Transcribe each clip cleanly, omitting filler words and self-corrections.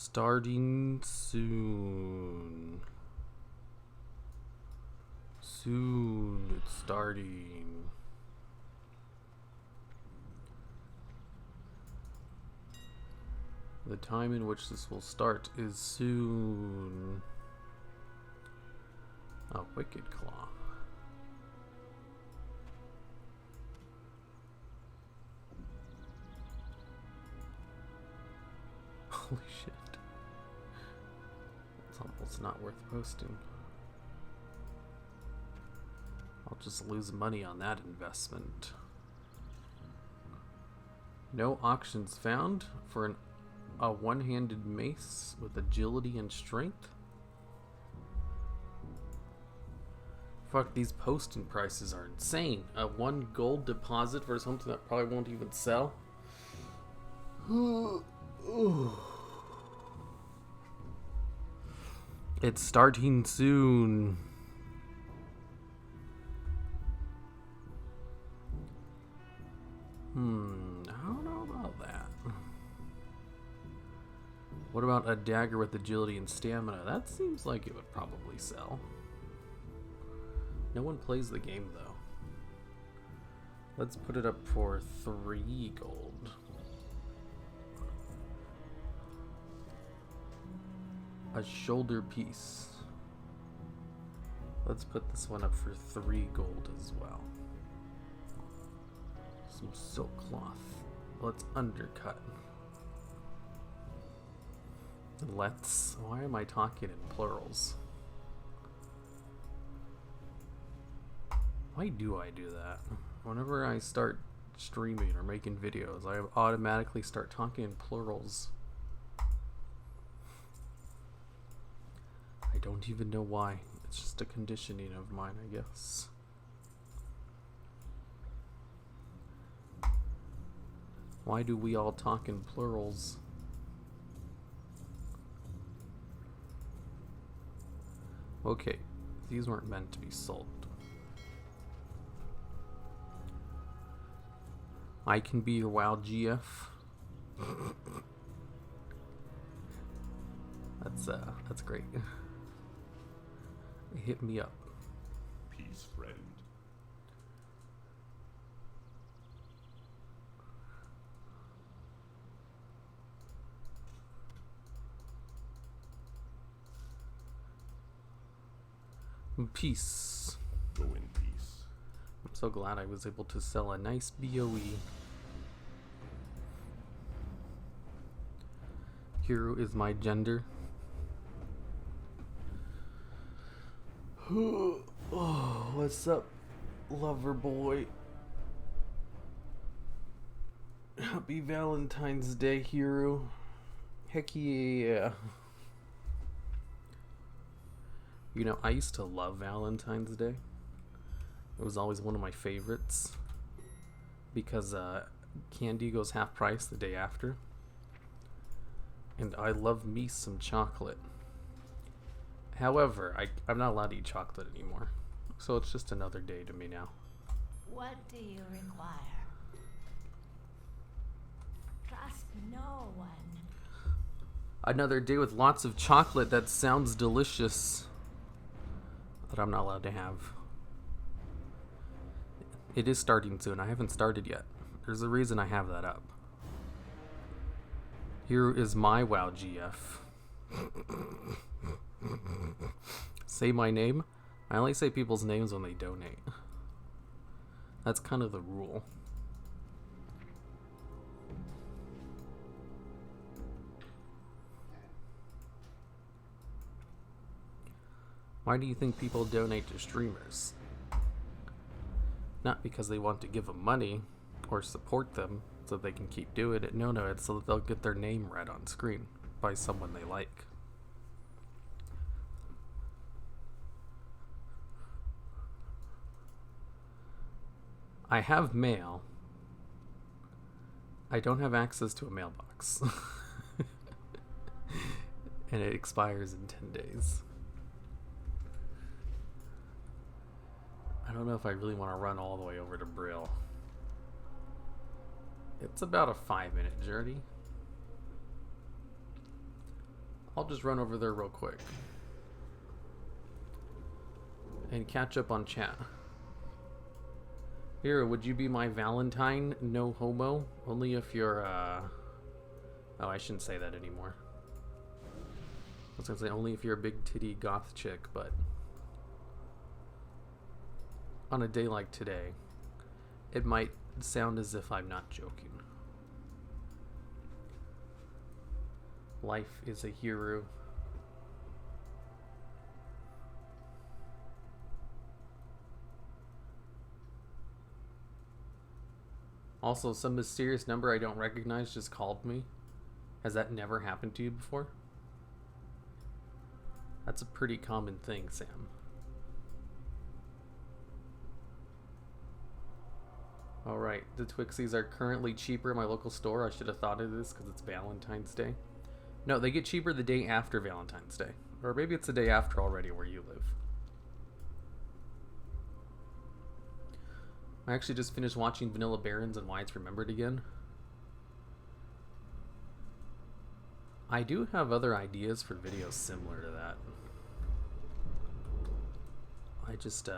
Starting soon. Soon it's starting. The time in which this will start is soon. A wicked claw. Holy shit. It's almost not worth posting. I'll just lose money on that investment. No auctions found for a one-handed mace with agility and strength. Fuck, these posting prices are insane. A 1 gold deposit for something that probably won't even sell. It's starting soon. I don't know about that. What about a dagger with agility and stamina? That seems like it would probably sell. No one plays the game though. Let's put it up for 3 gold. A shoulder piece. Let's put this one up for 3 gold as well. Some silk cloth. Let's undercut. Let's. Why am I talking in plurals? Why do I do that? Whenever I start streaming or making videos, I automatically start talking in plurals. I don't even know why. It's just a conditioning of mine, I guess. Why do we all talk in plurals? Okay, these weren't meant to be sold. I can be your WoW GF. That's great. Hit me up. Peace, friend. Peace. Go in peace. I'm so glad I was able to sell a nice BOE. Hero is my gender. Oh, what's up, lover boy? Happy Valentine's Day, Hero. Heck yeah. You know, I used to love Valentine's Day. It was always one of my favorites because candy goes half price the day after. And I love me some chocolate. However, I'm not allowed to eat chocolate anymore. So it's just another day to me now. What do you require? Trust no one. Another day with lots of chocolate that sounds delicious. That I'm not allowed to have. It is starting soon. I haven't started yet. There's a reason I have that up. Here is my WoW GF. Say my name. I only say people's names when they donate. That's kind of the rule. Why do you think people donate to streamers? Not because they want to give them money or support them so they can keep doing it. No, it's so that they'll get their name read on screen by someone they like. I have mail. I don't have access to a mailbox. And it expires in 10 days. I don't know if I really want to run all the way over to Brill. It's about a 5-minute journey. I'll just run over there real quick and catch up on chat. Here, would you be my Valentine? No homo. Only if you're, Oh, I shouldn't say that anymore. I was gonna say only if you're a big titty goth chick, but... on a day like today, it might sound as if I'm not joking. Life is a hero. Also, some mysterious number I don't recognize just called me. Has that never happened to you before? That's a pretty common thing, Sam. Alright, the Twixies are currently cheaper in my local store. I should have thought of this because it's Valentine's Day. No, they get cheaper the day after Valentine's Day. Or maybe it's the day after already where you live. I actually just finished watching Vanilla Barons and Why It's Remembered Again. I do have other ideas for videos similar to that. I just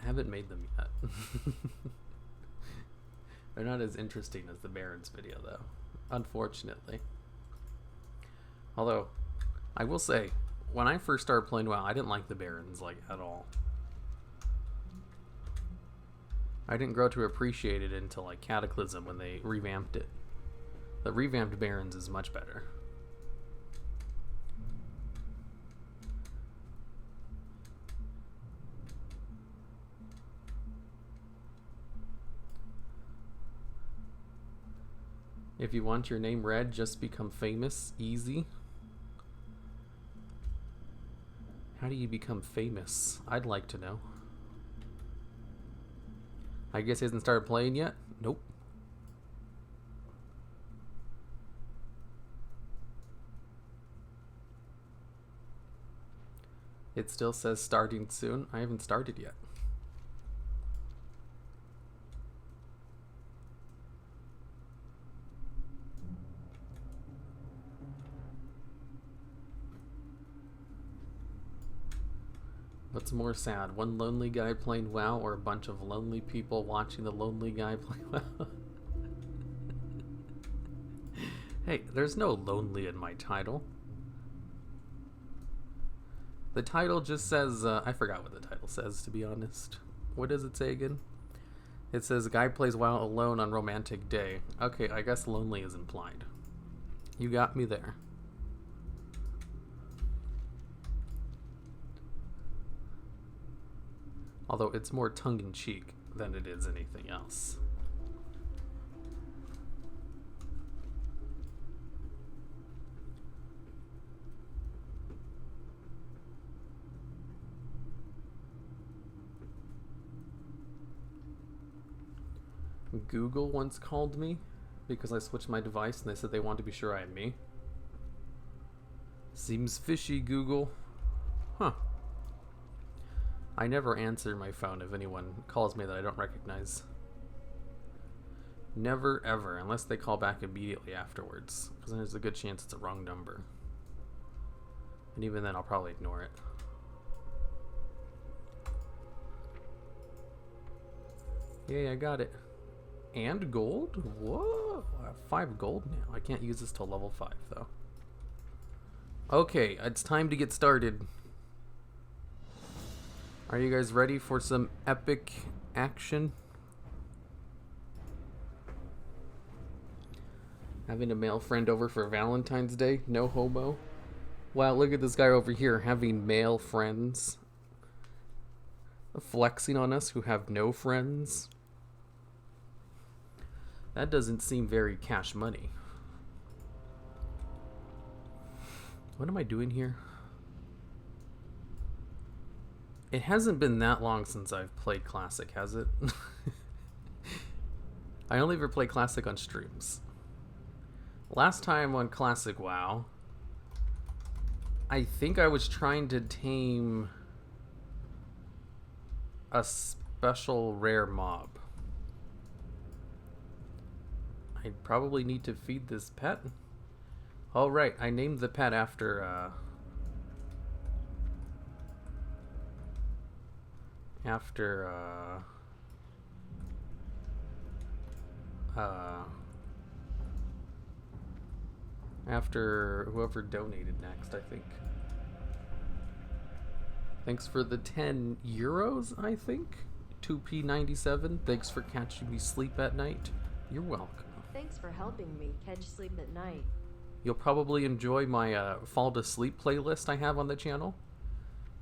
haven't made them yet. They're not as interesting as the Barons video, though, unfortunately. Although, I will say, when I first started playing WoW, I didn't like the Barons, like, at all. I didn't grow to appreciate it until, like, Cataclysm when they revamped it. The revamped Barons is much better. If you want your name read, just become famous. Easy. How do you become famous? I'd like to know. I guess he hasn't started playing yet? Nope. It still says starting soon. I haven't started yet. What's more sad, one lonely guy playing WoW or a bunch of lonely people watching the lonely guy play WoW? Hey, there's no lonely in my title. The title just says, I forgot what the title says, to be honest. What does it say again? It says, guy plays WoW alone on romantic day. Okay, I guess lonely is implied. You got me there. Although it's more tongue-in-cheek than it is anything else. Google once called me because I switched my device and they said they wanted to be sure I am me. Seems fishy, Google. Huh. I never answer my phone if anyone calls me that I don't recognize. Never, ever, unless they call back immediately afterwards, because then there's a good chance it's a wrong number. And even then, I'll probably ignore it. Yay, I got it. And gold? Whoa, I have 5 gold now. I can't use this till level 5, though. Okay, it's time to get started. Are you guys ready for some epic action? Having a male friend over for Valentine's Day? No homo? Wow, look at this guy over here having male friends. Flexing on us who have no friends. That doesn't seem very cash money. What am I doing here? It hasn't been that long since I've played Classic, has it? I only ever play Classic on streams. Last time on Classic WoW, I think I was trying to tame a special rare mob. I'd probably need to feed this pet. Oh right, I named the pet after after after whoever donated next, I think. Thanks for the 10 euros, I think. 2p97. Thanks for catching me sleep at night. You're welcome. Thanks for helping me catch sleep at night. You'll probably enjoy my fall to sleep playlist I have on the channel,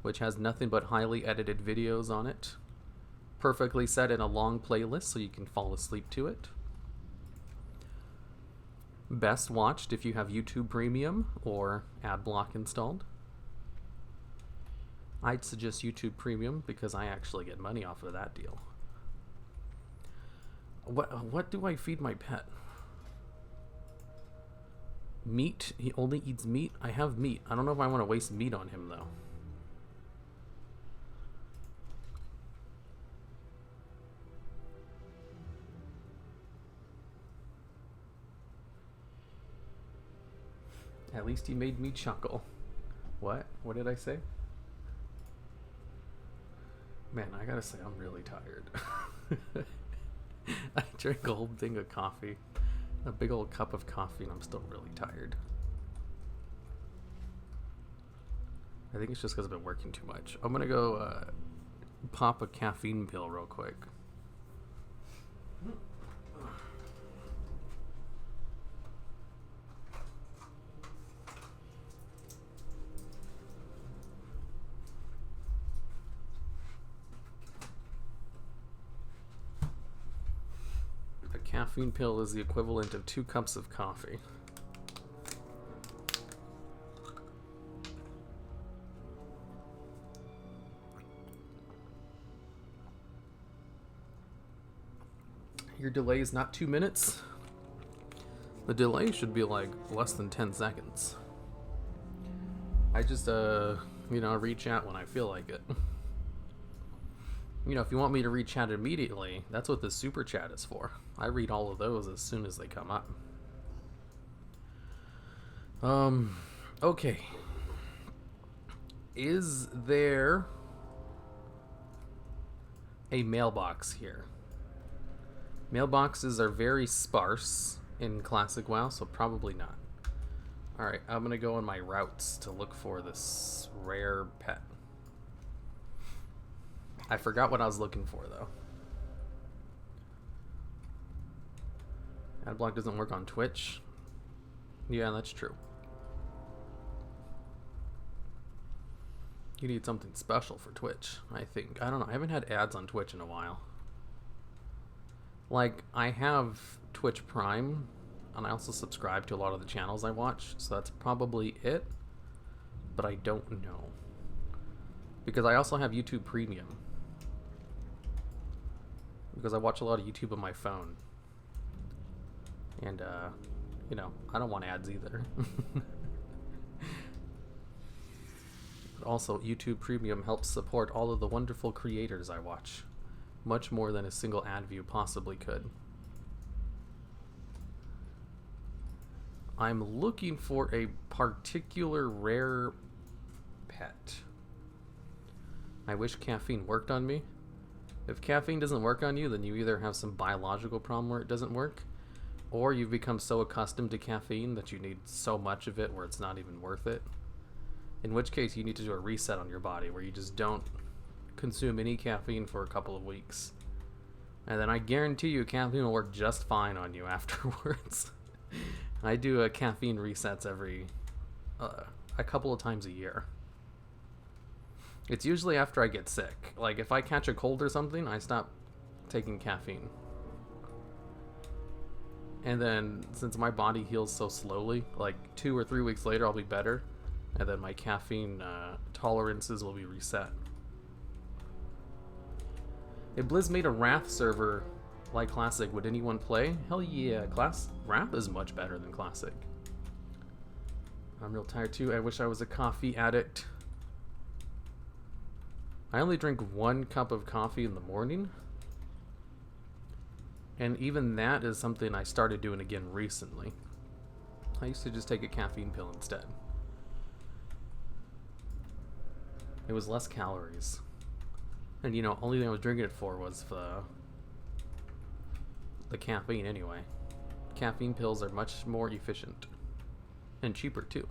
which has nothing but highly edited videos on it. Perfectly set in a long playlist so you can fall asleep to it. Best watched if you have YouTube Premium or Adblock installed. I'd suggest YouTube Premium because I actually get money off of that deal. What do I feed my pet? Meat? He only eats meat? I have meat. I don't know if I want to waste meat on him though. At least he made me chuckle. What? What did I say? Man, I gotta say, I'm really tired. I drank a whole thing of coffee. A big old cup of coffee, and I'm still really tired. I think it's just because I've been working too much. I'm gonna go pop a caffeine pill real quick. Caffeine pill is the equivalent of 2 cups of coffee. Your delay is not 2 minutes. The delay should be like less than 10 seconds. I just, reach out when I feel like it. You know, if you want me to read chat immediately, that's what the super chat is for. I read all of those as soon as they come up. Okay. Is there a mailbox here? Mailboxes are very sparse in Classic WoW, so probably not. Alright, I'm gonna go on my routes to look for this rare pet. I forgot what I was looking for, though. Adblock doesn't work on Twitch. Yeah, that's true. You need something special for Twitch, I think. I don't know. I haven't had ads on Twitch in a while. Like, I have Twitch Prime, and I also subscribe to a lot of the channels I watch, so that's probably it. But I don't know. Because I also have YouTube Premium. Because I watch a lot of YouTube on my phone. And, I don't want ads either. But also, YouTube Premium helps support all of the wonderful creators I watch. Much more than a single ad view possibly could. I'm looking for a particular rare pet. I wish caffeine worked on me. If caffeine doesn't work on you, then you either have some biological problem where it doesn't work, or you've become so accustomed to caffeine that you need so much of it where it's not even worth it. In which case, you need to do a reset on your body where you just don't consume any caffeine for a couple of weeks. And then I guarantee you caffeine will work just fine on you afterwards. I do a caffeine resets every a couple of times a year. It's usually after I get sick. Like, if I catch a cold or something, I stop taking caffeine. And then, since my body heals so slowly, like 2 or 3 weeks later, I'll be better. And then my caffeine tolerances will be reset. If Blizz made a Wrath server like Classic, would anyone play? Hell yeah, Wrath is much better than Classic. I'm real tired too. I wish I was a coffee addict. I only drink 1 cup of coffee in the morning. And even that is something I started doing again recently. I used to just take a caffeine pill instead. It was less calories. And you know, only thing I was drinking it for was the caffeine anyway. Caffeine pills are much more efficient. And cheaper too.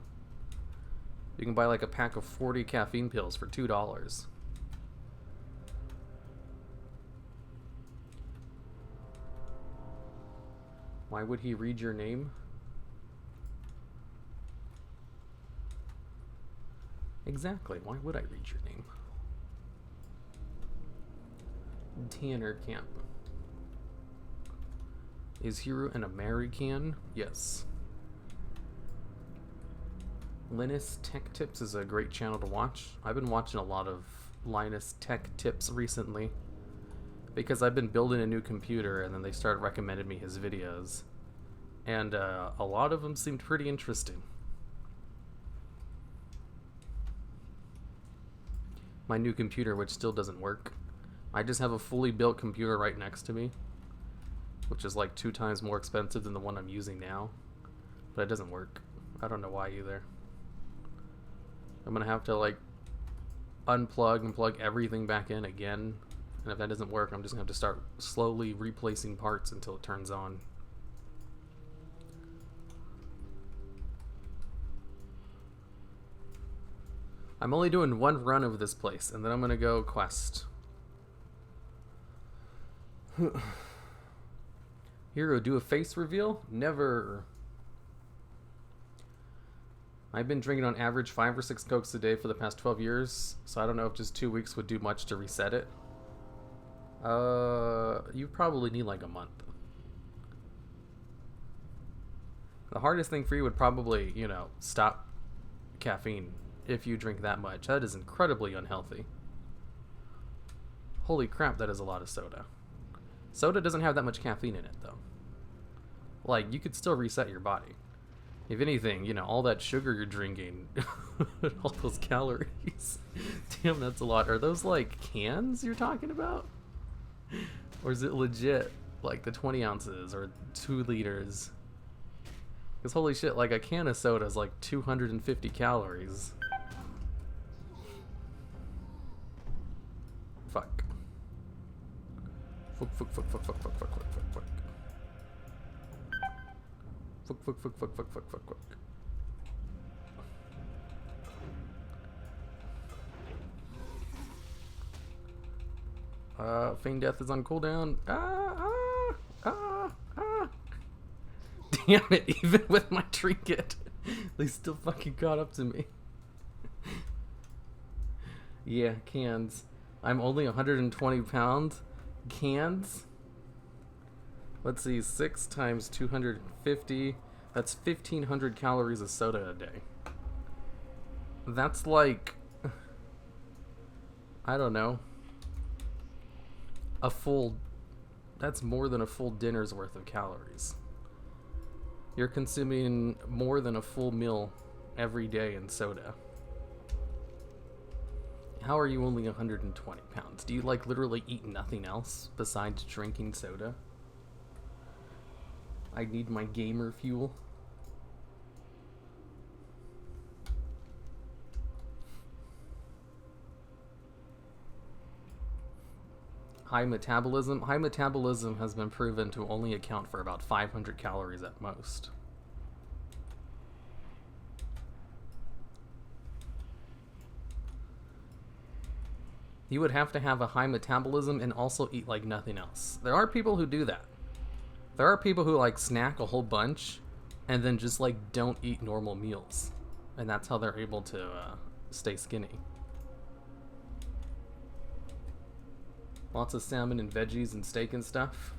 You can buy like a pack of 40 caffeine pills for $2. Why would he read your name? Exactly, why would I read your name? Tanner Camp. Is Hero an American? Yes. Linus Tech Tips is a great channel to watch. I've been watching a lot of Linus Tech Tips recently because I've been building a new computer and then they started recommending me his videos. And a lot of them seemed pretty interesting. My new computer, which still doesn't work. I just have a fully built computer right next to me, which is like 2 times more expensive than the one I'm using now. But it doesn't work. I don't know why either. I'm gonna have to like unplug and plug everything back in again. And if that doesn't work, I'm just gonna have to start slowly replacing parts until it turns on. I'm only doing 1 run of this place, and then I'm gonna go quest. Hero, do a face reveal? Never. I've been drinking on average 5 or 6 Cokes a day for the past 12 years, so I don't know if just 2 weeks would do much to reset it. You probably need like a month. The hardest thing for you would probably, you know, stop caffeine if you drink that much. That is incredibly unhealthy. Holy crap, that is a lot of soda. Soda doesn't have that much caffeine in it, though. Like, you could still reset your body. If anything, you know, all that sugar you're drinking, all those calories. Damn, that's a lot. Are those, like, cans you're talking about? Or is it legit, like, the 20 ounces or 2 liters? Because holy shit, like, a can of soda is, like, 250 calories. Fuck. Fuck, fuck, fuck, fuck, fuck, fuck, fuck, fuck, fuck, fuck. Fuck, fuck, fuck, fuck, fuck, fuck, fuck, fuck. Feign Death is on cooldown. Damn it, even with my trinket, they still fucking caught up to me. Yeah, cans. I'm only 120 pounds. Cans? Let's see, 6 times 250. That's 1,500 calories of soda a day. That's like, I don't know, that's more than a full dinner's worth of calories. You're consuming more than a full meal every day in soda. How are you only 120 pounds? Do you like literally eat nothing else besides drinking soda? I need my gamer fuel. High metabolism. High metabolism has been proven to only account for about 500 calories at most. You would have to have a high metabolism and also eat like nothing else. There are people who do that. There are people who like snack a whole bunch and then just like don't eat normal meals. And that's how they're able to stay skinny. Lots of salmon and veggies and steak and stuff.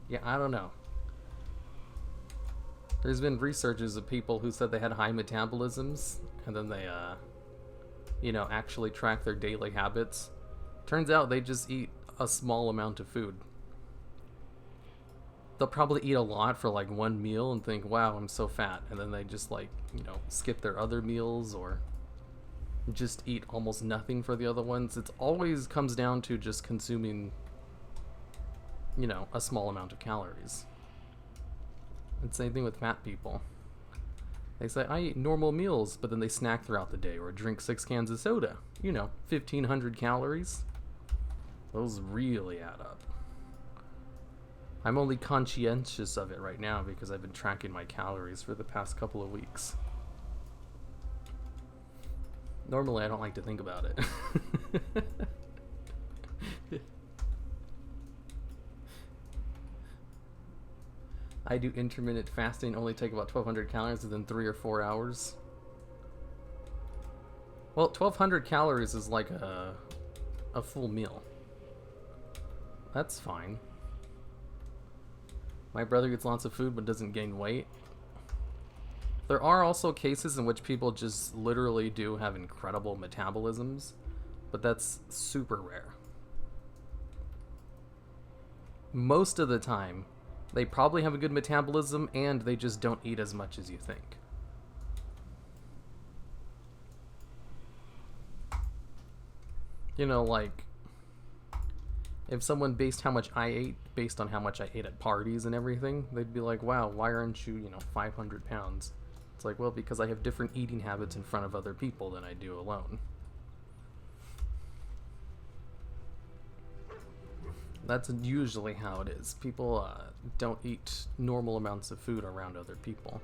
Yeah, I don't know. There's been researches of people who said they had high metabolisms and then they you know, actually track their daily habits. Turns out they just eat a small amount of food. They'll probably eat a lot for like one meal and think, wow, I'm so fat. And then they just like, you know, skip their other meals or just eat almost nothing for the other ones. It always comes down to just consuming, you know, a small amount of calories. And same thing with fat people. They say, I eat normal meals, but then they snack throughout the day or drink 6 cans of soda. 1,500 calories. Those really add up. I'm only conscientious of it right now because I've been tracking my calories for the past couple of weeks. Normally, I don't like to think about it. I do intermittent fasting, only take about 1,200 calories within 3 or 4 hours. Well, 1,200 calories is like a full meal. That's fine. My brother eats lots of food but doesn't gain weight. There are also cases in which people just literally do have incredible metabolisms, but that's super rare. Most of the time, they probably have a good metabolism and they just don't eat as much as you think. Like, if someone based how much I ate based on how much I ate at parties and everything, they'd be like, wow, why aren't you, 500 pounds? It's like, well, because I have different eating habits in front of other people than I do alone. That's usually how it is. People don't eat normal amounts of food around other people.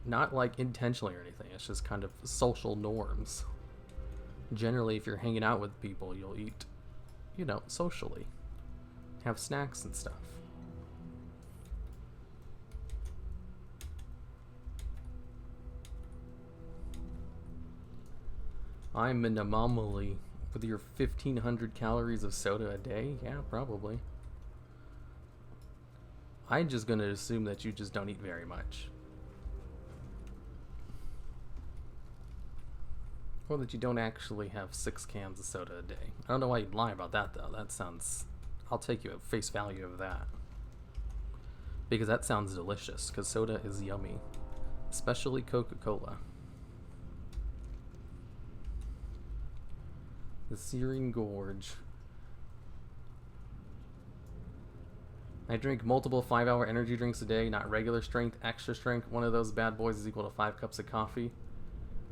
Not like intentionally or anything, it's just kind of social norms. Generally, if you're hanging out with people, you'll eat, socially. Have snacks and stuff. I'm an anomaly with your 1,500 calories of soda a day? Yeah, probably. I'm just going to assume that you just don't eat very much. Or that you don't actually have 6 cans of soda a day. I don't know why you'd lie about that, though. That sounds... I'll take you at face value of that. Because that sounds delicious, because soda is yummy. Especially Coca-Cola. The Searing Gorge. I drink multiple 5-hour energy drinks a day, not regular strength, extra strength. One of those bad boys is equal to 5 cups of coffee.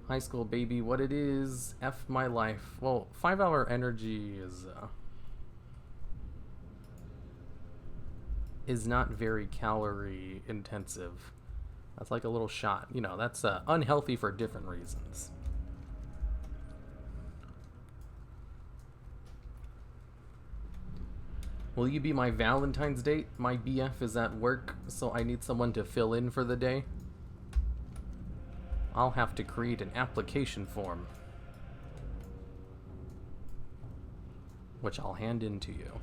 High school baby, what it is, F my life. Well, 5-hour energy is not very calorie intensive. That's like a little shot. That's unhealthy for different reasons. Will you be my Valentine's date? My BF is at work, so I need someone to fill in for the day. I'll have to create an application form, which I'll hand in to you.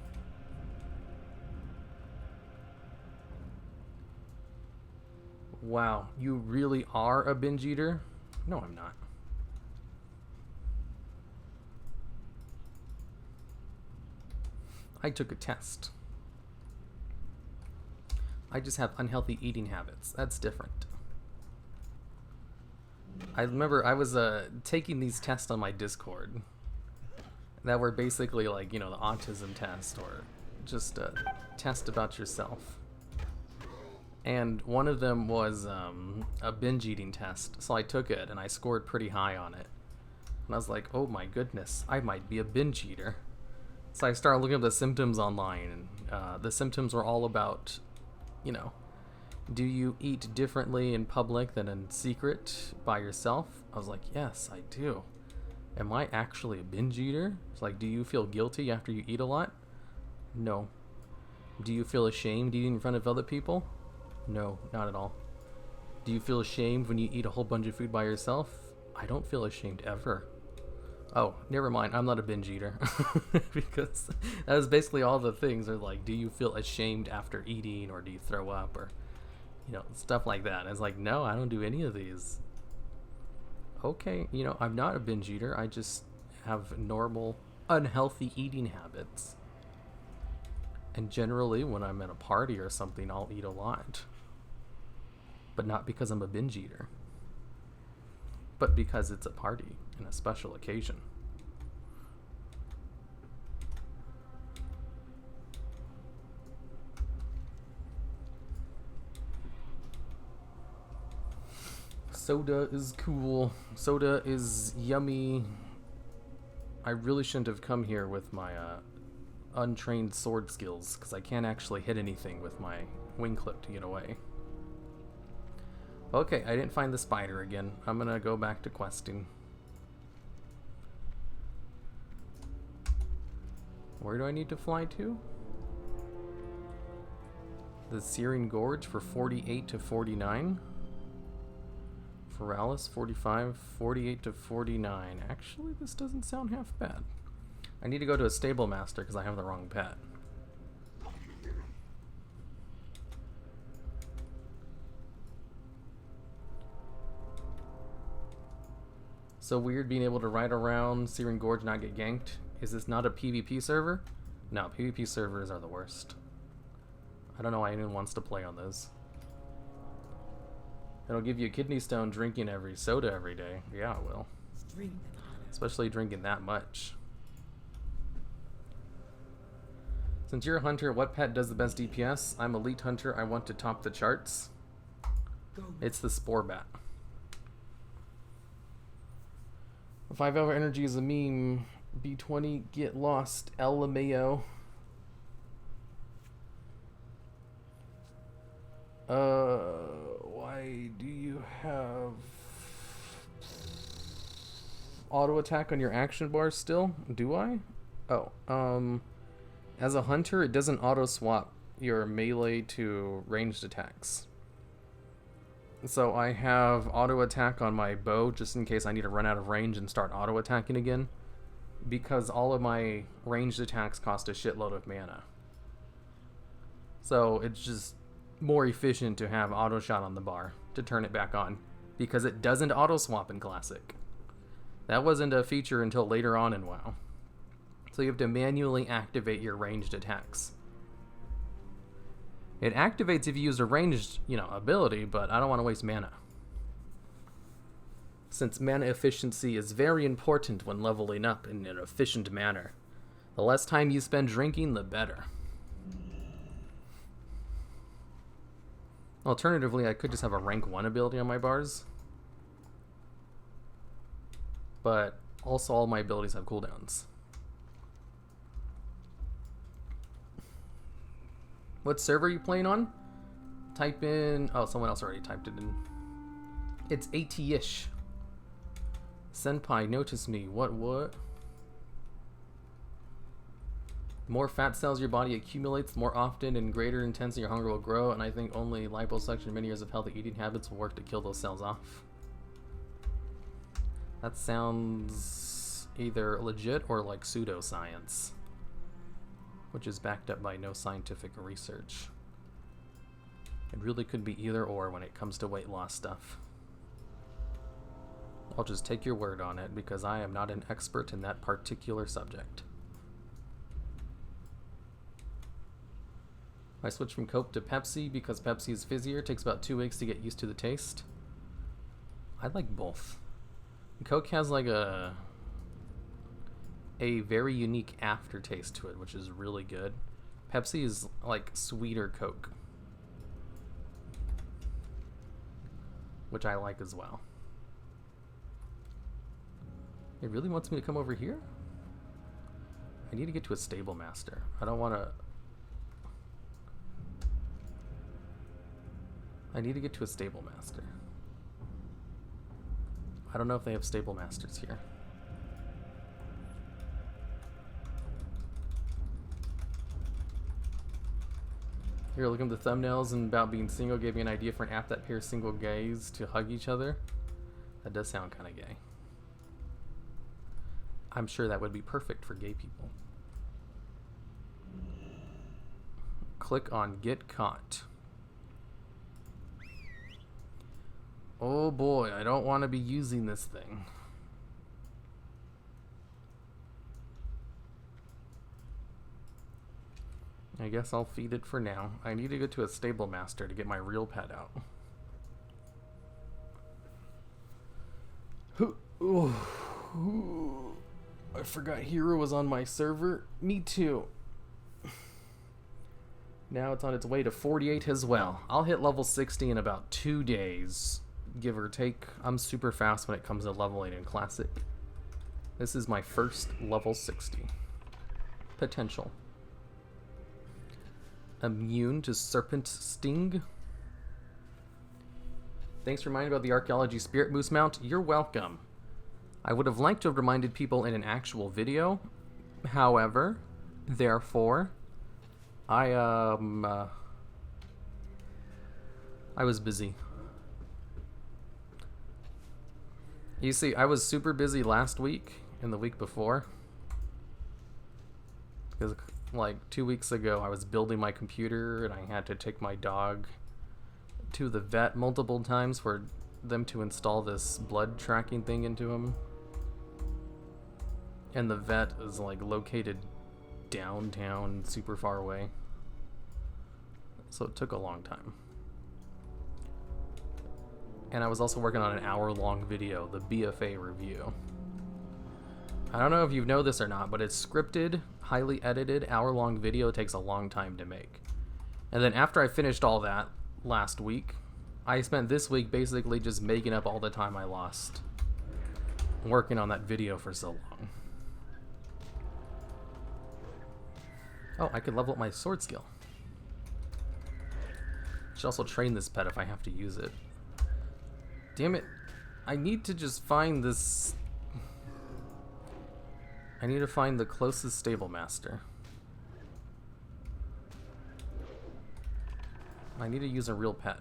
Wow, you really are a binge eater? No, I'm not. I took a test. I just have unhealthy eating habits. That's different. I remember I was taking these tests on my Discord that were basically like, the autism test or just a test about yourself. And one of them was a binge eating test. So I took it and I scored pretty high on it. And I was like, oh my goodness, I might be a binge eater. So I started looking at the symptoms online, and the symptoms were all about, do you eat differently in public than in secret by yourself? I was like, yes, I do. Am I actually a binge eater? It's like, do you feel guilty after you eat a lot? No. Do you feel ashamed eating in front of other people? No, not at all. Do you feel ashamed when you eat a whole bunch of food by yourself? I don't feel ashamed ever. Oh, never mind. I'm not a binge eater. Because that was basically all the things are like, do you feel ashamed after eating, or do you throw up, or stuff like that. And it's like, no, I don't do any of these. Okay, I'm not a binge eater. I just have normal, unhealthy eating habits. And generally, when I'm at a party or something, I'll eat a lot. But not because I'm a binge eater. But because it's a party and a special occasion. Soda is cool. Soda is yummy. I really shouldn't have come here with my untrained sword skills, because I can't actually hit anything with my wing clip to get away. Okay, I didn't find the spider again. I'm gonna go back to questing. Where do I need to fly to? The Searing Gorge for 48 to 49. Feralis 45, 48 to 49. Actually, this doesn't sound half bad. I need to go to a stable master because I have the wrong pet. So weird being able to ride around Searing Gorge and not get ganked. Is this not a PvP server? No, PvP servers are the worst. I don't know why anyone wants to play on those. It'll give you a kidney stone drinking every soda every day. Yeah, it will. Especially drinking that much. Since you're a hunter, what pet does the best DPS? I'm elite hunter. I want to top the charts. It's the Spore Bat. 5-hour energy is a meme. B20, get lost. LMAO. Why do you have auto attack on your action bar still? Do I? Oh, as a hunter, it doesn't auto swap your melee to ranged attacks. So I have auto attack on my bow just in case I need to run out of range and start auto attacking again, because all of my ranged attacks cost a shitload of mana. So it's just more efficient to have auto shot on the bar to turn it back on, because it doesn't auto swap in Classic. That wasn't a feature until later on in WoW. So you have to manually activate your ranged attacks. It activates if you use a ranged, ability, but I don't want to waste mana. Since mana efficiency is very important when leveling up in an efficient manner. The less time you spend drinking, the better. Alternatively, I could just have a rank 1 ability on my bars. But also all my abilities have cooldowns. What server are you playing on? Type in... Oh, someone else already typed it in. It's 80-ish. Senpai, notice me. What? The more fat cells your body accumulates, more often and greater intensity your hunger will grow, and I think only liposuction and many years of healthy eating habits will work to kill those cells off. That sounds either legit or like pseudoscience, which is backed up by no scientific research. It really could be either or when it comes to weight loss stuff. I'll just take your word on it because I am not an expert in that particular subject. I switched from Coke to Pepsi because Pepsi is fizzier. Takes about 2 weeks to get used to the taste. I like both. Coke has like a very unique aftertaste to it, which is really good. Pepsi is like sweeter Coke, which I like as well. It really wants me to come over here? I need to get to a stable master. I don't want to... I need to get to a stable master. I don't know if they have stable masters here. Here, look at the thumbnails and about being single gave me an idea for an app that pairs single gays to hug each other. That does sound kind of gay. I'm sure that would be perfect for gay people. Click on Get Caught. Oh boy, I don't want to be using this thing. I guess I'll feed it for now. I need to go to a stable master to get my real pet out. I forgot Hero was on my server. Me too. Now it's on its way to 48 as well. I'll hit level 60 in about 2 days. give or take. I'm super fast when it comes to leveling in Classic. This is my first level 60. Potential. Immune to serpent sting. Thanks for reminding about the archaeology spirit moose mount. You're welcome. I would have liked to have reminded people in an actual video. However, therefore, I was busy. You see, I was super busy last week and the week before. Because like 2 weeks ago, I was building my computer and I had to take my dog to the vet multiple times for them to install this blood tracking thing into him. And the vet is like located downtown, super far away. So it took a long time. And I was also working on an hour-long video, the BFA review. I don't know if you know this or not, but it's scripted, highly edited, hour-long video. It takes a long time to make. And then after I finished all that last week, I spent this week basically just making up all the time I lost working on that video for so long. Oh, I could level up my sword skill. Should also train this pet if I have to use it. Damn it. I need to just find this... I need to find the closest stable master. I need to use a real pet.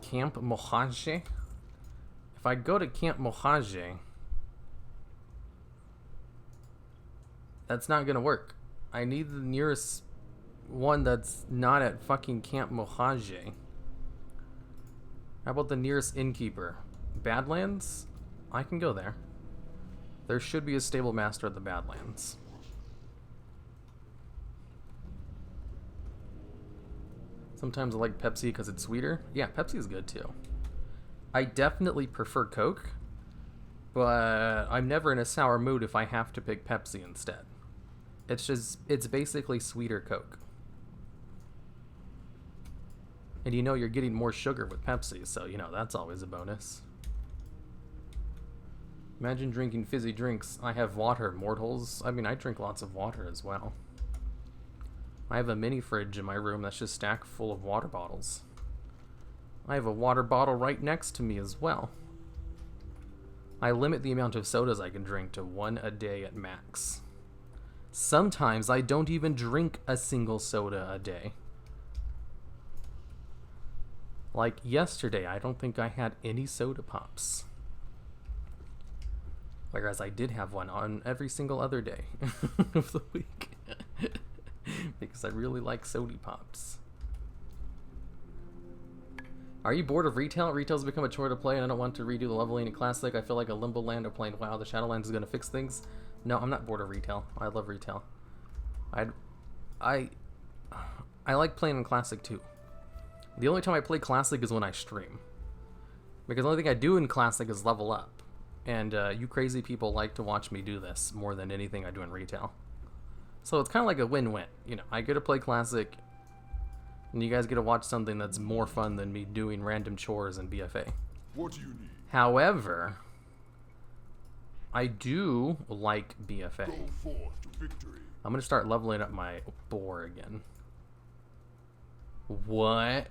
Camp Mojave? If I go to Camp Mojave, that's not gonna work. I need the nearest one that's not at fucking Camp Mojave. How about the nearest innkeeper? Badlands? I can go there. There should be a stable master at the Badlands. Sometimes I like Pepsi because it's sweeter. Yeah, Pepsi is good too. I definitely prefer Coke, but I'm never in a sour mood if I have to pick Pepsi instead. It's basically sweeter Coke. And you know you're getting more sugar with Pepsi, so you know that's always a bonus. Imagine drinking fizzy drinks. I have water, mortals. I mean, I drink lots of water as well. I have a mini fridge in my room that's just stacked full of water bottles. I have a water bottle right next to me as well. I limit the amount of sodas I can drink to 1 a day at max. Sometimes I don't even drink a single soda a day. Like yesterday, I don't think I had any soda pops. Whereas I did have one on every single other day of the week. Because I really like soda pops. Are you bored of retail? Retail's become a chore to play and I don't want to redo the leveling in Classic. I feel like a Limbo Land of playing WoW. The Shadowlands is going to fix things. No, I'm not bored of retail. I love retail. I like playing in Classic too. The only time I play Classic is when I stream. Because the only thing I do in Classic is level up. And you crazy people like to watch me do this more than anything I do in retail. So it's kind of like a win-win. You know, I get to play Classic, and you guys get to watch something that's more fun than me doing random chores in BFA. What do you need? However, I do like BFA. Go forth to victory. I'm going to start leveling up my boar again. What?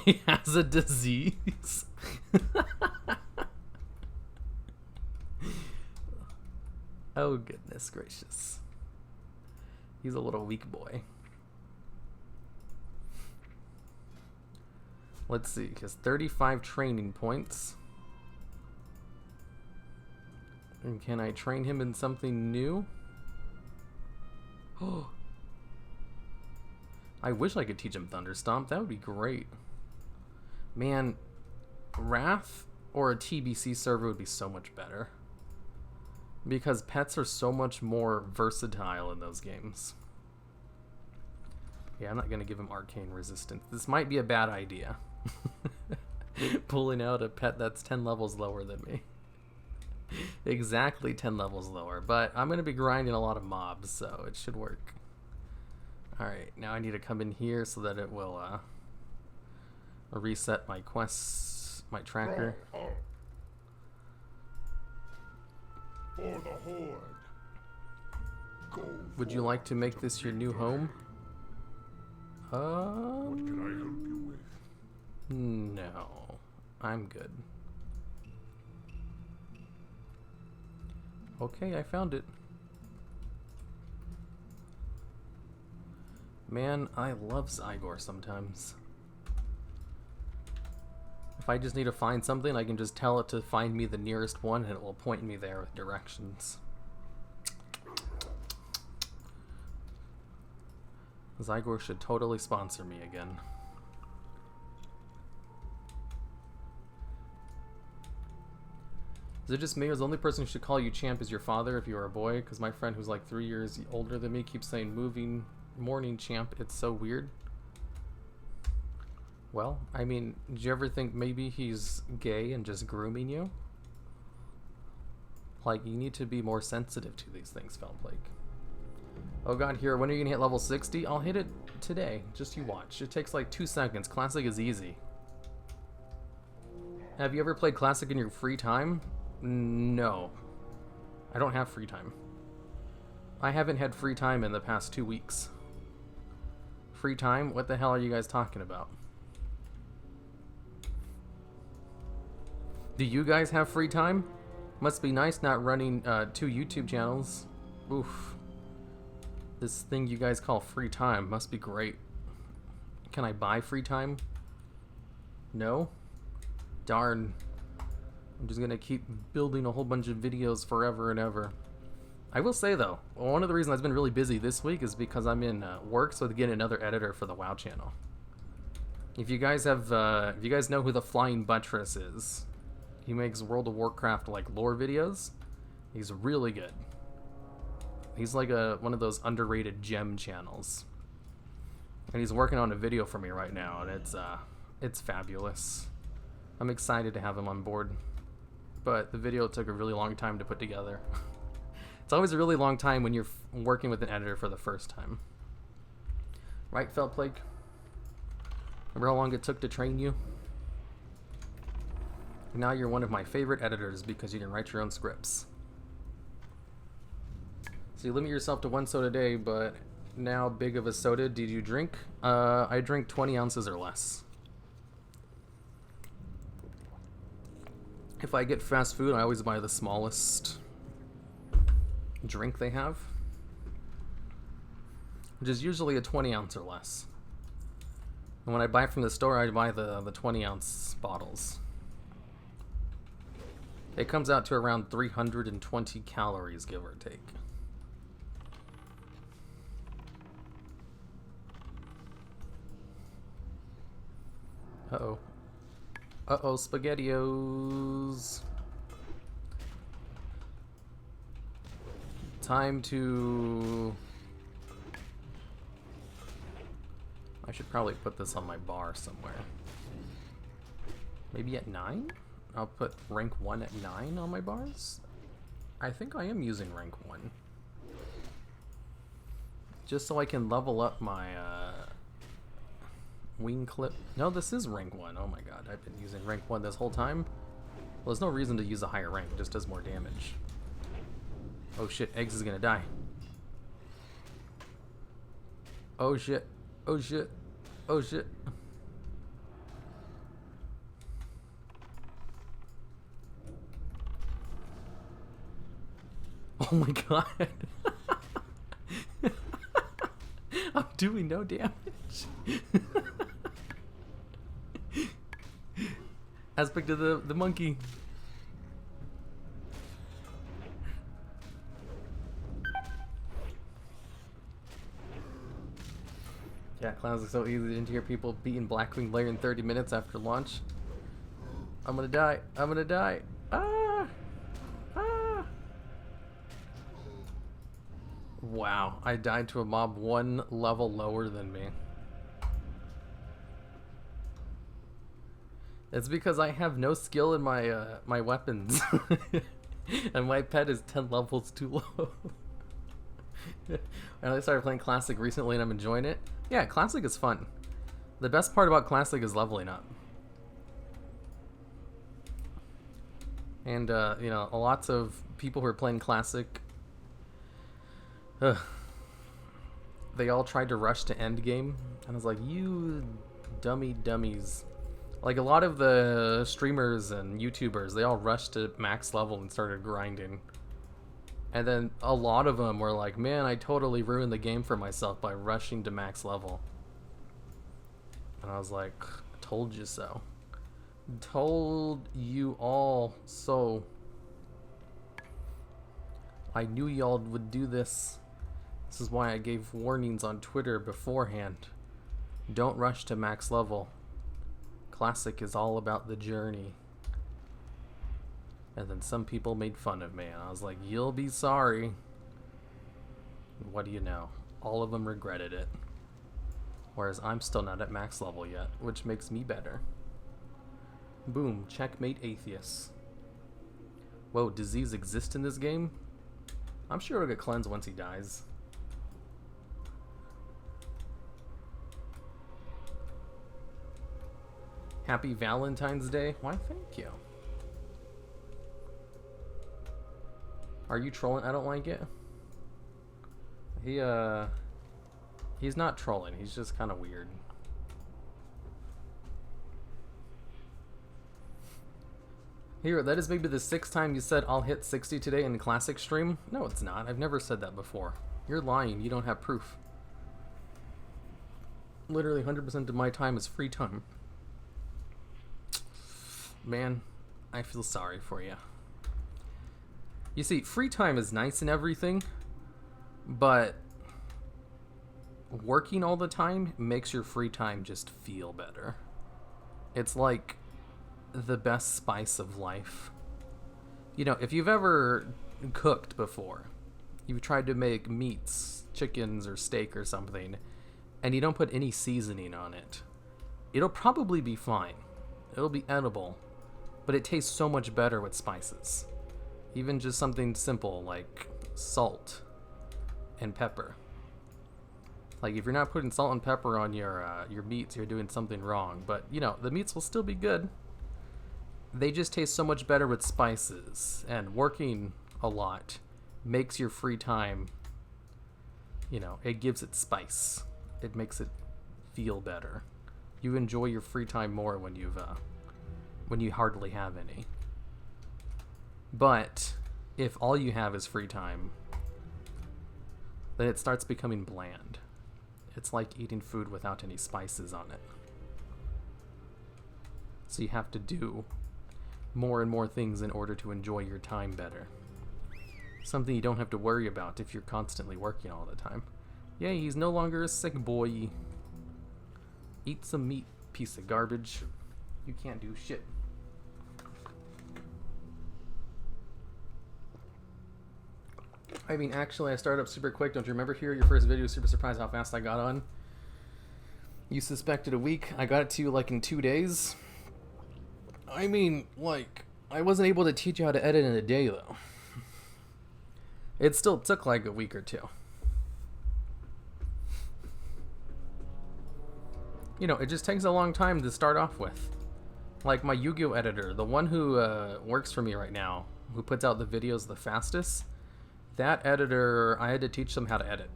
He has a disease? Oh, goodness gracious. He's a little weak boy. Let's see. He has 35 training points. And can I train him in something new? Oh. I wish I could teach him Thunderstomp. That would be great. Man, Wrath or a TBC server would be so much better. Because pets are so much more versatile in those games. Yeah, I'm not going to give him arcane resistance. This might be a bad idea. Pulling out a pet that's 10 levels lower than me. Exactly 10 levels lower. But I'm going to be grinding a lot of mobs, so it should work. Alright, now I need to come in here so that it will reset my quests, my tracker. For the Horde. Go Would you like to make this your new home? What can I help you with? No. I'm good. Okay, I found it. Man, I love Zygor sometimes. If I just need to find something, I can just tell it to find me the nearest one and it will point me there with directions. Zygor should totally sponsor me again. Is it just me, or is the only person who should call you champ is your father if you are a boy? Because my friend who's like 3 years older than me keeps saying morning champ. It's so weird. Well, I mean, did you ever think maybe he's gay and just grooming you? Like, you need to be more sensitive to these things, Felplake. Oh god, here, when are you gonna hit level 60? I'll hit it today. Just you watch. It takes like 2 seconds. Classic is easy. Have you ever played Classic in your free time? No. I don't have free time. I haven't had free time in the past 2 weeks. Free time? What the hell are you guys talking about? Do you guys have free time? Must be nice not running 2 YouTube channels. Oof. This thing you guys call free time must be great. Can I buy free time? No? Darn. I'm just gonna keep building a whole bunch of videos forever and ever. I will say though, one of the reasons I've been really busy this week is because I'm in works with getting another editor for the WoW channel. If you guys have, if you guys know who the Flying Buttress is, he makes World of Warcraft like lore videos. He's really good. He's like one of those underrated gem channels, and he's working on a video for me right now, and it's fabulous. I'm excited to have him on board, but the video took a really long time to put together. It's always a really long time when you're working with an editor for the first time. Right, Felplake? Remember how long it took to train you? Now you're one of my favorite editors because you can write your own scripts. So you limit yourself to 1 soda a day, but now big of a soda did you drink? I drink 20 ounces or less. If I get fast food, I always buy the smallest drink they have, which is usually a 20 ounce or less. And when I buy from the store, I buy the 20 ounce bottles. It comes out to around 320 calories, give or take. Uh-oh. Uh-oh, SpaghettiOs. Time to... I should probably put this on my bar somewhere. Maybe at 9? I'll put rank 1 at 9 on my bars. I think I am using rank 1. Just so I can level up my wing clip. No, this is rank 1. Oh my god, I've been using rank 1 this whole time. Well, there's no reason to use a higher rank. It just does more damage. Oh shit, Eggs is gonna die. Oh shit. Oh shit. Oh shit. Oh my god. I'm doing no damage. Aspect of the monkey. Yeah, clowns are so easy to hear people beating Blackwing Lair in 30 minutes after launch. I'm gonna die. I'm gonna die. Ah! Ah! Wow, I died to a mob 1 level lower than me. It's because I have no skill in my my weapons. And my pet is 10 levels too low. I started playing Classic recently and I'm enjoying it. Yeah, Classic is fun. The best part about Classic is leveling up. And, you know, lots of people who are playing Classic, they all tried to rush to endgame. And I was like, you dummies. Like, a lot of the streamers and YouTubers, they all rushed to max level and started grinding. And then a lot of them were like, man, I totally ruined the game for myself by rushing to max level. And I was like, told you so. Told you all so. I knew y'all would do this. This is why I gave warnings on Twitter beforehand. Don't rush to max level. Classic is all about the journey. And then some people made fun of me, and I was like, you'll be sorry. What do you know? All of them regretted it. Whereas I'm still not at max level yet, which makes me better. Boom, checkmate atheists. Whoa, disease exists in this game? I'm sure it'll get cleansed once he dies. Happy Valentine's Day. Why, thank you. Are you trolling? I don't like it. He's not trolling. He's just kind of weird. Here, that is maybe the 6th time you said I'll hit 60 today in the Classic stream. No, it's not. I've never said that before. You're lying. You don't have proof. Literally 100% of my time is free time. Man, I feel sorry for you. You see, free time is nice and everything, but working all the time makes your free time just feel better. It's like the best spice of life. You know, if you've ever cooked before, you've tried to make meats, chickens or steak or something, and you don't put any seasoning on it, it'll probably be fine. It'll be edible, but it tastes so much better with spices. Even just something simple like salt and pepper. Like, if you're not putting salt and pepper on your meats, you're doing something wrong. But, you know, the meats will still be good. They just taste so much better with spices. And working a lot makes your free time, you know, it gives it spice. It makes it feel better. You enjoy your free time more when you hardly have any. But if all you have is free time, then it starts becoming bland. It's like eating food without any spices on it. So you have to do more and more things in order to enjoy your time better. Something you don't have to worry about if you're constantly working all the time. Yay, he's no longer a sick boy. Eat some meat, piece of garbage. You can't do shit. I mean, actually, I started up super quick. Don't you remember here? Your first video was super surprised how fast I got on. You suspected a week. I got it to you like in 2 days. I mean, like, I wasn't able to teach you how to edit in a day, though. It still took like a week or two. You know, it just takes a long time to start off with. Like my Yu-Gi-Oh editor, the one who works for me right now, who puts out the videos the fastest, that editor, I had to teach them how to edit.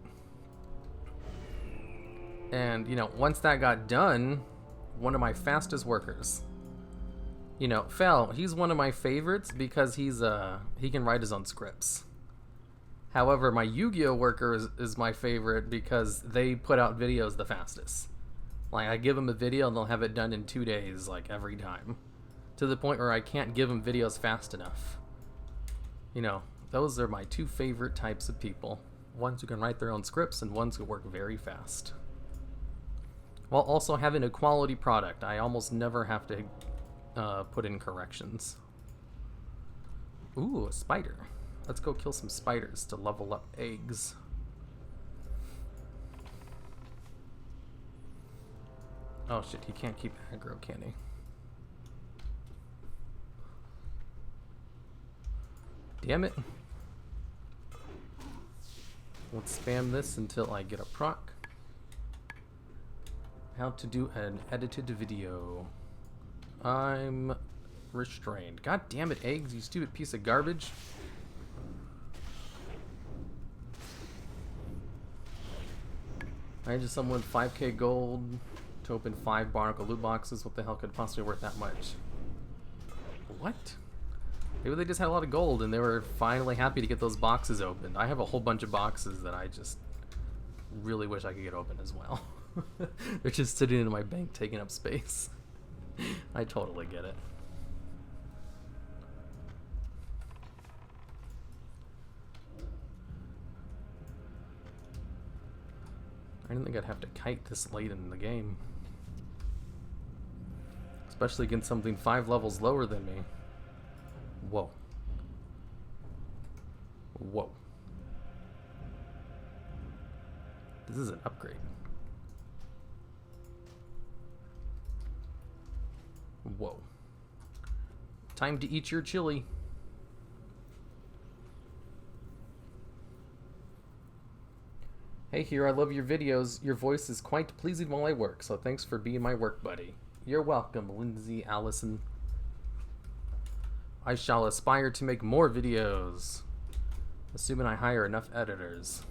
And, you know, once that got done, one of my fastest workers, you know, Fel, he's one of my favorites because he can write his own scripts. However, my Yu-Gi-Oh worker is my favorite because they put out videos the fastest. Like, I give them a video and they'll have it done in 2 days, like, every time. To the point where I can't give them videos fast enough. You know, those are my two favorite types of people. Ones who can write their own scripts and ones who work very fast. While also having a quality product. I almost never have to put in corrections. Ooh, a spider. Let's go kill some spiders to level up eggs. Oh shit, he can't keep aggro, can he? Damn it. Let's spam this until I get a proc. How to do an edited video. I'm restrained. God damn it, eggs, you stupid piece of garbage. I just someone 5k gold to open 5 barnacle loot boxes. What the hell could possibly be worth that much? What? Maybe they just had a lot of gold and they were finally happy to get those boxes opened. I have a whole bunch of boxes that I just really wish I could get open as well. They're just sitting in my bank taking up space. I totally get it. I didn't think I'd have to kite this late in the game. Especially against something 5 levels lower than me. Whoa. Whoa. This is an upgrade. Whoa. Time to eat your chili. Hey here, I love your videos. Your voice is quite pleasing while I work, so thanks for being my work buddy. You're welcome, Lindsay Allison. I shall aspire to make more videos, assuming I hire enough editors.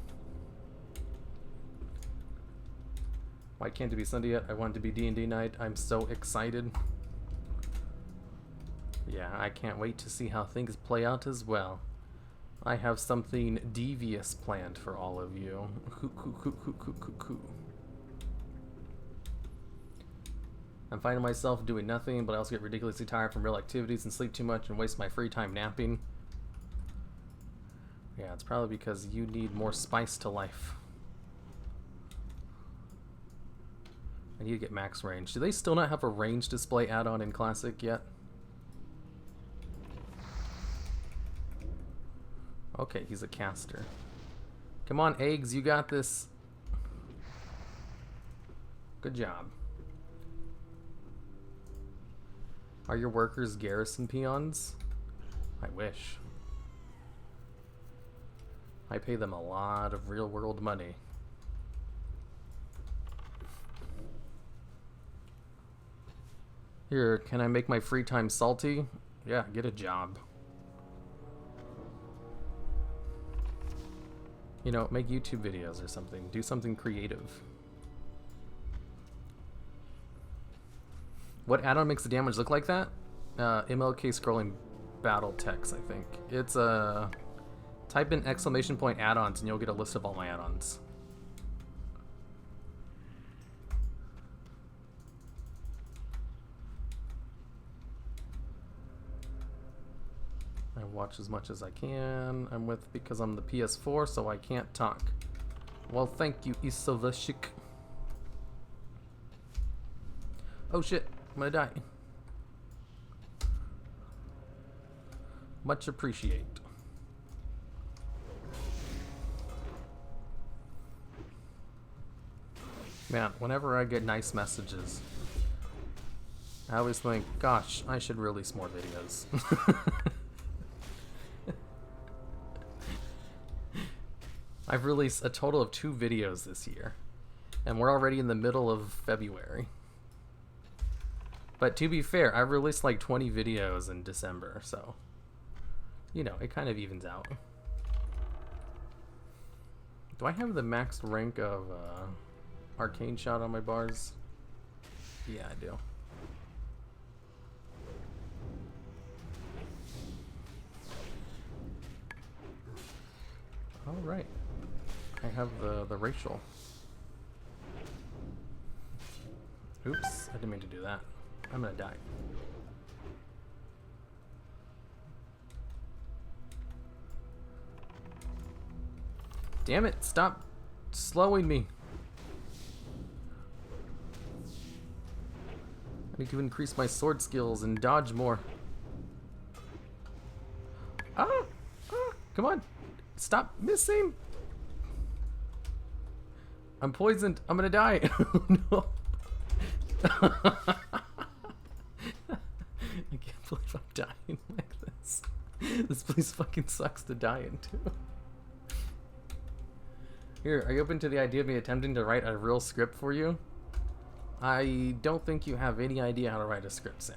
Why can't it be Sunday yet? I want it to be D&D night. I'm so excited. Yeah, I can't wait to see how things play out as well. I have something devious planned for all of you. I'm finding myself doing nothing, but I also get ridiculously tired from real activities and sleep too much and waste my free time napping. Yeah, it's probably because you need more spice to life. I need to get max range. Do they still not have a range display add-on in Classic yet? Okay, he's a caster. Come on, eggs, you got this. Good job. Are your workers garrison peons? I wish. I pay them a lot of real world money. Here, can I make my free time salty? Yeah, get a job. You know, make YouTube videos or something. Do something creative. What add-on makes the damage look like that? MLK scrolling battle text, I think. It's a... type in exclamation point add-ons and you'll get a list of all my add-ons. I watch as much as I can. I'm with because I'm the PS4, so I can't talk. Well, thank you, Isovashik. Oh shit, I'm gonna die. Much appreciate. Man, whenever I get nice messages, I always think, gosh, I should release more videos. I've released a total of 2 videos this year, and we're already in the middle of February. But to be fair, I released like 20 videos in December, so, you know, it kind of evens out. Do I have the maxed rank of Arcane Shot on my bars? Yeah, I do. All right. I have the racial. Oops, I didn't mean to do that. I'm gonna die. Damn it, stop slowing me. I need to increase my sword skills and dodge more. Ah! Ah! Come on! Stop missing! I'm poisoned. I'm gonna die. No. I can't believe I'm dying like this. This place fucking sucks to die into. Here, are you open to the idea of me attempting to write a real script for you? I don't think you have any idea how to write a script, Sam.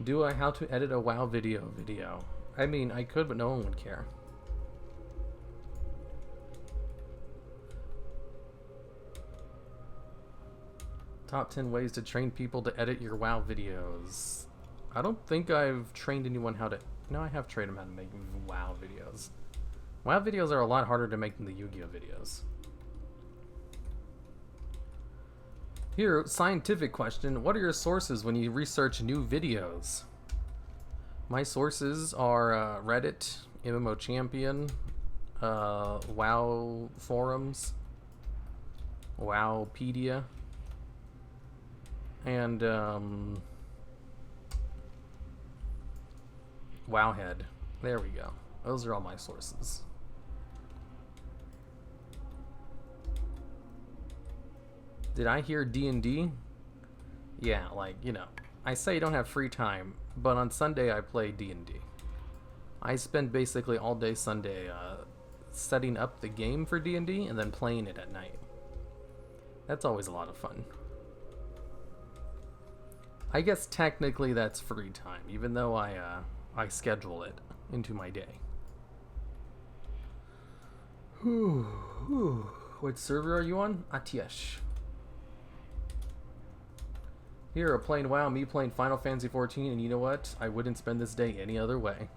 Do I how to edit a WoW video? I mean, I could, but no one would care. Top 10 ways to train people to edit your WoW videos. I don't think I've trained anyone how to... No, I have trained them how to make WoW videos. WoW videos are a lot harder to make than the Yu-Gi-Oh videos. Here, scientific question. What are your sources when you research new videos? My sources are Reddit, MMO Champion, WoW forums, Wowpedia, and Wowhead. There we go. Those are all my sources. Did I hear D&D? Yeah, like, you know, I say you don't have free time, but on Sunday I play D&D. I spend basically all day Sunday setting up the game for D&D and then playing it at night. That's always a lot of fun. I guess technically that's free time, even though I schedule it into my day. What server are you on? Atiesh. Here, playing WoW, me playing Final Fantasy 14, and you know what? I wouldn't spend this day any other way.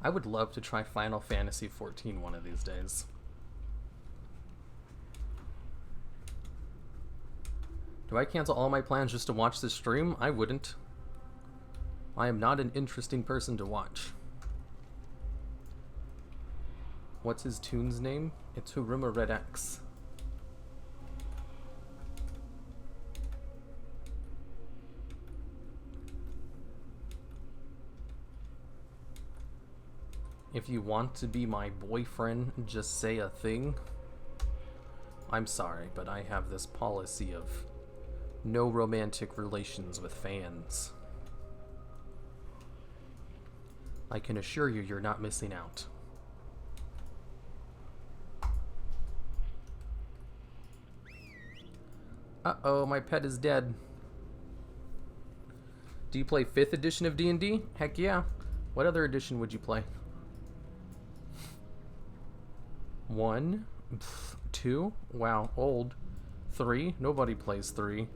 I would love to try Final Fantasy 14 one of these days. Do I cancel all my plans just to watch this stream? I wouldn't. I am not an interesting person to watch. What's his tune's name? It's Huruma Red X. If you want to be my boyfriend, just say a thing. I'm sorry, but I have this policy of no romantic relations with fans. I can assure you, you're not missing out. Uh-oh, my pet is dead. Do you play 5th edition of D&D? Heck yeah. What other edition would you play? 1, 2, wow, old. 3, nobody plays 3.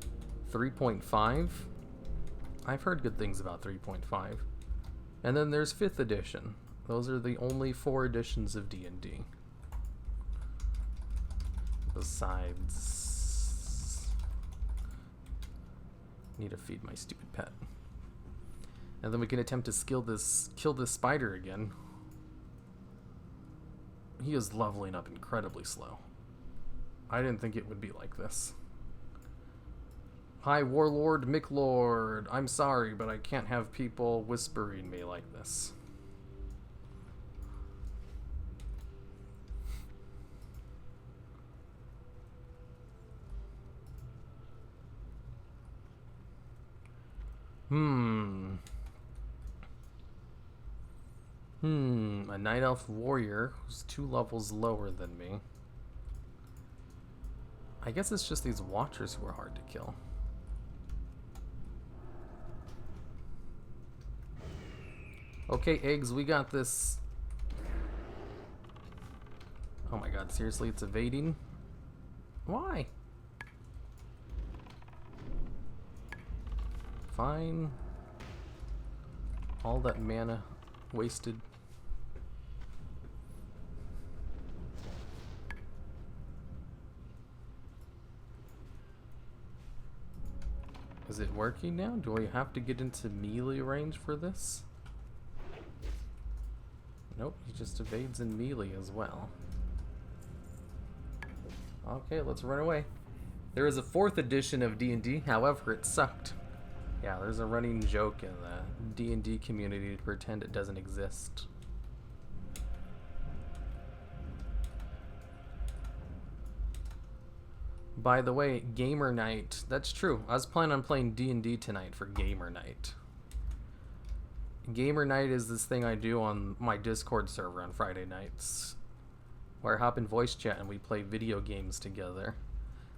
3.5, I've heard good things about 3.5. And then there's 5th edition. Those are the only 4 editions of D&D. Besides, need to feed my stupid pet. And then we can attempt to kill this spider again. He is leveling up incredibly slow. I didn't think it would be like this. Hi, Warlord Micklord. I'm sorry, but I can't have people whispering me like this. A Night Elf Warrior who's 2 levels lower than me. I guess it's just these Watchers who are hard to kill. Okay, eggs, we got this. Oh my god, seriously, it's evading? Why? Fine. All that mana wasted. Is it working now? Do I have to get into melee range for this? Nope, he just evades in melee as well. Okay, let's run away. There is a 4th edition of D&D, however, it sucked. Yeah, there's a running joke in the D&D community to pretend it doesn't exist. By the way, gamer night. That's true. I was planning on playing D&D tonight for gamer night. Gamer night is this thing I do on my Discord server on Friday nights, where I hop in voice chat and we play video games together.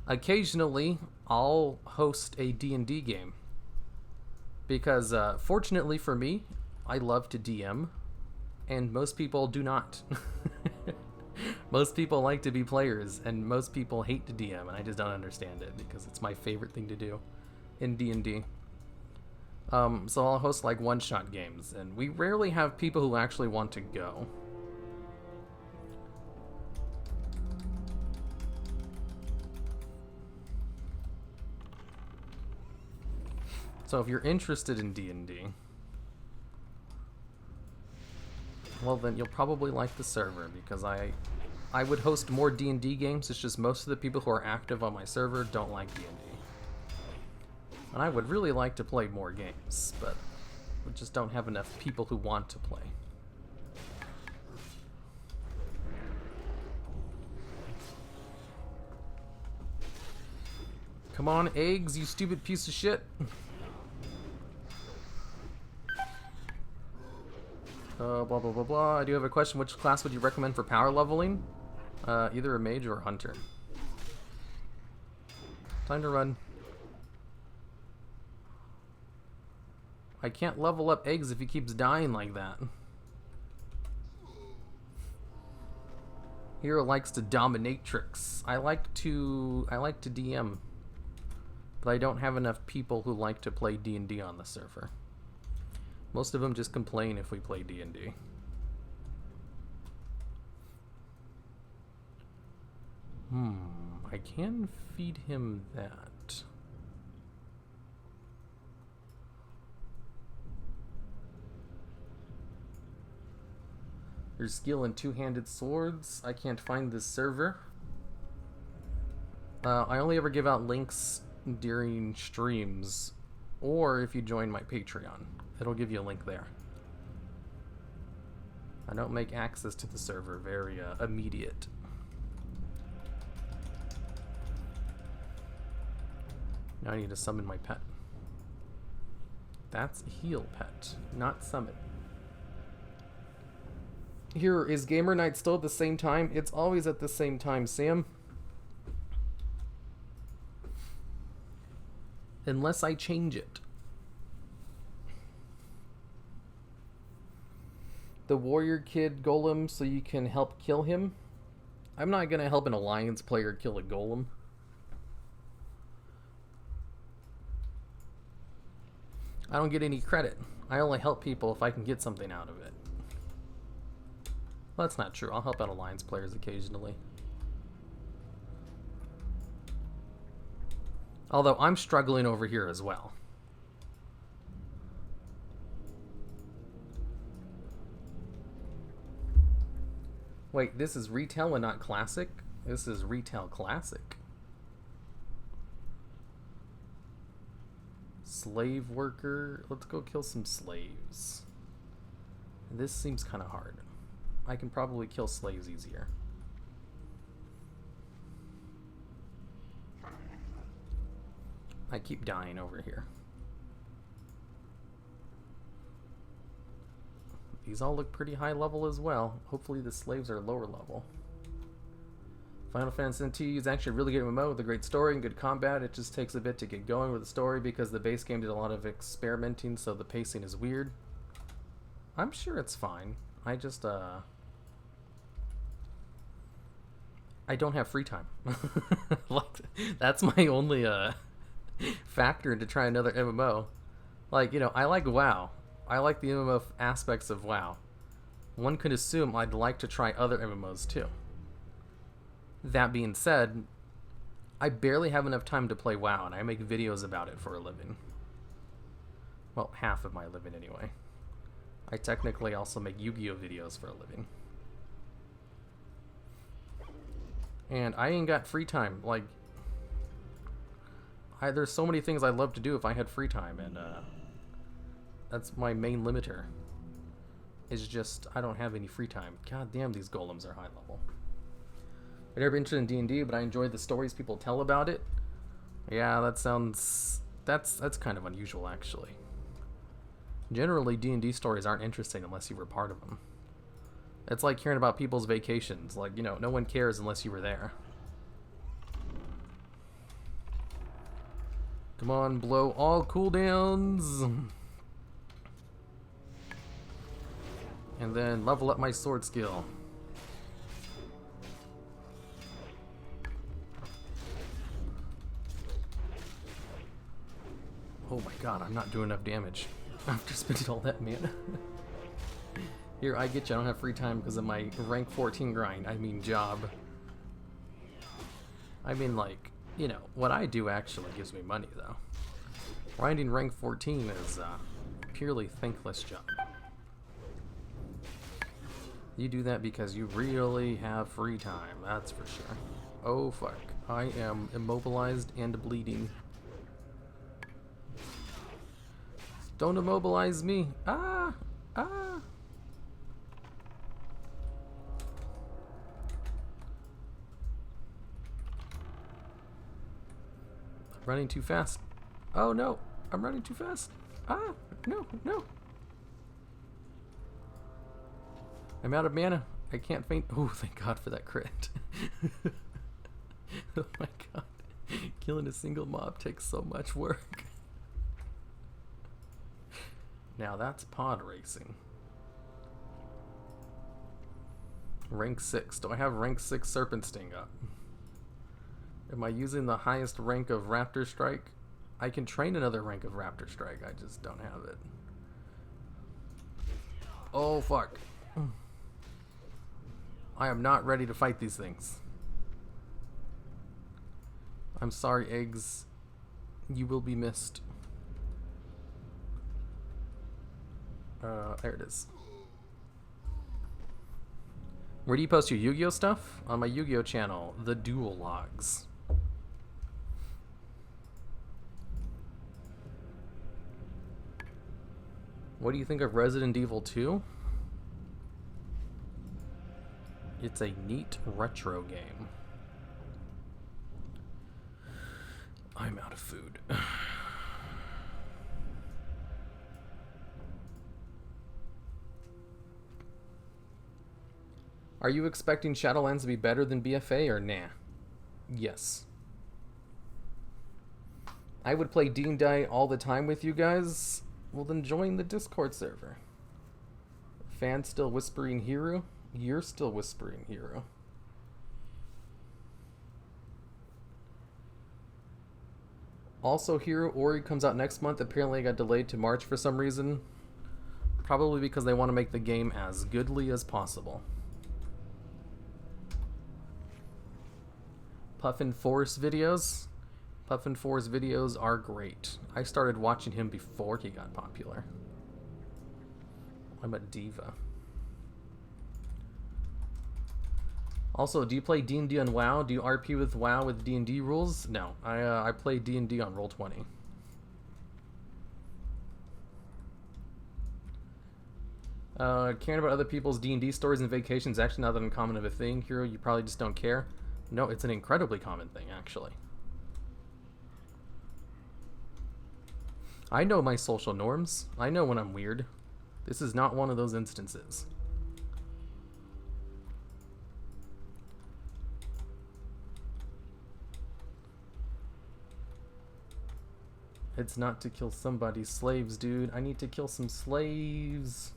Occasionally, I'll host a D&D game. Because, fortunately for me, I love to DM, and most people do not. Most people like to be players, and most people hate to DM, and I just don't understand it, because it's my favorite thing to do in D&D. So I'll host, like, one-shot games, and we rarely have people who actually want to go. So if you're interested in D&D, well then you'll probably like the server, because I would host more D&D games. It's just most of the people who are active on my server don't like D&D. And I would really like to play more games, but we just don't have enough people who want to play. Come on, eggs, you stupid piece of shit. Blah, blah, blah, blah. I do have a question. Which class would you recommend for power leveling? Either a mage or a hunter. Time to run. I can't level up eggs if he keeps dying like that. Hero likes to dominatrix. I like to DM. But I don't have enough people who like to play D&D on the server. Most of them just complain if we play D&D. I can feed him that. There's skill in two-handed swords. I can't find this server. I only ever give out links during streams, or if you join my Patreon. It'll give you a link there. I don't make access to the server very immediate. Now I need to summon my pet. That's heal pet, not summon. Here, is gamer night still at the same time? It's always at the same time, Sam. Unless I change it. The warrior kid golem so you can help kill him. I'm not gonna help an alliance player kill a golem. I don't get any credit. I only help people if I can get something out of it. Well, that's not true. I'll help out alliance players occasionally. Although I'm struggling over here as well. Wait, this is retail and not classic? This is retail classic. Slave worker. Let's go kill some slaves. This seems kind of hard. I can probably kill slaves easier. I keep dying over here. These all look pretty high level as well. Hopefully the slaves are lower level. Final Fantasy X is actually a really good MMO with a great story and good combat. It just takes a bit to get going with the story because the base game did a lot of experimenting, so the pacing is weird. I'm sure it's fine. I just, I don't have free time. Like, that's my only, factor to try another MMO. Like, you know, I like WoW. I like the MMO aspects of WoW. One could assume I'd like to try other MMOs too. That being said, I barely have enough time to play WoW, and I make videos about it for a living. Well, half of my living anyway. I technically also make Yu-Gi-Oh videos for a living. And I ain't got free time. Like, there's so many things I'd love to do if I had free time, and that's my main limiter. Is just I don't have any free time. God damn, these golems are high level. I've never been interested in D&D, but I enjoy the stories people tell about it. Yeah, that sounds... That's kind of unusual, actually. Generally, D&D stories aren't interesting unless you were part of them. It's like hearing about people's vacations. Like, you know, no one cares unless you were there. Come on, blow all cooldowns. And then level up my sword skill. Oh my god, I'm not doing enough damage. After spending all that mana. Here, I get you. I don't have free time because of my rank 14 grind. I mean job. I mean, like, you know, what I do actually gives me money, though. Grinding rank 14 is a purely thankless job. You do that because you really have free time, that's for sure. Oh, fuck. I am immobilized and bleeding. Don't immobilize me. Ah! Ah! I'm running too fast. Oh no! I'm running too fast. Ah! No! No! I'm out of mana. I can't faint. Oh, thank God for that crit. Oh my god. Killing a single mob takes so much work. Now that's pod racing. Rank 6. Do I have rank 6 Serpent Sting up? Am I using the highest rank of Raptor Strike? I can train another rank of Raptor Strike. I just don't have it. Oh, fuck. I am not ready to fight these things. I'm sorry, eggs. You will be missed. There it is. Where do you post your Yu-Gi-Oh stuff? On my Yu-Gi-Oh channel, The Duel Logs. What do you think of Resident Evil 2? It's a neat retro game. I'm out of food. Are you expecting Shadowlands to be better than BFA or nah? Yes. I would play D&D all the time with you guys. Well, then join the Discord server. Fan still whispering hero? You're still whispering hero. Also, Hero Ori comes out next month. Apparently it got delayed to March for some reason. Probably because they want to make the game as goodly as possible. Puffin Force videos. Puffin Force videos are great. I started watching him before he got popular. I'm a diva. Also, do you play D&D on WoW? Do you RP with WoW with D&D rules? No, I play D&D on Roll20. Caring about other people's D&D stories and vacations is actually not that uncommon of a thing. Hero, you probably just don't care. No, it's an incredibly common thing, actually. I know my social norms. I know when I'm weird. This is not one of those instances. It's not to kill somebody's slaves, dude. I need to kill some slaves.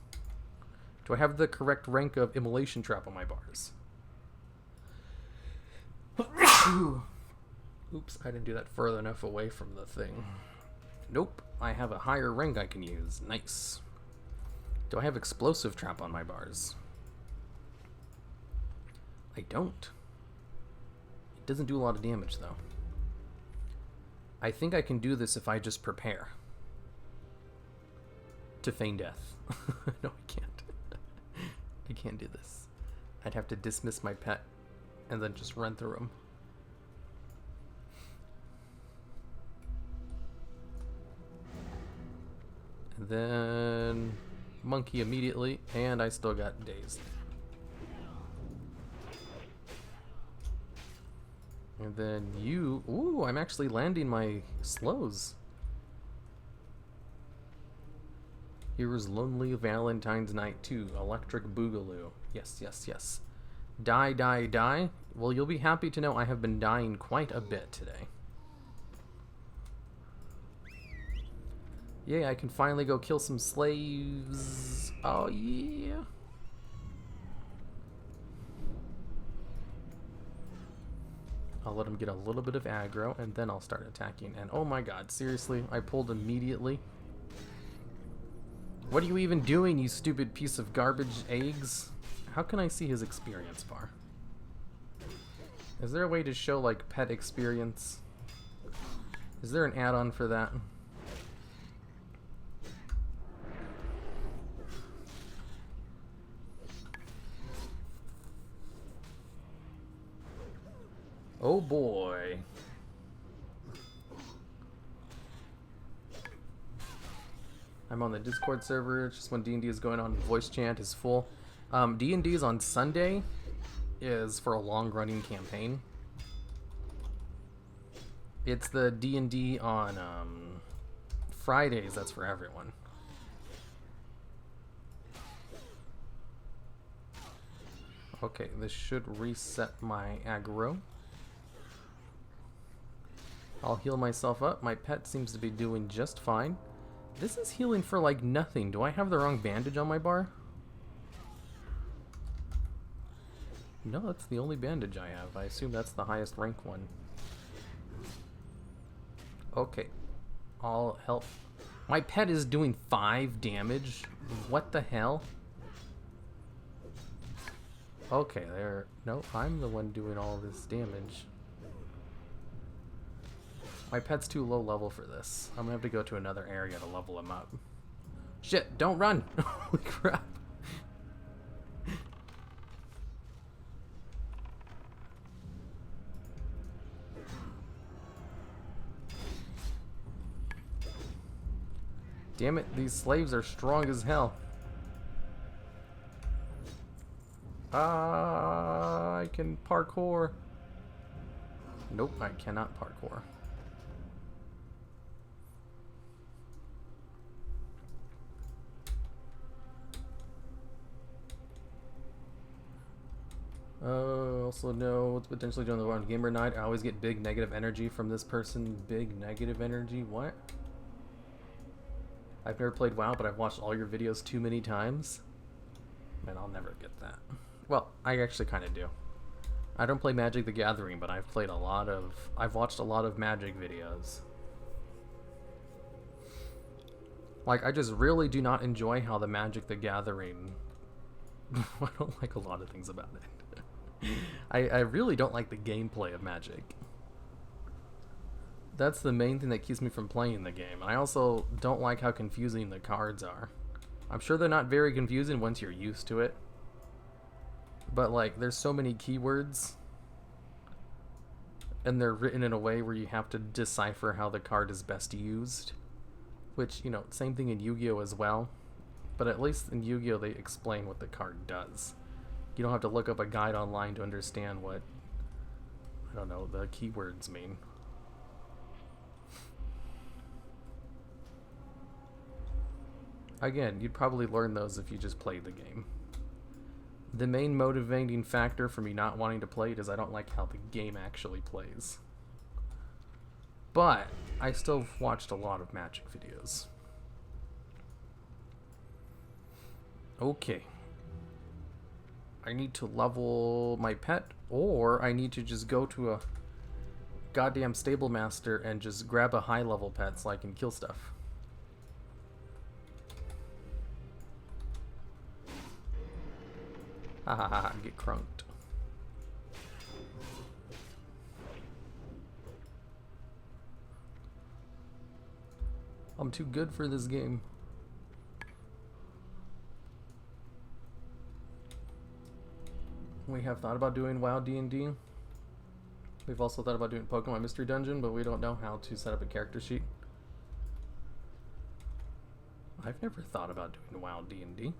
Do I have the correct rank of immolation trap on my bars? Oops, I didn't do that further enough away from the thing. Nope, I have a higher rank I can use. Nice. Do I have explosive trap on my bars? I don't. It doesn't do a lot of damage, though. I think I can do this if I just prepare to feign death. No, I can't. I can't do this. I'd have to dismiss my pet and then just run through him. And then monkey immediately, and I still got dazed. And then you... Ooh, I'm actually landing my slows. Here's Lonely Valentine's Night 2. Electric Boogaloo. Yes, yes, yes. Die, die, die. Well, you'll be happy to know I have been dying quite a bit today. Yay, I can finally go kill some slaves. Oh, yeah. I'll let him get a little bit of aggro, and then I'll start attacking. And oh my god, seriously? I pulled immediately? What are you even doing, you stupid piece of garbage eggs? How can I see his experience bar? Is there a way to show, like, pet experience? Is there an add-on for that? Oh boy. I'm on the Discord server. It's just when D&D is going on, voice chant is full. D&D is on Sunday is for a long-running campaign. It's the D&D on Fridays. That's for everyone. Okay, this should reset my aggro. I'll heal myself up. My pet seems to be doing just fine. This is healing for like nothing. Do I have the wrong bandage on my bar? No, that's the only bandage I have. I assume that's the highest rank one. Okay. I'll help. My pet is doing 5 damage. What the hell? Okay, there. No, I'm the one doing all this damage. My pet's too low level for this. I'm gonna have to go to another area to level him up. Shit, don't run! Holy crap. Damn it, these slaves are strong as hell. I can parkour. Nope, I cannot parkour. Also know what's potentially doing the wrong gamer night. I always get big negative energy from this person. Big negative energy? What? I've never played WoW, but I've watched all your videos too many times. Man, I'll never get that. Well, I actually kind of do. I don't play Magic the Gathering, but I've watched a lot of Magic videos. Like, I just really do not enjoy how the Magic the Gathering... I don't like a lot of things about it. I really don't like the gameplay of Magic. That's the main thing that keeps me from playing the game. I also don't like how confusing the cards are. I'm sure they're not very confusing once you're used to it. But, like, there's so many keywords. And they're written in a way where you have to decipher how the card is best used. Which, you know, same thing in Yu-Gi-Oh! As well. But at least in Yu-Gi-Oh! They explain what the card does. You don't have to look up a guide online to understand what, I don't know, the keywords mean. Again, you'd probably learn those if you just played the game. The main motivating factor for me not wanting to play it is I don't like how the game actually plays. But I still watched a lot of Magic videos. Okay. I need to level my pet, or I need to just go to a goddamn stable master and just grab a high level pet so I can kill stuff. Ha ha ha, get crunked. I'm too good for this game. We have thought about doing WoW D&D. We've also thought about doing Pokemon Mystery Dungeon, but we don't know how to set up a character sheet. I've never thought about doing WoW D&D.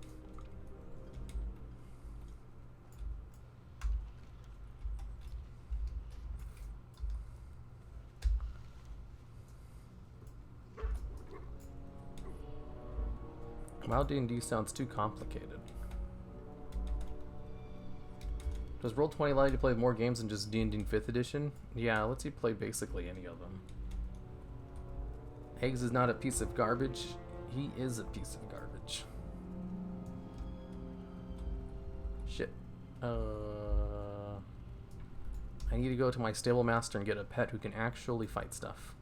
WoW D&D sounds too complicated. Does Roll20 allow you to play more games than just D&D 5th edition? Yeah, it lets you play basically any of them. Eggs is not a piece of garbage. He is a piece of garbage. Shit. I need to go to my stable master and get a pet who can actually fight stuff.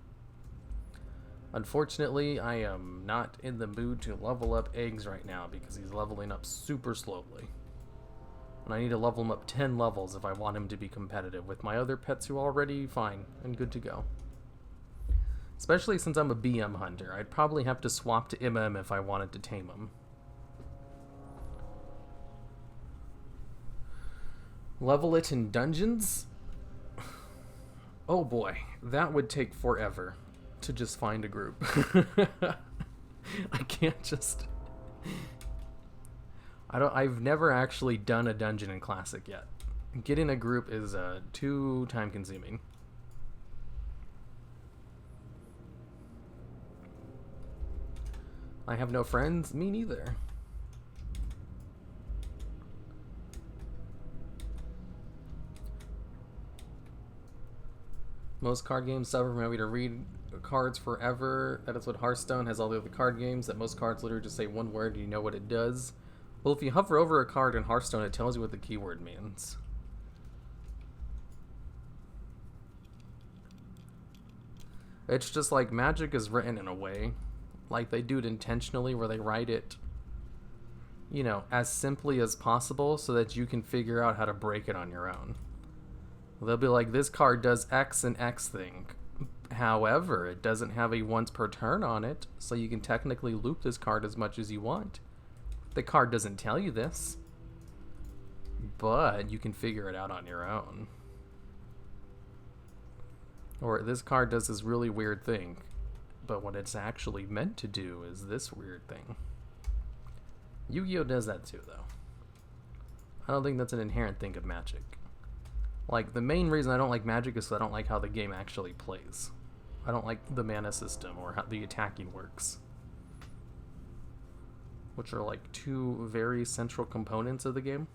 Unfortunately, I am not in the mood to level up Eggs right now because he's leveling up super slowly. And I need to level him up 10 levels if I want him to be competitive with my other pets who are already fine and good to go. Especially since I'm a BM hunter. I'd probably have to swap to MM if I wanted to tame him. Level it in dungeons? Oh boy, that would take forever to just find a group. I can't just... I've never actually done a dungeon in Classic yet. Getting a group is too time consuming. I have no friends? Me neither. Most card games suffer from having to read cards forever. That is what Hearthstone has all the other card games, that most cards literally just say one word and you know what it does. Well, if you hover over a card in Hearthstone, it tells you what the keyword means. It's just like Magic is written in a way, like they do it intentionally, where they write it, you know, as simply as possible so that you can figure out how to break it on your own. They'll be like, this card does X and X thing. However, it doesn't have a once per turn on it, so you can technically loop this card as much as you want. The card doesn't tell you this, but you can figure it out on your own. Or this card does this really weird thing, but what it's actually meant to do is this weird thing. Yu-Gi-Oh! Does that too, though. I don't think that's an inherent thing of Magic. Like, the main reason I don't like Magic is because I don't like how the game actually plays. I don't like the mana system or how the attacking works, which are like two very central components of the game.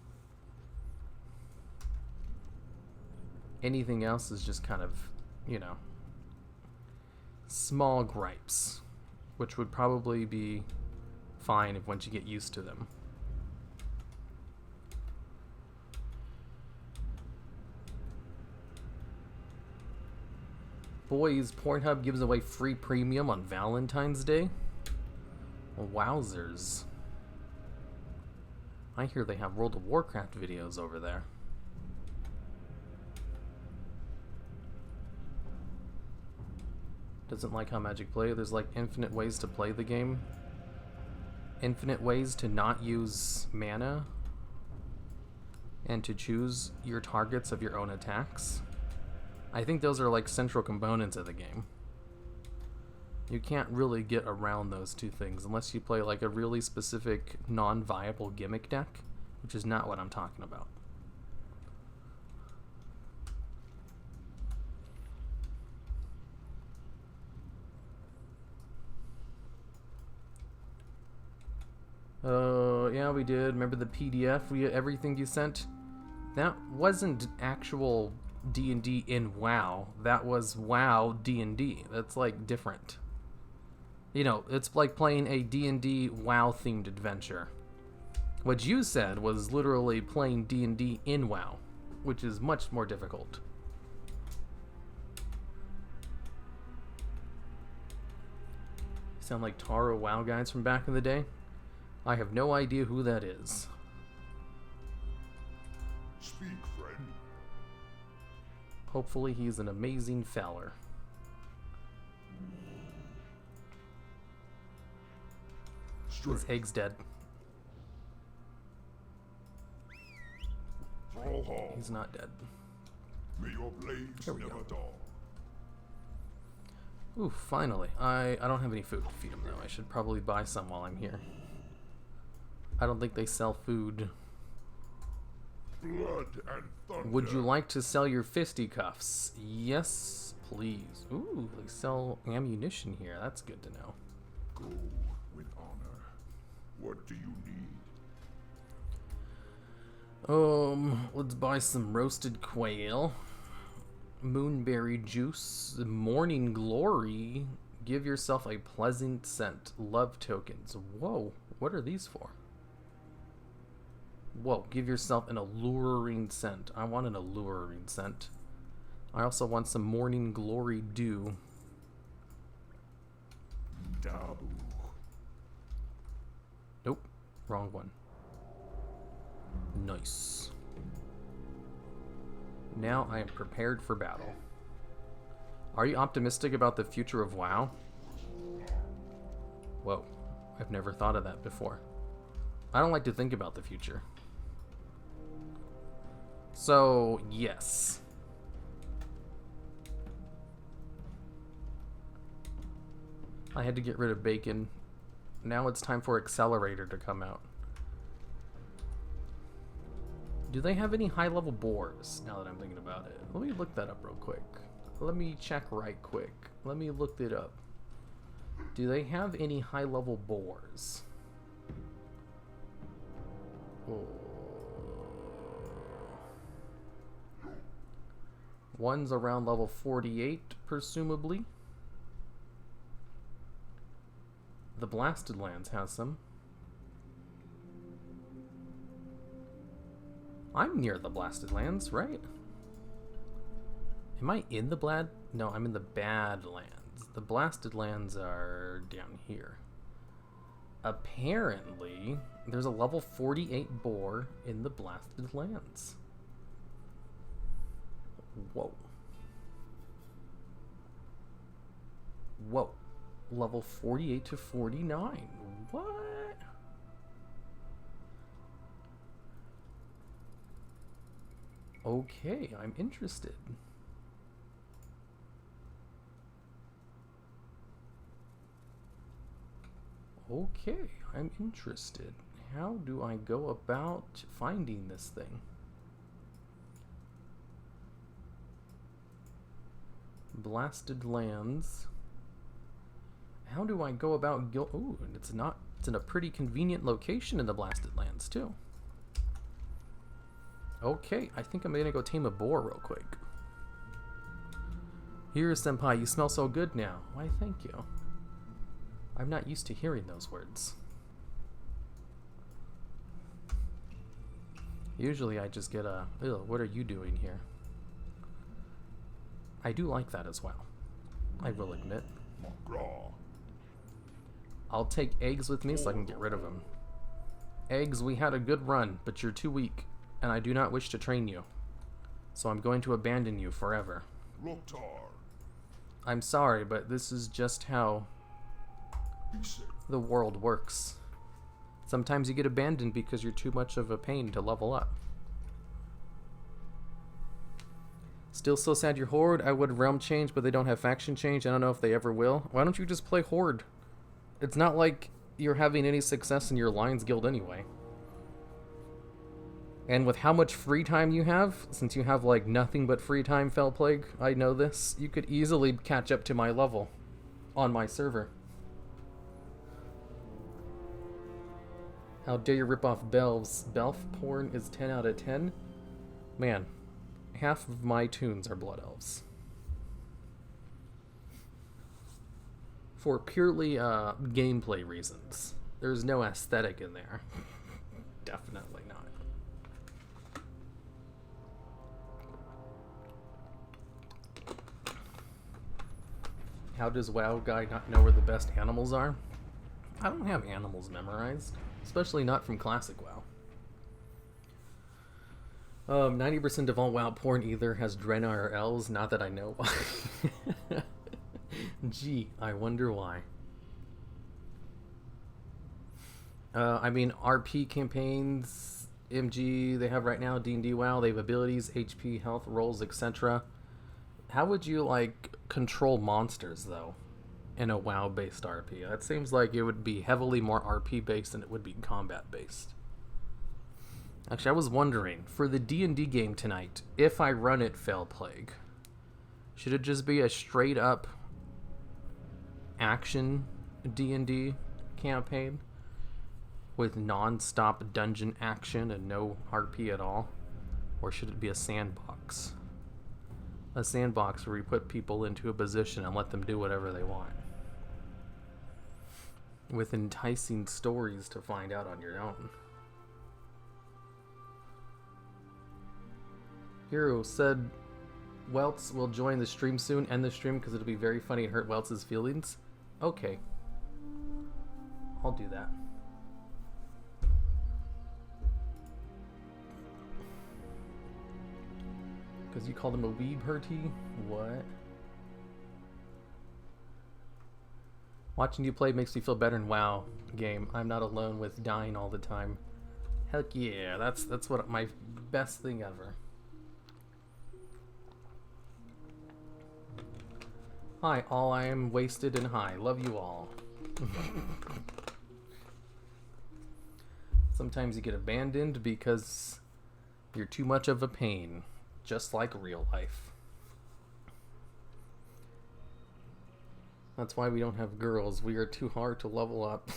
Anything else is just kind of, you know, small gripes, which would probably be fine if once you get used to them. Boys, Pornhub gives away free premium on Valentine's Day? Wowzers. I hear they have World of Warcraft videos over there. Doesn't like how Magic play. There's like infinite ways to play the game. Infinite ways to not use mana. And to choose your targets of your own attacks. I think those are like central components of the game. You can't really get around those two things unless you play like a really specific non-viable gimmick deck, which is not what I'm talking about. Yeah, we did. Remember the PDF? Everything you sent? That wasn't actual D&D in WoW. That was WoW D&D. That's like different. You know, it's like playing a D&D WoW themed adventure. What you said was literally playing D&D in WoW, which is much more difficult. Sound like Taro WoW guys from back in the day? I have no idea who that is. Speak, friend. Hopefully he's an amazing feller. His egg's dead. Thrallhall, He's not dead. may your blades Here we never go. dull. Ooh, finally. I don't have any food to feed him though. I should probably buy some while I'm here. I don't think they sell food. Blood and thunder. Would you like to sell your fisticuffs? Yes, please. Ooh, they sell ammunition here. That's good to know. Go with honor. What do you need? Let's buy some roasted quail, moonberry juice, morning glory. Give yourself a pleasant scent. Love tokens. Whoa, what are these for? Whoa, give yourself an alluring scent. I want an alluring scent. I also want some morning glory dew. Dabu. Nope, wrong one. Nice. Now I am prepared for battle. Are you optimistic about the future of WoW? Whoa, I've never thought of that before. I don't like to think about the future. So, yes. I had to get rid of bacon. Now it's time for Accelerator to come out. Do they have any high-level boars, now that I'm thinking about it? Let me look that up real quick. Let me check right quick. Let me look it up. Do they have any high-level boars? Oh. One's around level 48, presumably. The Blasted Lands has some. I'm near the Blasted Lands, right? Am I in the No, I'm in the Badlands. The Blasted Lands are down here. Apparently, there's a level 48 boar in the Blasted Lands. Whoa. Whoa. Level 48 to 49. What? Okay, I'm interested. Okay, I'm interested. How do I go about finding this thing? Blasted Lands. How do I go about ooh, and it's in a pretty convenient location in the Blasted Lands too. Okay, I think I'm gonna go tame a boar real quick. Here, senpai, you smell so good now. Why, thank you. I'm not used to hearing those words. Usually I just get a, ew, what are you doing here? I do like that as well, I will admit. I'll take eggs with me so I can get rid of them. Eggs, we had a good run, but you're too weak, and I do not wish to train you. So I'm going to abandon you forever. I'm sorry, but this is just how the world works. Sometimes you get abandoned because you're too much of a pain to level up. Still so sad you're Horde. I would realm change, but they don't have faction change. I don't know if they ever will. Why don't you just play Horde? It's not like you're having any success in your Lions Guild anyway. And with how much free time you have, since you have like nothing but free time, Fell Plague, I know this, you could easily catch up to my level on my server. How dare you rip off Belfs? Belf porn is 10 out of 10? Man, half of my tunes are Blood Elves. For purely gameplay reasons. There's no aesthetic in there. Definitely not. How does WoW guy not know where the best animals are? I don't have animals memorized. Especially not from classic WoW. 90% of all WoW porn either has Drenna or elves, not that I know why. Gee, I wonder why. I mean, RP campaigns, MG, they have right now, D&D WoW, they have abilities, HP, health, rolls, etc. How would you, like, control monsters, though, in a WoW-based RP? That seems like it would be heavily more RP-based than it would be combat-based. Actually, I was wondering, for the D&D game tonight, if I run it Fell Plague, should it just be a straight-up action D&D campaign with non-stop dungeon action and no RP at all? Or should it be a sandbox? A sandbox where we put people into a position and let them do whatever they want. With enticing stories to find out on your own. Hero said Welts will join the stream soon. End the stream because it'll be very funny and hurt Welts' feelings. Okay. I'll do that. Because you called him a weeb, Hurty? What? Watching you play makes me feel better in WoW game. I'm not alone with dying all the time. Heck yeah, that's what my best thing ever. Hi, all I am wasted and high. Love you all. Sometimes you get abandoned because you're too much of a pain. Just like real life. That's why we don't have girls. We are too hard to level up.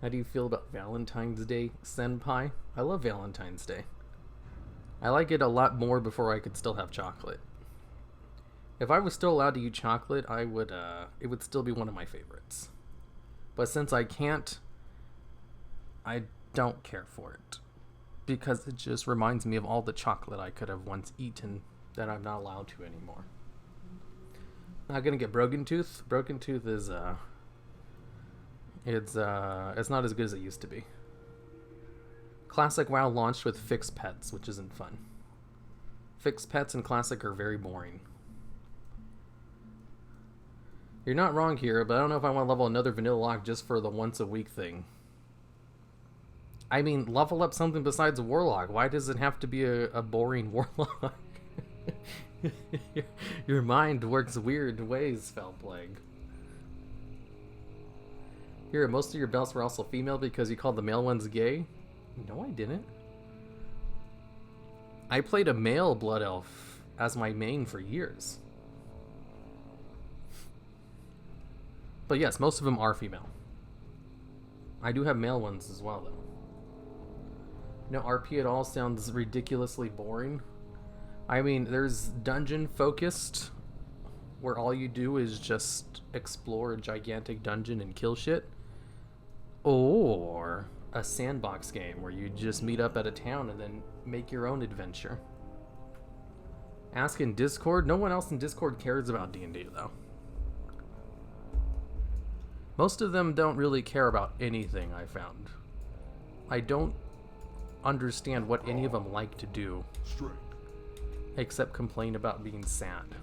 How do you feel about Valentine's Day, Senpai? I love Valentine's Day. I like it a lot more before I could still have chocolate. If I was still allowed to eat chocolate, I would, it would still be one of my favorites. But since I can't, I don't care for it. Because it just reminds me of all the chocolate I could have once eaten that I'm not allowed to anymore. Not gonna get Broken Tooth. Broken Tooth is, it's not as good as it used to be. Classic WoW launched with fixed pets, which isn't fun. Fixed pets in Classic are very boring. You're not wrong here, but I don't know if I want to level another vanilla lock just for the once a week thing. I mean, level up something besides a warlock. Why does it have to be a boring warlock? Your mind works weird ways, Foul Plague. Here, most of your belts were also female because you called the male ones gay? No, I didn't. I played a male blood elf as my main for years. But yes, most of them are female. I do have male ones as well, though. No RP at all sounds ridiculously boring. I mean, there's dungeon focused, where all you do is just explore a gigantic dungeon and kill shit. Or a sandbox game where you just meet up at a town and then make your own adventure. Ask in Discord. No one else in Discord cares about D&D, though. Most of them don't really care about anything, I found. I don't understand what any of them like to do. Except complain about being sad.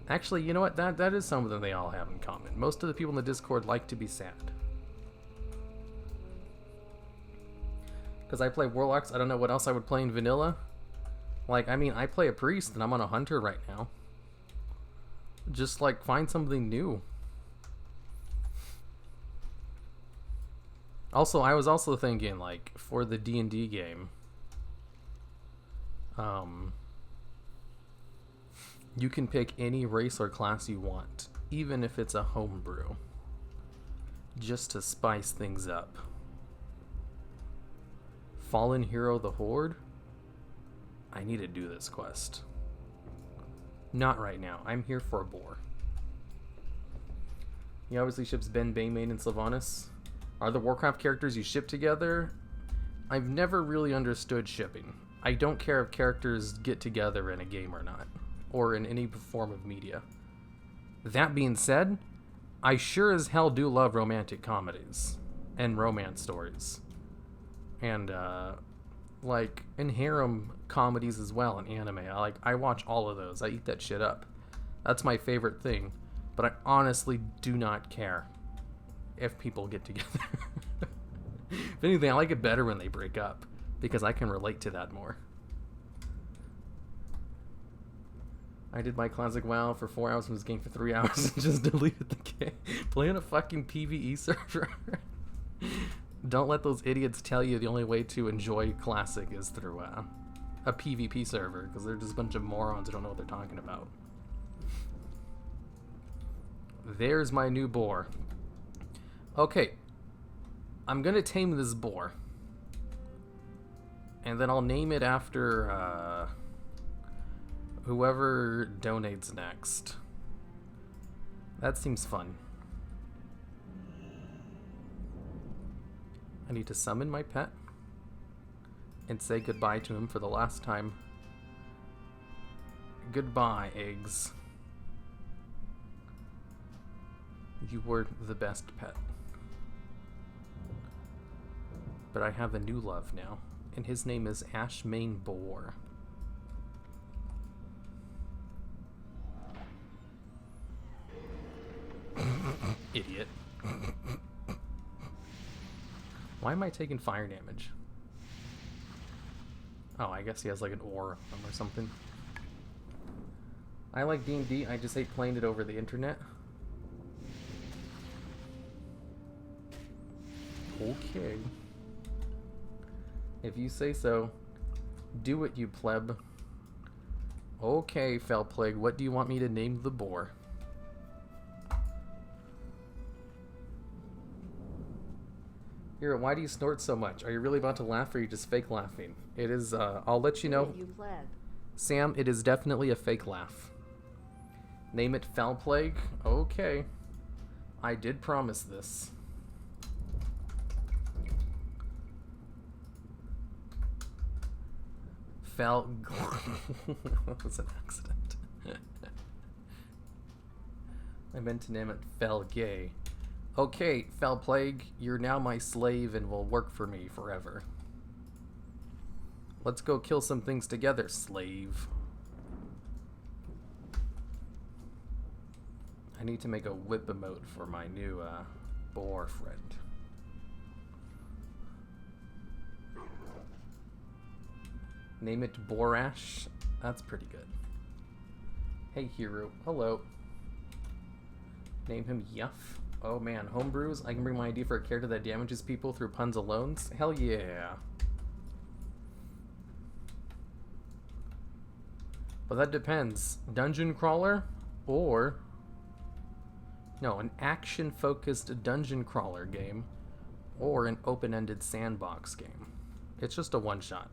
Actually, you know what? That is something they all have in common. Most of the people in the Discord like to be sad. Because I play Warlocks, I don't know what else I would play in vanilla. Like, I mean, I play a priest and I'm on a hunter right now. Just, like, find something new. Also, I was also thinking, like, for the D&D game, you can pick any race or class you want, even if it's a homebrew, just to spice things up. Fallen Hero the Horde? I need to do this quest. Not right now. I'm here for a boar. He obviously ships Ben, Banemane, and Sylvanas. Are the Warcraft characters you ship together? I've never really understood shipping. I don't care if characters get together in a game or not, or in any form of media. That being said, I sure as hell do love romantic comedies and romance stories. And, and harem comedies as well in anime. I watch all of those. I eat that shit up. That's my favorite thing. But I honestly do not care if people get together. If anything, I like it better when they break up, because I can relate to that more. I did my classic WoW for 4 hours and was game for 3 hours and just deleted the game. Playing a fucking PvE server. Don't let those idiots tell you the only way to enjoy classic is through a PvP server, because they're just a bunch of morons who don't know what they're talking about. There's my new boar. Okay. I'm gonna tame this boar. And then I'll name it after, whoever donates next. That seems fun. I need to summon my pet and say goodbye to him for the last time. Goodbye, eggs. You were the best pet. But I have a new love now, and his name is Ashmane Boar. Idiot. Why am I taking fire damage? Oh, I guess he has like an aura on him or something. I like D&D, I just hate playing it over the internet. Okay. If you say so, do it, you pleb. Okay, Fell Plague, what do you want me to name the boar? Here, why do you snort so much? Are you really about to laugh or are you just fake laughing? It is, I'll let you know. You pleb. Sam, it is definitely a fake laugh. Name it Fell Plague? Okay. I did promise this. Fell... that was an accident. I meant to name it Fell Gay. Okay, Fell Plague, you're now my slave and will work for me forever. Let's go kill some things together, slave. I need to make a whip emote for my new boar friend. Name it Borash. That's pretty good. Hey, hero. Hello. Name him Yuff. Oh man, homebrews. I can bring my idea for a character that damages people through puns alone. Hell yeah. But that depends. Dungeon crawler or... No, an action-focused dungeon crawler game or an open-ended sandbox game. It's just a one-shot.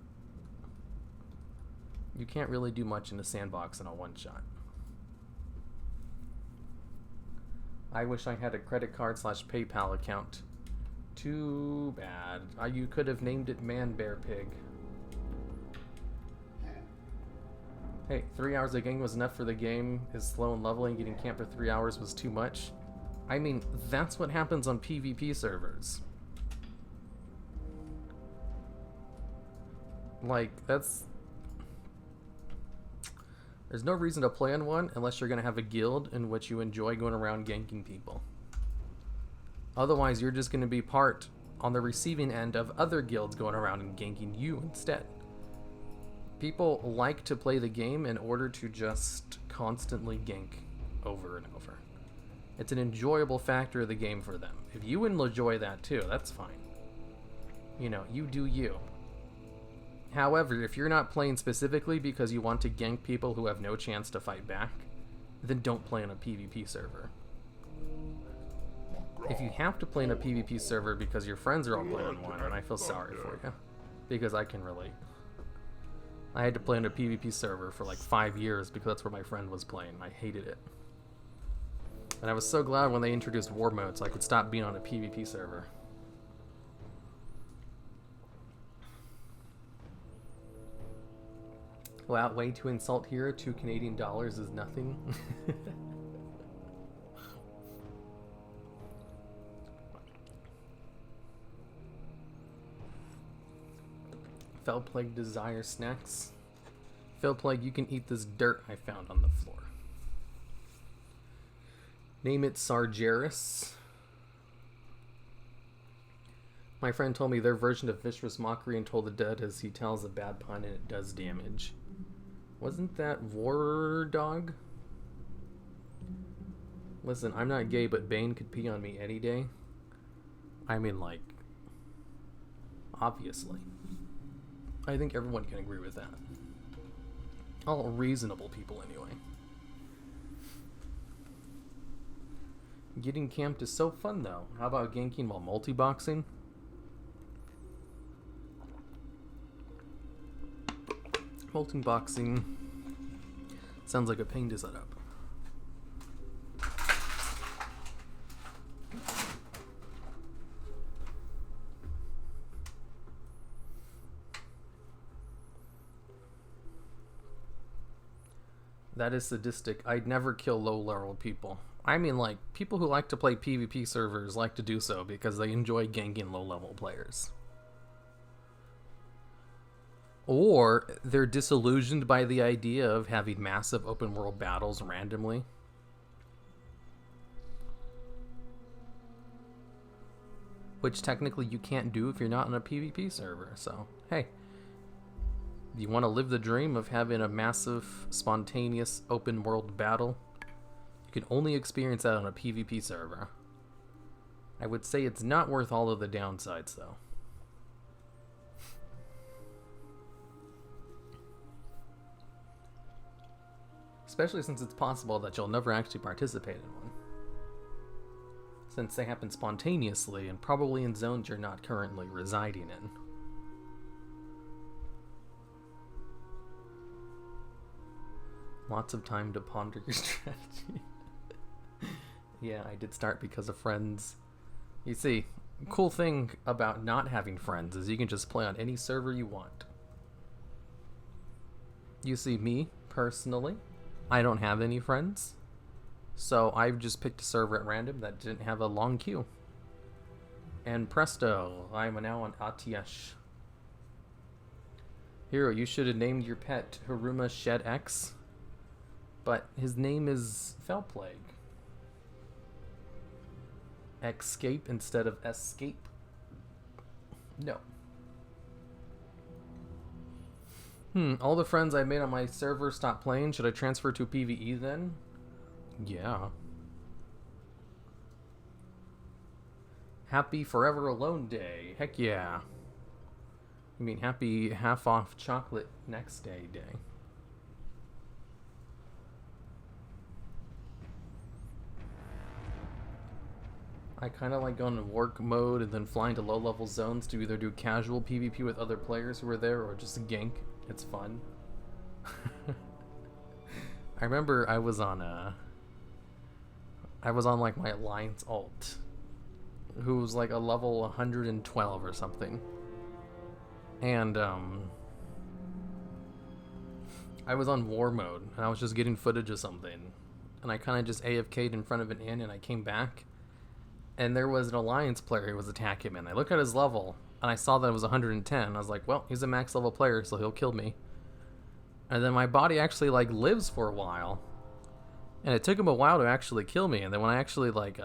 You can't really do much in a sandbox in a one-shot. I wish I had a credit card / PayPal account. Too bad. You could have named it Man Bear Pig. Hey, 3 hours of game was enough for the game. Is slow and leveling. Getting camp for 3 hours was too much. I mean, that's what happens on PvP servers. Like, that's... There's no reason to play on one unless you're going to have a guild in which you enjoy going around ganking people. Otherwise, you're just going to be part on the receiving end of other guilds going around and ganking you instead. People like to play the game in order to just constantly gank over and over. It's an enjoyable factor of the game for them. If you enjoy that too, that's fine. You know, you do you. However, if you're not playing specifically because you want to gank people who have no chance to fight back, then don't play on a PvP server. If you have to play in a PvP server because your friends are all playing on one, and I feel sorry for you, because I can relate. I had to play on a PvP server for like 5 years because that's where my friend was playing. I hated it. And I was so glad when they introduced war mode so I could stop being on a PvP server. Wow, way to insult here. $2 Canadian is nothing. Fell Plague desire snacks. Fell Plague, you can eat this dirt I found on the floor. Name it Sargeras. My friend told me their version of Vicious Mockery and Told the Dead is he tells a bad pun and it does damage. Wasn't that War Dog? Listen, I'm not gay, but Bane could pee on me any day. I mean, like, obviously. I think everyone can agree with that. All reasonable people, anyway. Getting camped is so fun, though. How about ganking while multi-boxing? Multi-boxing sounds like a pain to set up. That is sadistic. I'd never kill low-level people. I mean, like, people who like to play PvP servers like to do so because they enjoy ganking low-level players. Or they're disillusioned by the idea of having massive open-world battles randomly. Which technically you can't do if you're not in a PvP server, so, hey. You want to live the dream of having a massive, spontaneous, open-world battle? You can only experience that on a PvP server. I would say it's not worth all of the downsides, though. Especially since it's possible that you'll never actually participate in one. Since they happen spontaneously and probably in zones you're not currently residing in. Lots of time to ponder your strategy. Yeah, I did start because of friends. You see, cool thing about not having friends is you can just play on any server you want. You see, me, personally, I don't have any friends. So I've just picked a server at random that didn't have a long queue. And presto, I'm now on Atiesh. Hero, you should have named your pet Haruma Shed X. But his name is Felplague. Escape instead of escape. No. All the friends I made on my server stopped playing. Should I transfer to PvE then? Yeah. Happy Forever Alone Day. Heck yeah. You mean happy half off chocolate next day. I kind of like going to work mode and then flying to low-level zones to either do casual PvP with other players who are there or just gank. It's fun. I remember I was on like my Alliance alt, who was like a level 112 or something, and I was on war mode and I was just getting footage of something, and I kind of just AFK'd in front of an inn, and I came back. And there was an Alliance player who was attacking him, and I looked at his level, and I saw that it was 110. I was like, well, he's a max level player, so he'll kill me. And then my body actually, like, lives for a while. And it took him a while to actually kill me, and then when I actually, like,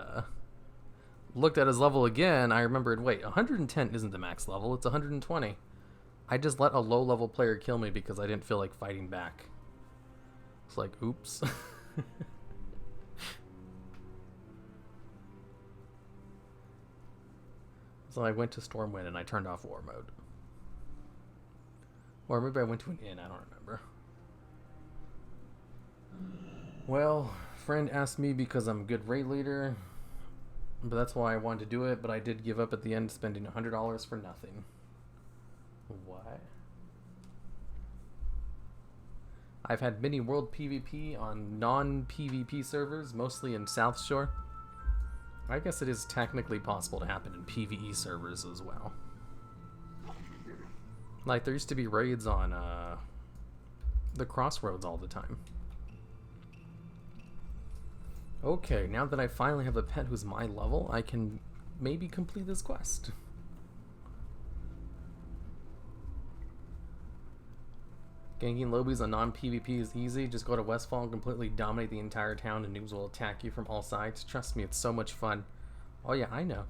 looked at his level again, I remembered, wait, 110 isn't the max level, it's 120. I just let a low-level player kill me because I didn't feel like fighting back. It's like, oops. So I went to Stormwind and I turned off war mode. Or maybe I went to an inn, I don't remember. Well, friend asked me because I'm a good raid leader, but that's why I wanted to do it, but I did give up at the end, spending $100 for nothing. What? I've had mini world PvP on non-PvP servers, mostly in South Shore. I guess it is technically possible to happen in PvE servers as well. Like, there used to be raids on the Crossroads all the time. Okay, now that I finally have a pet who's my level, I can maybe complete this quest. Ganking lobbies on non-PvP is easy. Just go to Westfall and completely dominate the entire town, and noobs will attack you from all sides. Trust me, it's so much fun. Oh yeah, I know.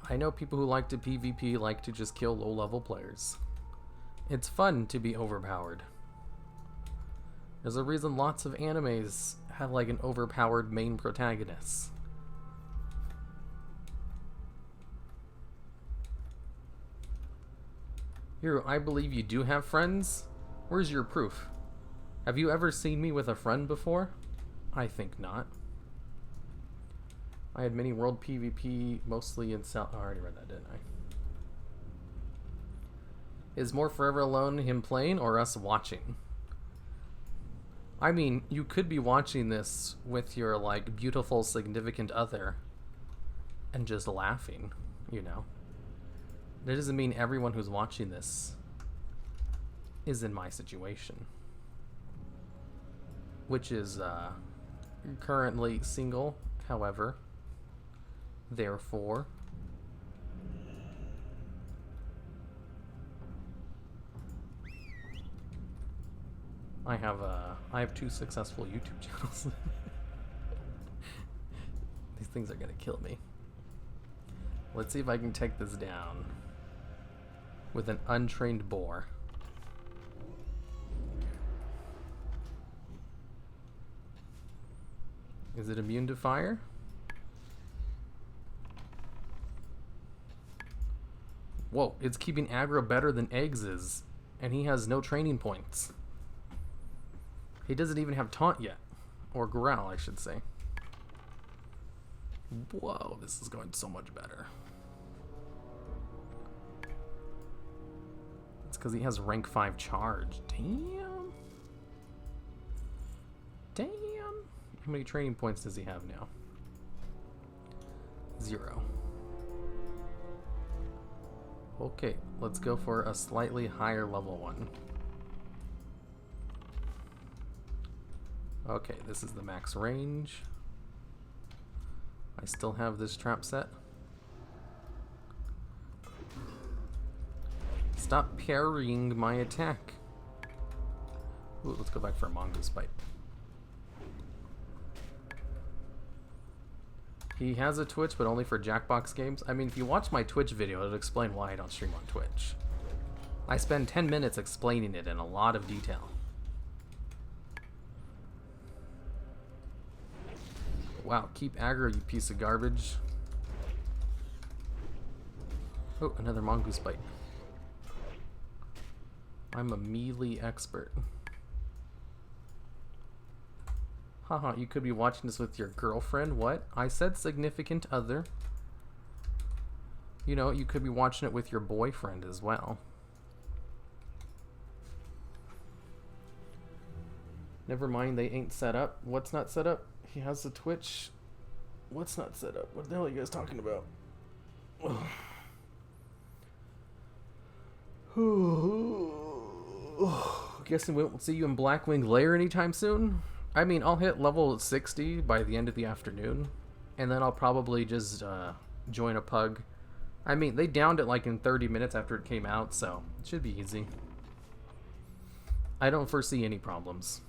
I know people who like to PvP like to just kill low-level players. It's fun to be overpowered. There's a reason lots of animes have like an overpowered main protagonist. Here, I believe you do have friends. Where's your proof? Have you ever seen me with a friend before? I think not. I had many world PvP, mostly in South. Oh, I already read that, didn't I? Is more Forever Alone him playing or us watching? I mean, you could be watching this with your, like, beautiful significant other and just laughing, you know? That doesn't mean everyone who's watching this is in my situation. Which is, currently single, however. Therefore, I have 2 successful YouTube channels. These things are gonna kill me. Let's see if I can take this down with an untrained boar. Is it immune to fire? Whoa, it's keeping aggro better than eggs is, and he has no training points. He doesn't even have taunt yet, or growl, I should say. Whoa, this is going so much better. It's because he has rank 5 charge. Damn. Damn. How many training points does he have now? 0. Okay, let's go for a slightly higher level one. Okay, this is the max range. I still have this trap set. Stop parrying my attack. Ooh, let's go back for a mongoose bite. He has a Twitch, but only for Jackbox games. I mean, if you watch my Twitch video, it'll explain why I don't stream on Twitch. I spend 10 minutes explaining it in a lot of detail. Wow, keep aggro, you piece of garbage. Oh, another mongoose bite. I'm a melee expert. Haha, you could be watching this with your girlfriend. What? I said significant other. You know, you could be watching it with your boyfriend as well. Never mind, they ain't set up. What's not set up? He has the Twitch. What's not set up? What the hell are you guys talking about? Guessing we won't see you in Blackwing Lair anytime soon? I mean, I'll hit level 60 by the end of the afternoon. And then I'll probably just join a pug. I mean, they downed it like in 30 minutes after it came out, so it should be easy. I don't foresee any problems.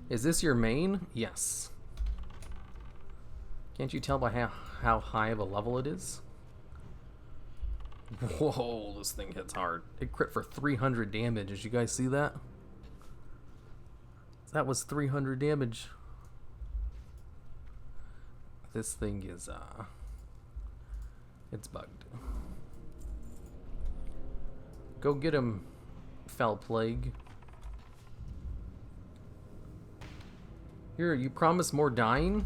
Is this your main? Yes. Can't you tell by how high of a level it is? Whoa, this thing hits hard. It crit for 300 damage. Did you guys see that? That was 300 damage. This thing is, it's bugged. Go get him, Fell Plague. Here, you promised more dying?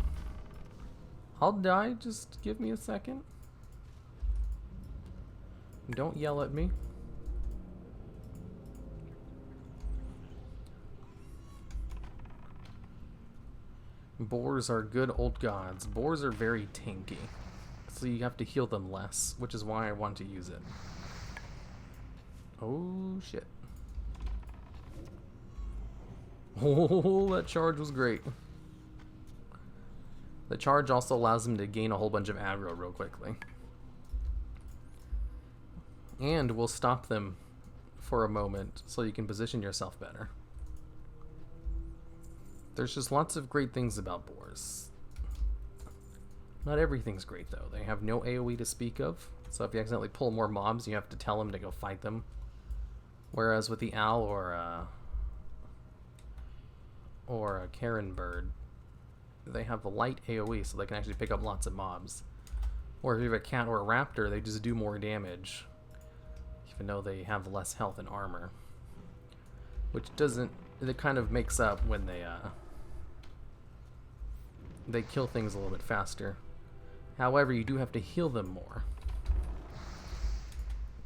I'll die, just give me a second. Don't yell at me. Boars are good old gods. Boars are very tanky, so you have to heal them less, which is why I want to use it. Oh shit. Oh, that charge was great. The charge also allows him to gain a whole bunch of aggro real quickly. And will stop them for a moment so you can position yourself better. There's just lots of great things about boars. Not everything's great though. They have no AoE to speak of, so if you accidentally pull more mobs, you have to tell them to go fight them. Whereas with the owl or a Karen bird, they have a light AoE, so they can actually pick up lots of mobs. Or if you have a cat or a raptor, they just do more damage. even though they have less health and armor. Which doesn't... It kind of makes up when they kill things a little bit faster. However, you do have to heal them more.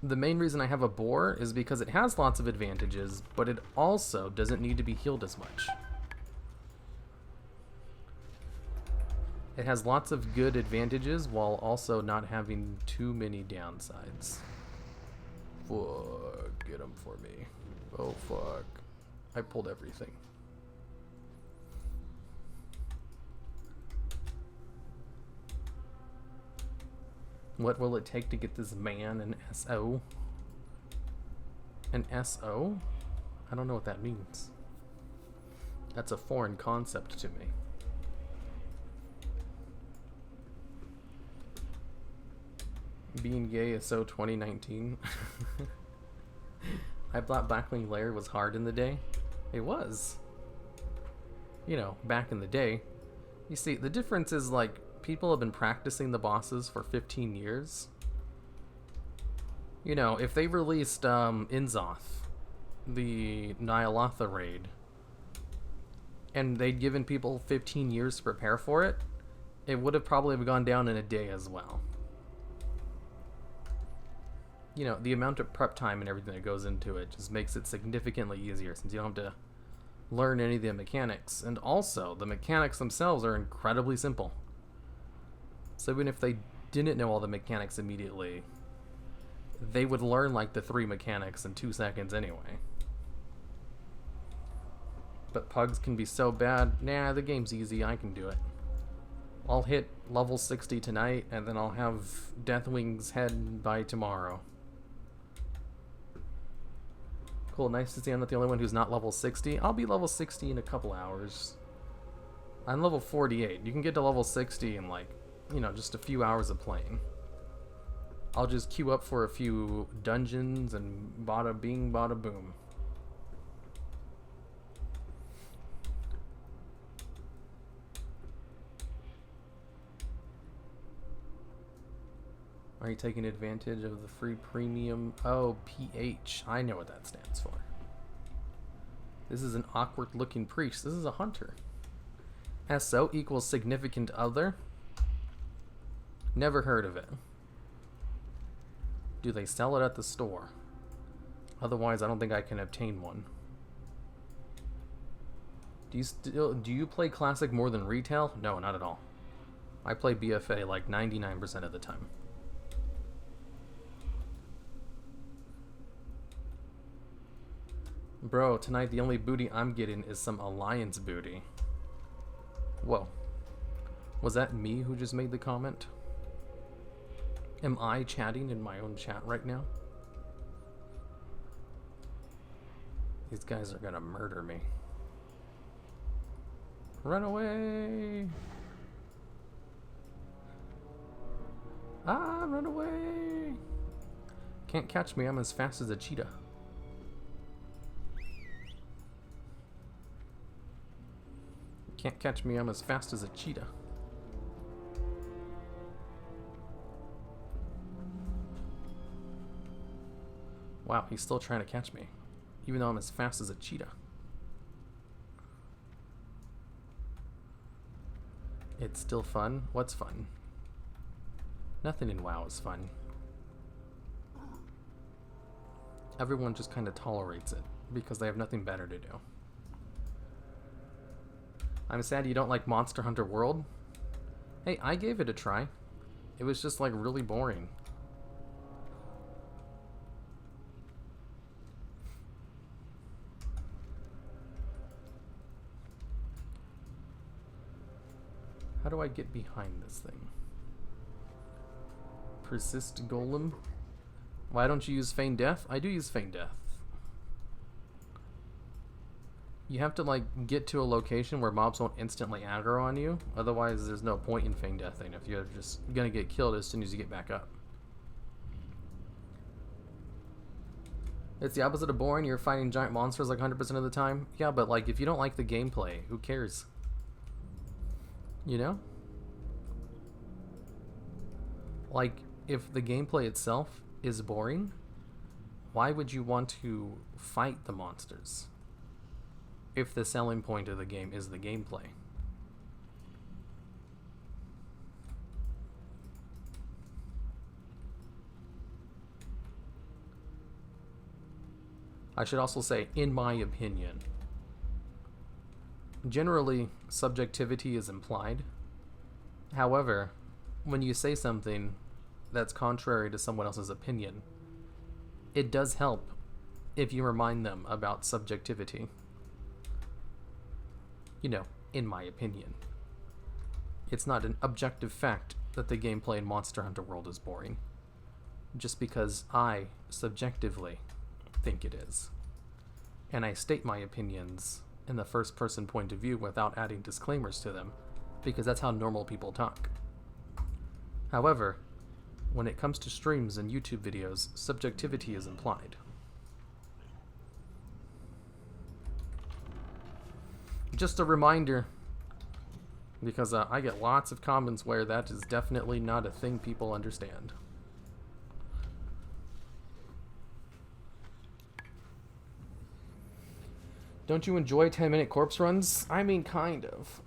The main reason I have a boar is because it has lots of advantages, but it also doesn't need to be healed as much. It has lots of good advantages while also not having too many downsides. Fuck, get them for me. Oh fuck. I pulled everything. What will it take to get this man an SO? An SO? I don't know what that means. That's a foreign concept to me. Being gay is so 2019. I thought Blackwing Lair was hard in the day. It was. You know, back in the day. You see, the difference is like, people have been practicing the bosses for 15 years. You know, if they released Inzoth, the Nyalotha raid, and they'd given people 15 years to prepare for it, it would have probably gone down in a day as well. You know, the amount of prep time and everything that goes into it just makes it significantly easier since you don't have to learn any of the mechanics. And also, the mechanics themselves are incredibly simple. So even if they didn't know all the mechanics immediately, they would learn like the 3 mechanics in 2 seconds anyway. But pugs can be so bad. Nah, the game's easy, I can do it. I'll hit level 60 tonight, and then I'll have Deathwing's head by tomorrow. Cool, nice to see I'm not the only one who's not level 60. I'll be level 60 in a couple hours. I'm level 48. You can get to level 60 in like, you know, just a few hours of playing. I'll just queue up for a few dungeons and bada bing, bada boom. Are you taking advantage of the free premium? Oh, PH. I know what that stands for. This is an awkward looking priest. This is a hunter. SO equals significant other? Never heard of it. Do they sell it at the store? Otherwise, I don't think I can obtain one. Do you play classic more than retail? No, not at all. I play BFA like 99% of the time. Bro, tonight the only booty I'm getting is some alliance booty. Whoa. Was that me who just made the comment? Am I chatting in my own chat right now? These guys are gonna murder me. Run away! Ah, run away! Can't catch me, I'm as fast as a cheetah. Can't catch me, I'm as fast as a cheetah. Wow, he's still trying to catch me, even though I'm as fast as a cheetah. It's still fun? What's fun? Nothing in WoW is fun. Everyone just kind of tolerates it, because they have nothing better to do. I'm sad you don't like Monster Hunter World. Hey, I gave it a try. It was just like really boring. How do I get behind this thing? Persist Golem? Why don't you use Feign Death? I do use Feign Death. You have to like get to a location where mobs won't instantly aggro on you. Otherwise, there's no point in Feign Deathing if you're just gonna get killed as soon as you get back up. It's the opposite of boring. You're fighting giant monsters like 100% of the time. Yeah, but like if you don't like the gameplay, who cares? You know? Like if the gameplay itself is boring, Why would you want to fight the monsters if the selling point of the game is the gameplay? I should also say, in my opinion, generally subjectivity is implied. However, when you say something that's contrary to someone else's opinion, it does help if you remind them about subjectivity. You know, in my opinion. It's not an objective fact that the gameplay in Monster Hunter World is boring, just because I, subjectively, think it is. And I state my opinions in the first person point of view without adding disclaimers to them, because that's how normal people talk. However, when it comes to streams and YouTube videos, subjectivity is implied. Just a reminder, because I get lots of comments where that is definitely not a thing people understand. Don't you enjoy 10-minute corpse runs? I mean, kind of.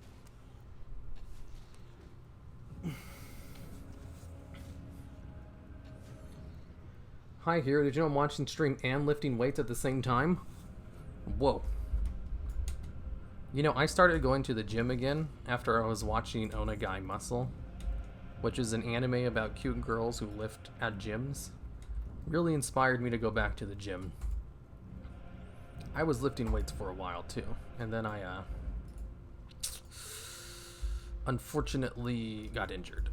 Hi, here. Did you know I'm watching stream and lifting weights at the same time? Whoa. You know, I started going to the gym again after I was watching Onagai Muscle, which is an anime about cute girls who lift at gyms. Really inspired me to go back to the gym. I was lifting weights for a while too, and then I unfortunately got injured.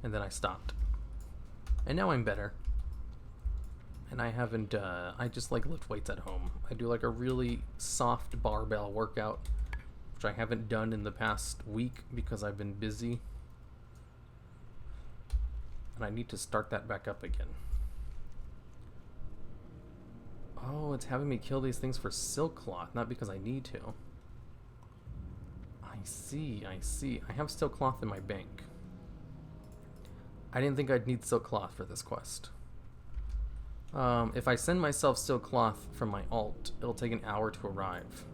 And then I stopped. And now I'm better. And I haven't, I just like lift weights at home. I do like a really soft barbell workout, which I haven't done in the past week because I've been busy. And I need to start that back up again. Oh, it's having me kill these things for silk cloth, not because I need to. I see, I see. I have silk cloth in my bank. I didn't think I'd need silk cloth for this quest. If I send myself silk cloth from my alt, it'll take an hour to arrive.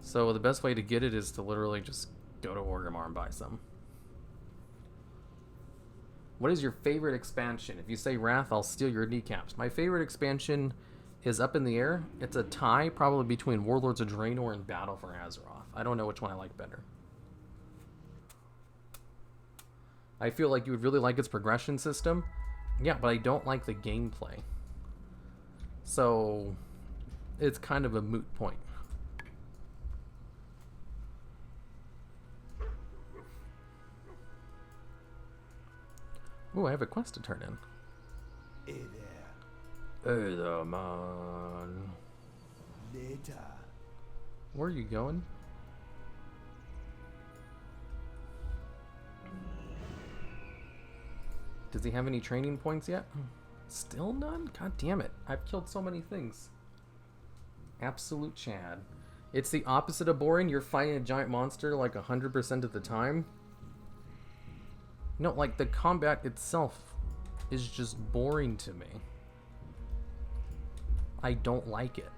So the best way to get it is to literally just go to Orgrimmar and buy some. What is your favorite expansion? If you say Wrath, I'll steal your kneecaps. My favorite expansion is up in the air. It's a tie, probably between Warlords of Draenor and Battle for Azeroth. I don't know which one I like better. I feel like you would really like its progression system. Yeah, but I don't like the gameplay. So, it's kind of a moot point. Ooh, I have a quest to turn in. Hey there. Hey there, man. Later. Where are you going? Does he have any training points yet? Still none? God damn it. I've killed so many things. Absolute Chad. It's the opposite of boring. You're fighting a giant monster like 100% of the time. No, like the combat itself is just boring to me. I don't like it.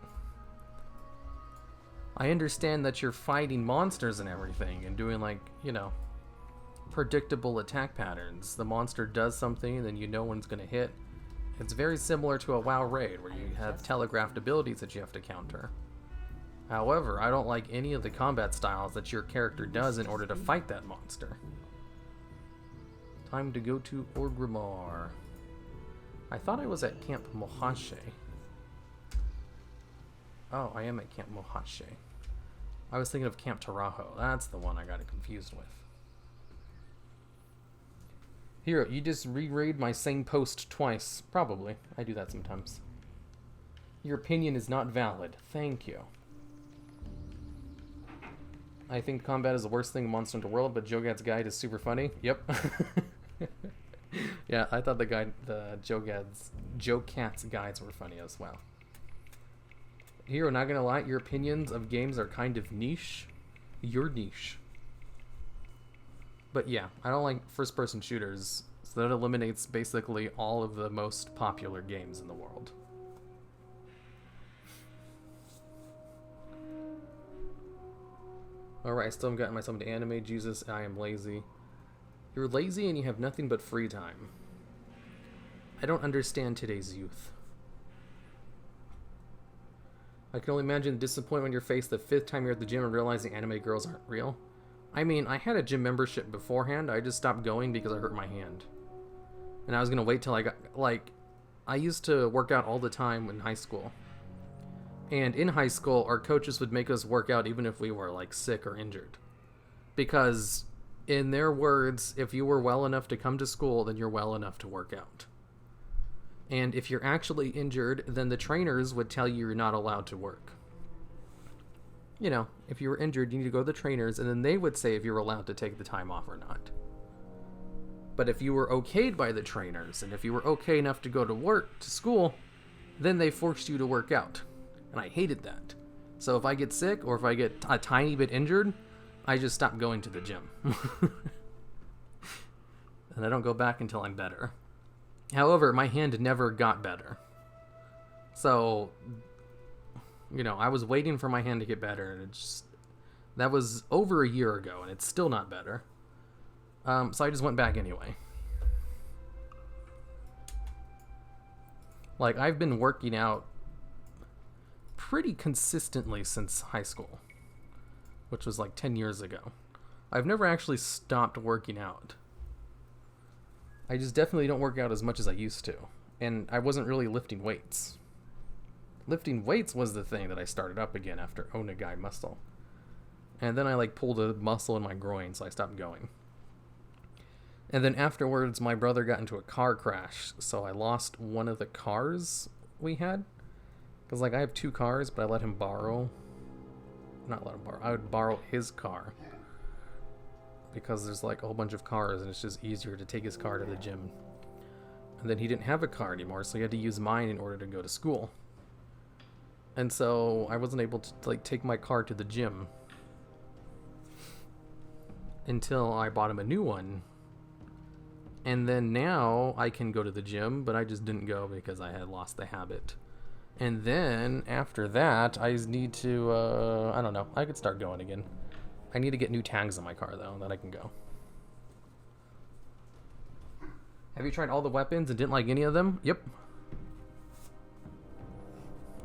I understand that you're fighting monsters and everything and doing like, you know, predictable attack patterns. The monster does something and then you know when it's going to hit. It's very similar to a WoW raid where you have telegraphed abilities that you have to counter. However, I don't like any of the combat styles that your character does in order to fight that monster. Time to go to Orgrimmar. I thought I was at Camp Mohashe. Oh, I am at Camp Mohashe. I was thinking of Camp Taraho. That's the one I got it confused with. Hero, you just reread my same post twice. Probably. I do that sometimes. Your opinion is not valid. Thank you. I think combat is the worst thing in Monster Hunter World, but Jogad's guide is super funny. Yep. Yeah, I thought the Jokat's guides were funny as well. Hero, not gonna lie, your opinions of games are kind of niche. You're niche. But yeah, I don't like first-person shooters So that eliminates basically all of the most popular games in the world. Alright, I still haven't gotten myself into anime. Jesus, I am lazy. You're lazy and you have nothing but free time. I don't understand today's youth. I can only imagine the disappointment on your face the 5th time you're at the gym and realizing anime girls aren't real. I mean, I had a gym membership beforehand. I just stopped going because I hurt my hand. And I was going to wait till I got, like, I used to work out all the time in high school. And in high school, our coaches would make us work out even if we were, like, sick or injured. Because, in their words, if you were well enough to come to school, then you're well enough to work out. And if you're actually injured, then the trainers would tell you you're not allowed to work. You know, if you were injured, you need to go to the trainers, and then they would say if you were allowed to take the time off or not. But if you were okayed by the trainers, and if you were okay enough to go to work, to school, then they forced you to work out. And I hated that. So if I get sick, or if I get a tiny bit injured, I just stop going to the gym. And I don't go back until I'm better. However, my hand never got better. So, you know, I was waiting for my hand to get better, and that was over a year ago, and it's still not better. So I just went back anyway. Like, I've been working out pretty consistently since high school, which was like 10 years ago. I've never actually stopped working out. I just definitely don't work out as much as I used to. And I wasn't really lifting weights. Lifting weights was the thing that I started up again after Onagai muscle. And then I like pulled a muscle in my groin, so I stopped going. And then afterwards, my brother got into a car crash, so I lost one of the cars we had. Because like I have 2 cars, but I let him borrow. Not let him borrow. I would borrow his car. Because there's like a whole bunch of cars, and it's just easier to take his car to the gym. And then he didn't have a car anymore, so he had to use mine in order to go to school. And so I wasn't able to like take my car to the gym until I bought him a new one. And then now I can go to the gym, but I just didn't go because I had lost the habit. And then after that, I need to, I don't know, I could start going again. I need to get new tags on my car, though, that I can go. Have you tried all the weapons and didn't like any of them? Yep.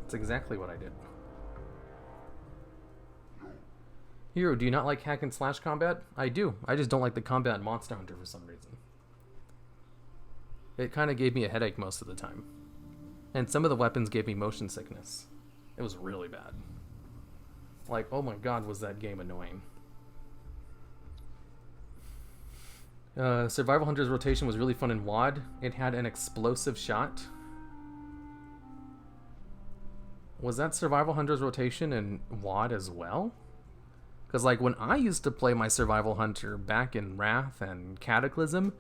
That's exactly what I did. Hero, do you not like hack and slash combat? I do. I just don't like the combat in Monster Hunter for some reason. It kind of gave me a headache most of the time. And some of the weapons gave me motion sickness. It was really bad. Like, oh my god, was that game annoying. Survival Hunter's rotation was really fun in WoD. It had an explosive shot. Was that Survival Hunter's rotation in WoD as well? Because like when I used to play my Survival Hunter back in Wrath and Cataclysm,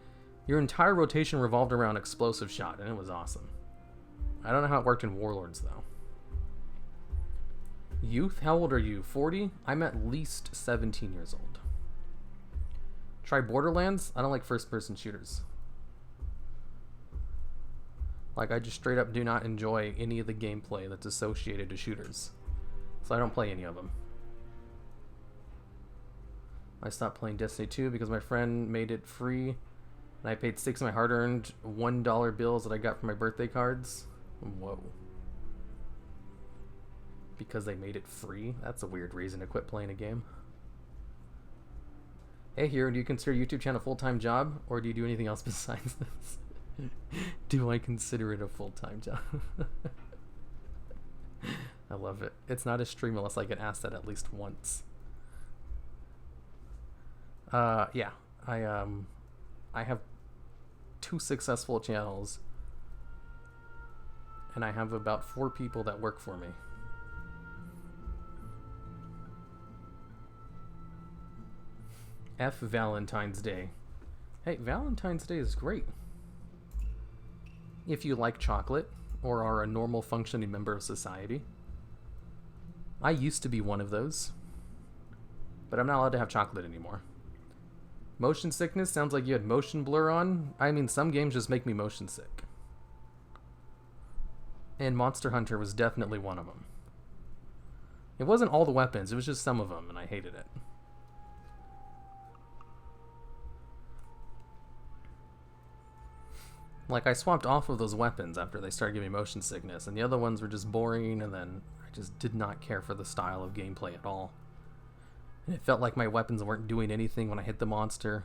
your entire rotation revolved around explosive shot, and it was awesome. I don't know how it worked in Warlords though. Youth? How old are you? 40? I'm at least 17 years old. Try Borderlands? I don't like first-person shooters. Like, I just straight up do not enjoy any of the gameplay that's associated to shooters. So I don't play any of them. I stopped playing Destiny 2 because my friend made it free, and I paid 6 of my hard-earned $1 bills that I got from my birthday cards. Whoa. Because they made it free? That's a weird reason to quit playing a game. Hey, Hero, do you consider your YouTube channel a full-time job, or do you do anything else besides this? Do I consider it a full-time job? I love it. It's not a stream unless I get asked that at least once. Yeah. I have 2 successful channels, and I have about 4 people that work for me. F Valentine's Day. Hey, Valentine's Day is great. If you like chocolate, or are a normal functioning member of society. I used to be one of those, but I'm not allowed to have chocolate anymore. Motion sickness sounds like you had motion blur on. I mean, some games just make me motion sick. And Monster Hunter was definitely one of them. It wasn't all the weapons, it was just some of them, and I hated it. Like, I swapped off of those weapons after they started giving me motion sickness, and the other ones were just boring, and then I just did not care for the style of gameplay at all. And it felt like my weapons weren't doing anything when I hit the monster.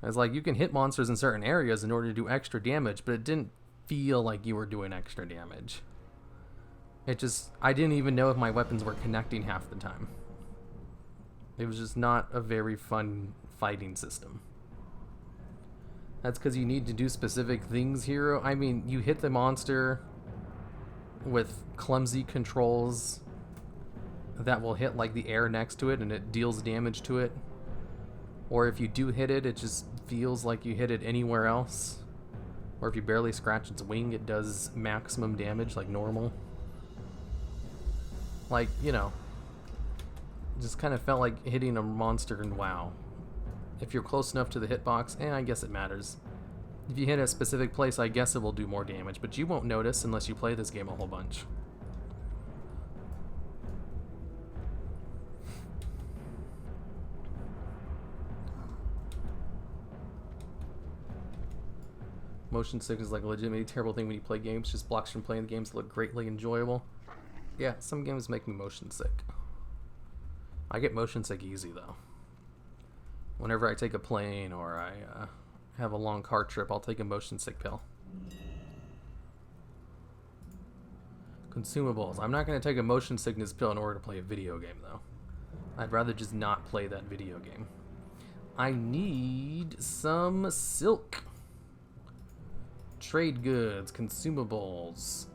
I was like, you can hit monsters in certain areas in order to do extra damage, but it didn't feel like you were doing extra damage. It just, I didn't even know if my weapons were connecting half the time. It was just not a very fun fighting system. That's because you need to do specific things here. I mean, you hit the monster with clumsy controls that will hit like the air next to it and it deals damage to it. Or if you do hit it, it just feels like you hit it anywhere else. Or if you barely scratch its wing, it does maximum damage like normal. Like, you know, just kind of felt like hitting a monster in WoW. If you're close enough to the hitbox, I guess it matters. If you hit a specific place, I guess it will do more damage, but you won't notice unless you play this game a whole bunch. Motion sickness is like a legitimately terrible thing when you play games. Just blocks from playing the games that look greatly enjoyable. Yeah, some games make me motion sick. I get motion sick easy though. Whenever I take a plane or I have a long car trip, I'll take a motion sick pill. Consumables. I'm not going to take a motion sickness pill in order to play a video game though. I'd rather just not play that video game. I need some silk. Trade goods, consumables,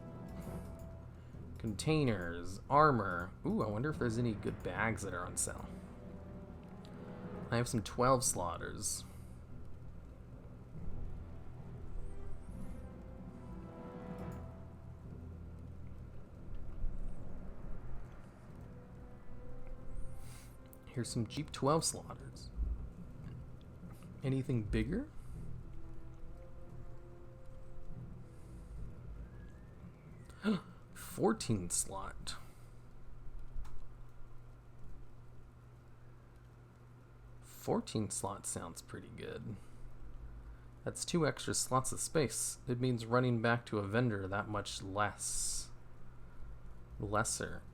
containers, armor. Ooh, I wonder if there's any good bags that are on sale. I have some 12 slaughters. Here's some cheap 12 slaughters. Anything bigger? Huh. 14 slot. $14 slots sounds pretty good. That's 2 extra slots of space. It means running back to a vendor that much lesser.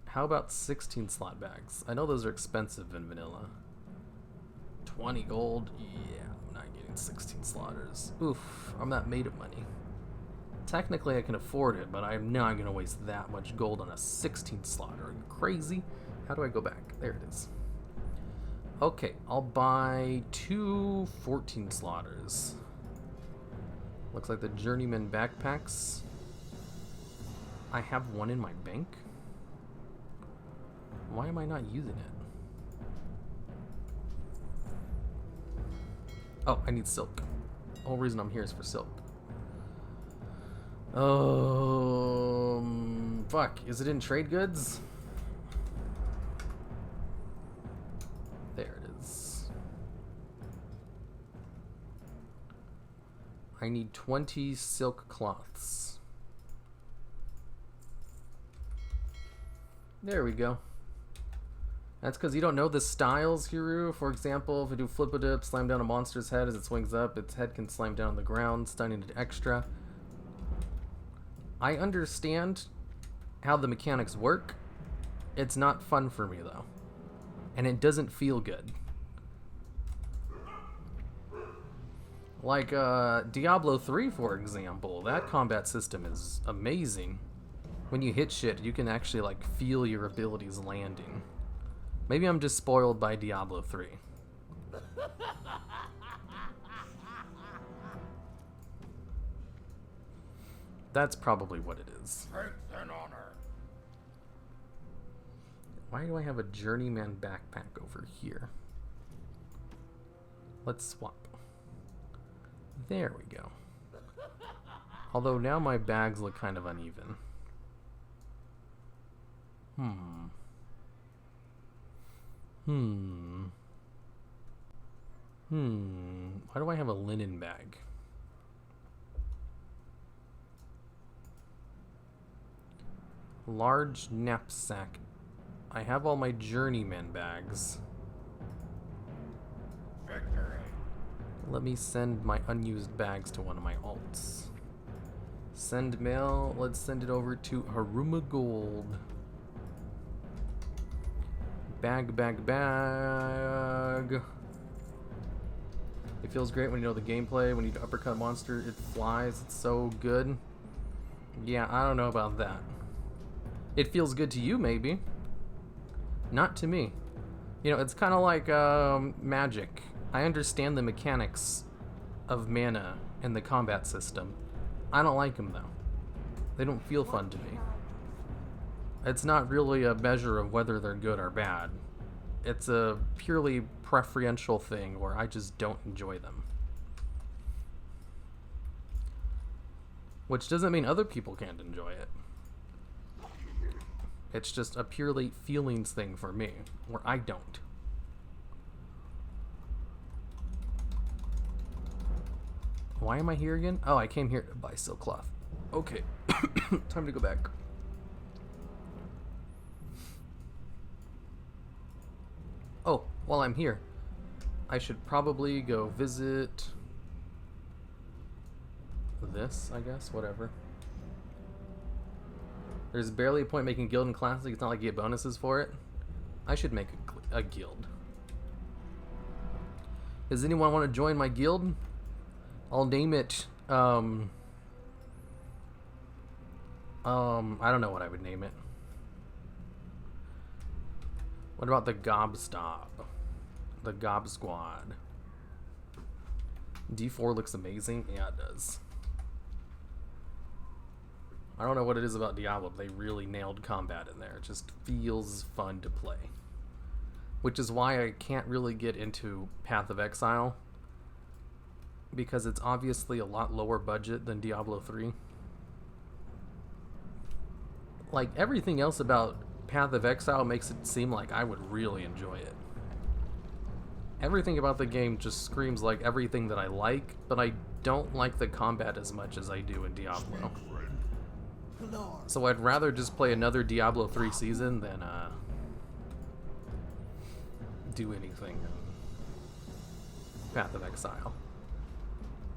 How about 16 slot bags? I know those are expensive in vanilla. 20 gold? Yeah, I'm not getting 16 slaughters. Oof, I'm not made of money. Technically I can afford it, but I'm not going to waste that much gold on a 16 slaughter. Are you crazy? How do I go back? There it is. Okay, I'll buy 2 14 slaughters. Looks like the journeyman backpacks. I have one in my bank. Why am I not using it? Oh, I need silk. The whole reason I'm here is for silk. Fuck. Is it in trade goods? There it is. I need 20 silk cloths. There we go. That's because you don't know the styles, Hiru. For example, if I do flip-a-dip, slam down a monster's head as it swings up, its head can slam down on the ground, stunning it extra. I understand how the mechanics work. It's not fun for me, though. And it doesn't feel good. Like, Diablo 3, for example. That combat system is amazing. When you hit shit, you can actually, like, feel your abilities landing. Maybe I'm just spoiled by Diablo 3. That's probably what it is. Strength and honor. Why do I have a journeyman backpack over here? Let's swap. There we go. Although now my bags look kind of uneven. Why do I have a linen bag? Large knapsack. I have all my journeyman bags. Let me send my unused bags to one of my alts. Send mail. Let's send it over to Haruma Gold. Bag, bag, bag. It feels great when you know the gameplay. When you uppercut monster, it flies. It's so good. Yeah, I don't know about that. It feels good to you, maybe. Not to me. You know, it's kind of like magic. I understand the mechanics of mana and the combat system. I don't like them, though. They don't feel fun to me. It's not really a measure of whether they're good or bad. It's a purely preferential thing where I just don't enjoy them. Which doesn't mean other people can't enjoy it. It's just a purely feelings thing for me, where I don't. Why am I here again? Oh, I came here to buy silk cloth. Okay, time to go back. Oh, while I'm here, I should probably go visit this, I guess, whatever. There's barely a point making guild in Classic. It's not like you get bonuses for it. I should make a guild. Does anyone want to join my guild? I'll name it, I don't know what I would name it. What about the Gobstop? The Gob Squad. D4 looks amazing. Yeah, it does. I don't know what it is about Diablo, but they really nailed combat in there. It just feels fun to play. Which is why I can't really get into Path of Exile. Because it's obviously a lot lower budget than Diablo 3. Like, everything else about Path of Exile makes it seem like I would really enjoy it. Everything about the game just screams like everything that I like, but I don't like the combat as much as I do in Diablo. So I'd rather just play another Diablo 3 season than do anything in Path of Exile.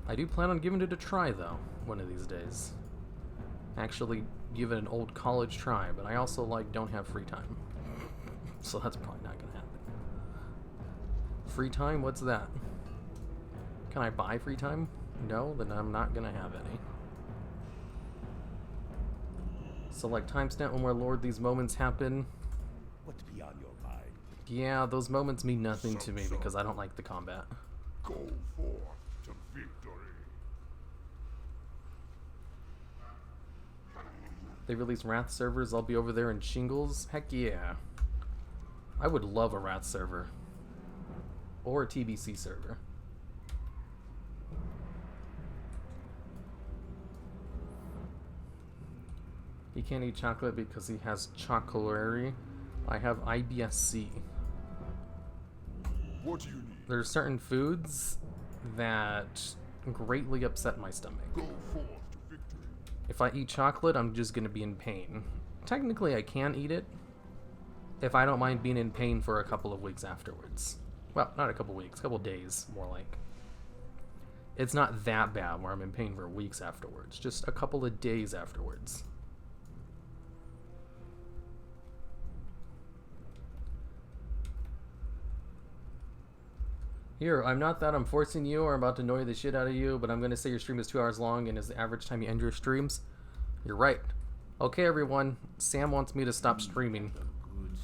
I do plan on giving it a try, though, one of these days. Actually, give it an old college try, but I also, like, don't have free time. So that's probably not gonna happen. Free time? What's that? Can I buy free time? No? Then I'm not gonna have any. So, like, timestamp when we're Lord, these moments happen. What's beyond your mind? Yeah, those moments mean nothing to me because I don't like the combat. Go forth to victory. They release Wrath servers, I'll be over there in Shingles. Heck yeah. I would love a Wrath server. Or a TBC server. He can't eat chocolate because he has chocolary. I have IBS-C. What do you need? There's certain foods that greatly upset my stomach. Go forth to victory. If I eat chocolate, I'm just going to be in pain. Technically, I can eat it if I don't mind being in pain for a couple of weeks afterwards. Well, not a couple weeks, a couple days, more like. It's not that bad where I'm in pain for weeks afterwards, just a couple of days afterwards. Here, I'm not that I'm forcing you or about to annoy the shit out of you, but I'm going to say your stream is 2 hours long and is the average time you end your streams. You're right. Okay, everyone. Sam wants me to stop streaming.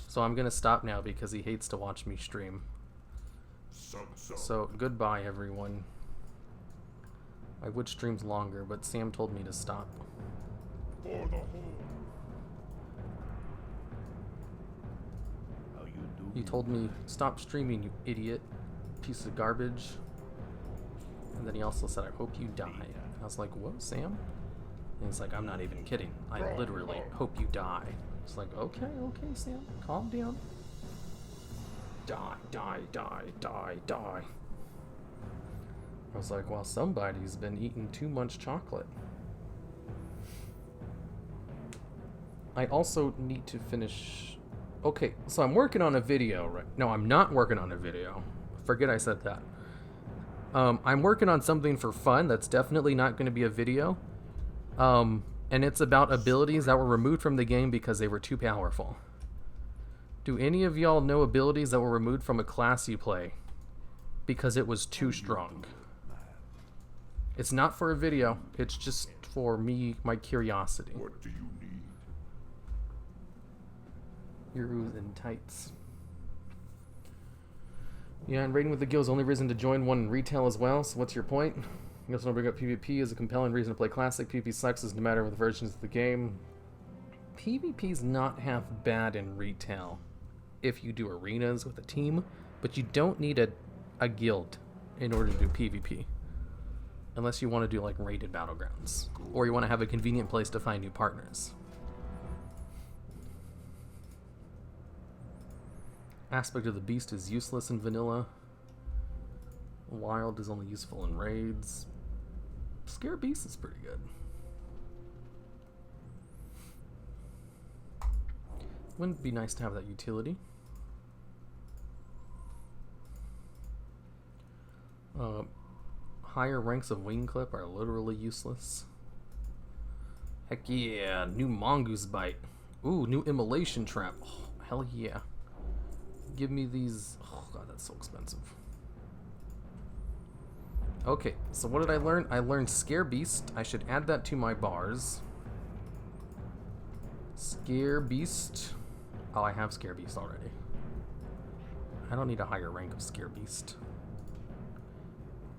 So I'm going to stop now because he hates to watch me stream. So, goodbye, everyone. I would stream longer, but Sam told me to stop. For the whole. How you do? He told me, stop streaming, you idiot. Piece of garbage. And then he also said, I hope you die. And I was like, what, Sam? And he's like, I'm not even kidding. I literally hope you die. It's like, okay, Sam, calm down. Die, die, die, die, die. I was like, well, somebody's been eating too much chocolate. I also need to finish... Okay, so I'm working on a video, right? No, I'm not working on a video. Forget I said that. I'm working on something for fun that's definitely not going to be a video. And it's about abilities that were removed from the game because they were too powerful. Do any of y'all know abilities that were removed from a class you play because it was too strong? It's not for a video. It's just for me, my curiosity. What do you need? Euros and tights. Yeah, and raiding with the guild is the only reason to join one in retail as well, so what's your point? You also don't bring up PvP as a compelling reason to play Classic. PvP sucks no matter what the versions of the game. PvP's not half bad in retail if you do arenas with a team, but you don't need a guild in order to do PvP. Unless you want to do like raided battlegrounds. Or you want to have a convenient place to find new partners. Aspect of the Beast is useless in vanilla. Wild is only useful in raids. Scare Beast is pretty good. Wouldn't it be nice to have that utility? Higher ranks of wing clip are literally useless. Heck yeah, new mongoose bite. Ooh, new immolation trap. Oh, hell yeah. Give me these. Oh god, that's so expensive. Okay, so what did I learn? I learned Scare Beast. I should add that to my bars. Scare Beast. Oh, I have Scare Beast already. I don't need a higher rank of Scare Beast.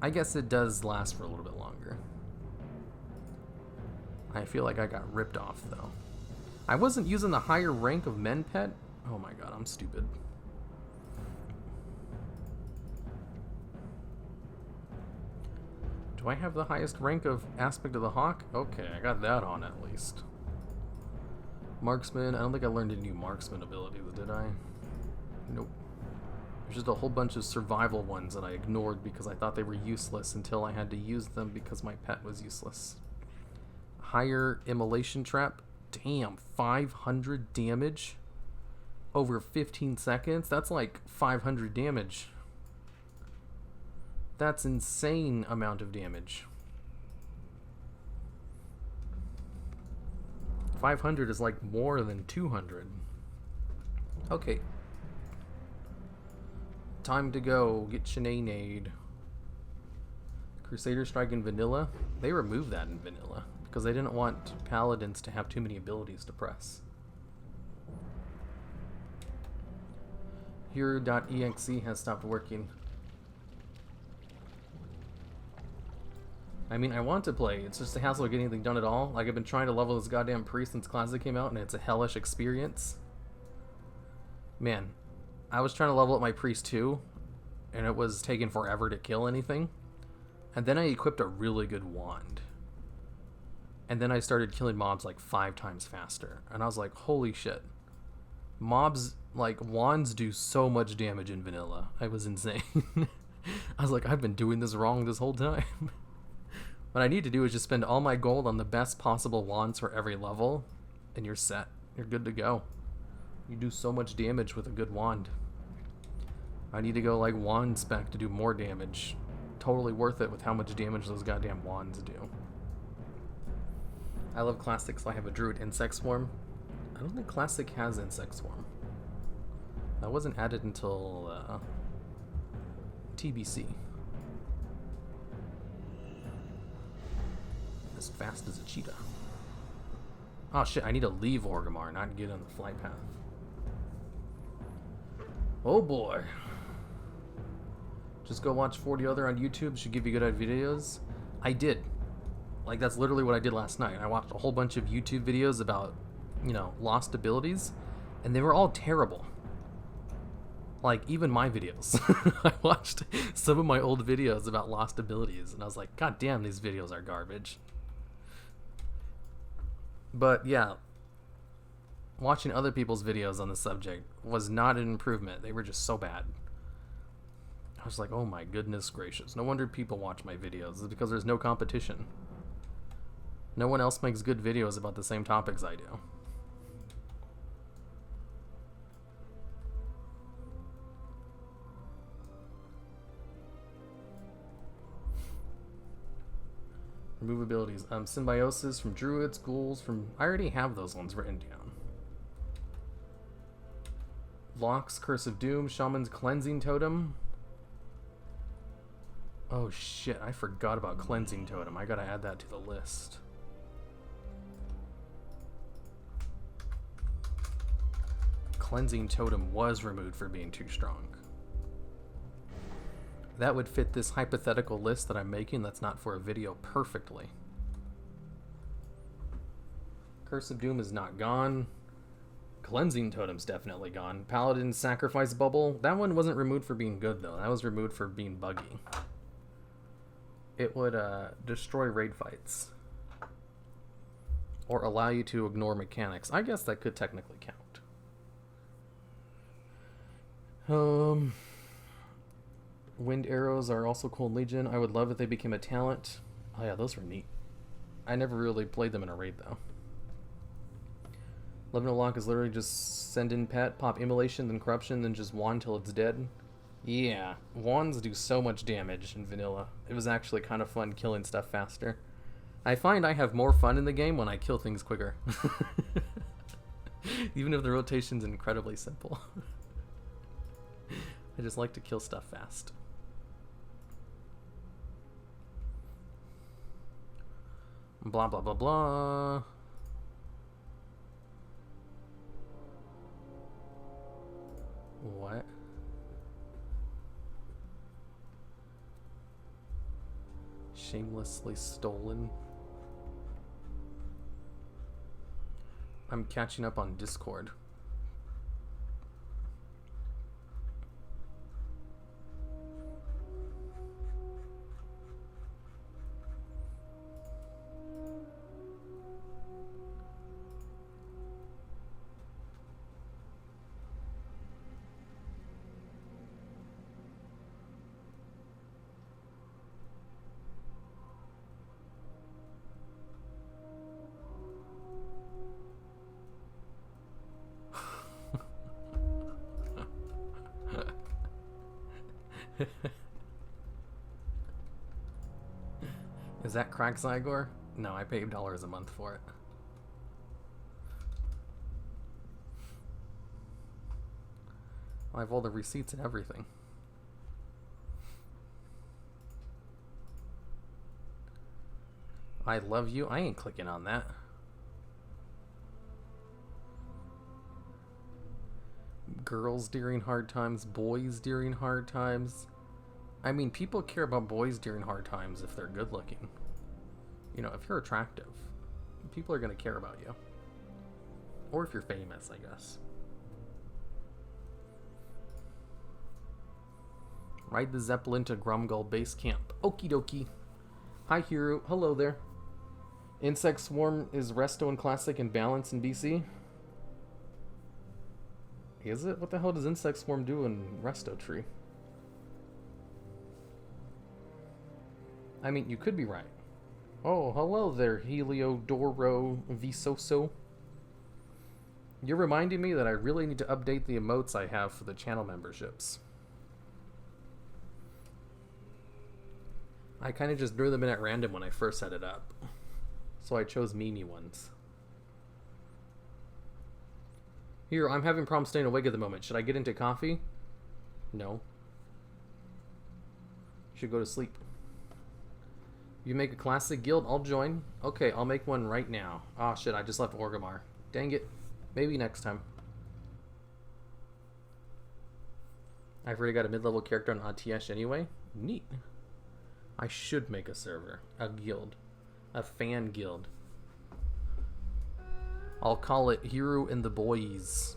I guess it does last for a little bit longer. I feel like I got ripped off though. I wasn't using the higher rank of Men Pet. Oh my god, I'm stupid. Do I have the highest rank of Aspect of the Hawk? Okay, I got that on at least. Marksman, I don't think I learned any new marksman abilities, did I? Nope. There's just a whole bunch of survival ones that I ignored because I thought they were useless until I had to use them because my pet was useless. Higher immolation trap. Damn, 500 damage over 15 seconds? That's like 500 damage. That's insane amount of damage. 500 is like more than 200. Okay. Time to go get Shanaynade. Crusader Strike in vanilla. They removed that in vanilla because they didn't want paladins to have too many abilities to press. Hero.exe has stopped working. I mean, I want to play. It's just a hassle of getting anything done at all. Like, I've been trying to level this goddamn priest since Classic came out, and it's a hellish experience. Man, I was trying to level up my priest too, and it was taking forever to kill anything. And then I equipped a really good wand. And then I started killing mobs like 5 times faster. And I was like, holy shit. Mobs, like, wands do so much damage in vanilla. I was insane. I was like, I've been doing this wrong this whole time. What I need to do is just spend all my gold on the best possible wands for every level, and you're set. You're good to go. You do so much damage with a good wand. I need to go like wand spec to do more damage. Totally worth it with how much damage those goddamn wands do. I love Classic, so I have a Druid Insect Swarm. I don't think Classic has Insect Swarm. That wasn't added until TBC. As fast as a cheetah. Oh shit, I need to leave Orgrimmar, not get on the flight path. Oh boy. Just go watch 40 other on YouTube, should give you good videos. I did. Like, that's literally what I did last night. I watched a whole bunch of YouTube videos about, you know, lost abilities, and they were all terrible. Like, even my videos. I watched some of my old videos about lost abilities, and I was like, god damn, these videos are garbage. But yeah, watching other people's videos on the subject was not an improvement. They were just so bad. I was like, oh my goodness gracious. No wonder people watch my videos. It's because there's no competition. No one else makes good videos about the same topics I do. Remove abilities. Symbiosis from druids, ghouls, from... I already have those ones written down. Locks, Curse of Doom, Shaman's Cleansing Totem. Oh shit, I forgot about Cleansing Totem. I gotta add that to the list. Cleansing Totem was removed for being too strong. That would fit this hypothetical list that I'm making that's not for a video perfectly. Curse of Doom is not gone. Cleansing Totem's definitely gone. Paladin's Sacrifice Bubble. That one wasn't removed for being good, though. That was removed for being buggy. It would destroy raid fights. Or allow you to ignore mechanics. I guess that could technically count. Wind arrows are also cool in Legion. I would love if they became a talent. Oh yeah, those were neat. I never really played them in a raid though. Love No Lock is literally just send in pet, pop immolation, then corruption, then just wand till it's dead. Yeah, wands do so much damage in vanilla. It was actually kind of fun killing stuff faster. I find I have more fun in the game when I kill things quicker. Even if the rotation's incredibly simple. I just like to kill stuff fast. Blah, blah, blah, blah. What? Shamelessly stolen. I'm catching up on Discord. Is that crack Zygor? No, I pay $8 a month for it. I have all the receipts and everything. I love you. I ain't clicking on that. Girls during hard times, boys during hard times. I mean, people care about boys during hard times if they're good looking. You know, if you're attractive, people are going to care about you. Or if you're famous, I guess. Ride the Zeppelin to Grumgull base camp. Okie dokie. Hi, Hero. Hello there. Insect Swarm is Resto and Classic and Balance in BC? Is it? What the hell does Insect Swarm do in Resto Tree? I mean, you could be right. Oh, hello there, Heliodoro Visoso. You're reminding me that I really need to update the emotes I have for the channel memberships. I kind of just drew them in at random when I first set it up. So I chose meme ones. Here, I'm having problems staying awake at the moment. Should I get into coffee? No. You should go to sleep. You make a classic guild? I'll join. Okay, I'll make one right now. Ah, shit, I just left Orgrimmar. Dang it. Maybe next time. I've already got a mid-level character on ATS anyway. Neat. I should make a server. A guild. A fan guild. I'll call it Hero and the Boys.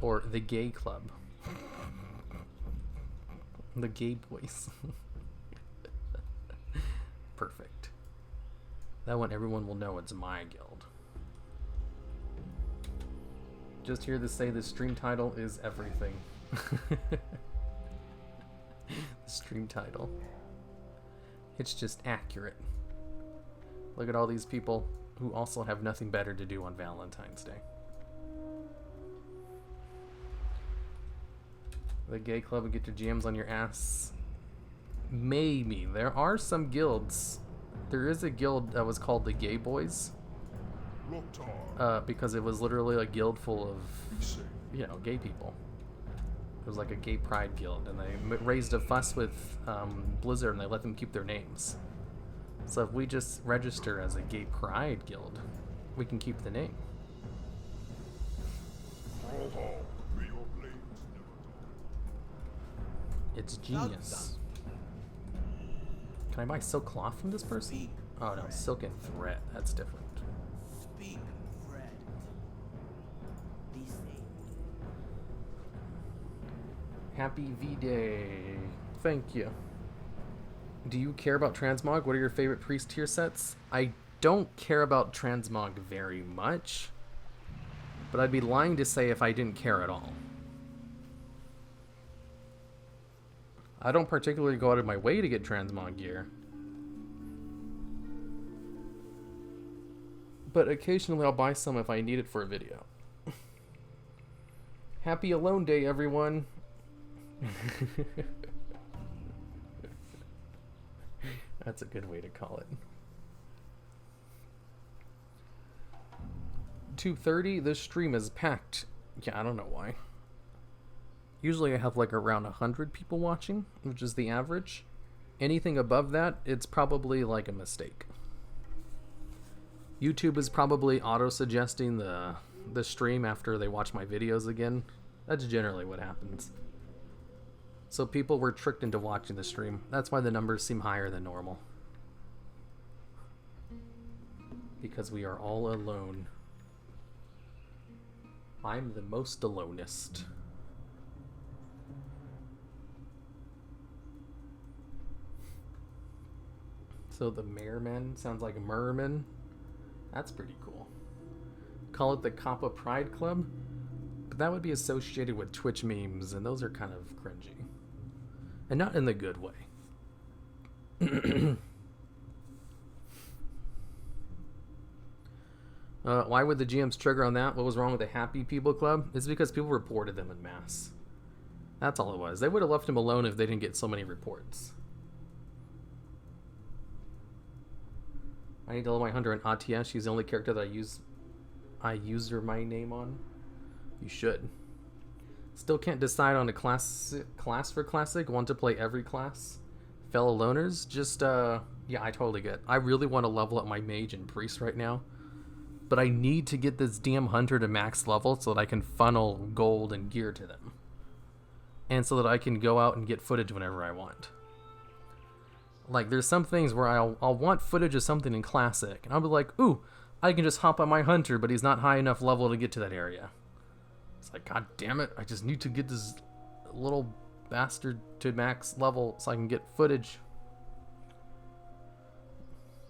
Or the Gay Club. The Gay Boys. Perfect. That one everyone will know it's my guild. Just here to say the stream title is everything. stream title. It's just accurate. Look at all these people who also have nothing better to do on Valentine's Day. The gay club would get your GMs on your ass. Maybe. There are some guilds. There is a guild that was called the Gay Boys. Because it was literally a guild full of, you know, gay people. It was like a gay pride guild, and they raised a fuss with Blizzard, and they let them keep their names. So if we just register as a gay pride guild, we can keep the name. It's genius. Can I buy silk cloth from this person? Oh no, silk and thread. That's different. Speak, Fred. These things. Happy V-Day. Thank you. Do you care about transmog? What are your favorite priest tier sets? I don't care about transmog very much, but I'd be lying to say if I didn't care at all. I don't particularly go out of my way to get transmog gear, but occasionally I'll buy some if I need it for a video. Happy Alone Day, everyone. That's a good way to call it. 2:30, this stream is packed. Yeah, I don't know why. Usually I have like around 100 people watching, which is the average. Anything above that, it's probably like a mistake. YouTube is probably auto-suggesting the stream after they watch my videos again. That's generally what happens. So people were tricked into watching the stream. That's why the numbers seem higher than normal. Because we are all alone. I'm the most alonest. So the Merman sounds like a merman. That's pretty cool. Call it the Kappa Pride Club? But that would be associated with Twitch memes, and those are kind of cringy. And not in the good way. Why would the GMs trigger on that? What was wrong with the Happy People Club? It's because people reported them en masse. That's all it was. They would have left him alone if they didn't get so many reports. I need to level my hunter in ATS. She's the only character that I use my name on. You should. Still can't decide on a class for classic. Want to play every class. Fellow loners, just yeah, I totally get. I really want to level up my mage and priest right now, but I need to get this damn hunter to max level so that I can funnel gold and gear to them, and so that I can go out and get footage whenever I want. Like, there's some things where I'll want footage of something in classic, and I'll be like, ooh, I can just hop on my hunter, but he's not high enough level to get to that area. It's like, god damn it, I just need to get this little bastard to max level so I can get footage.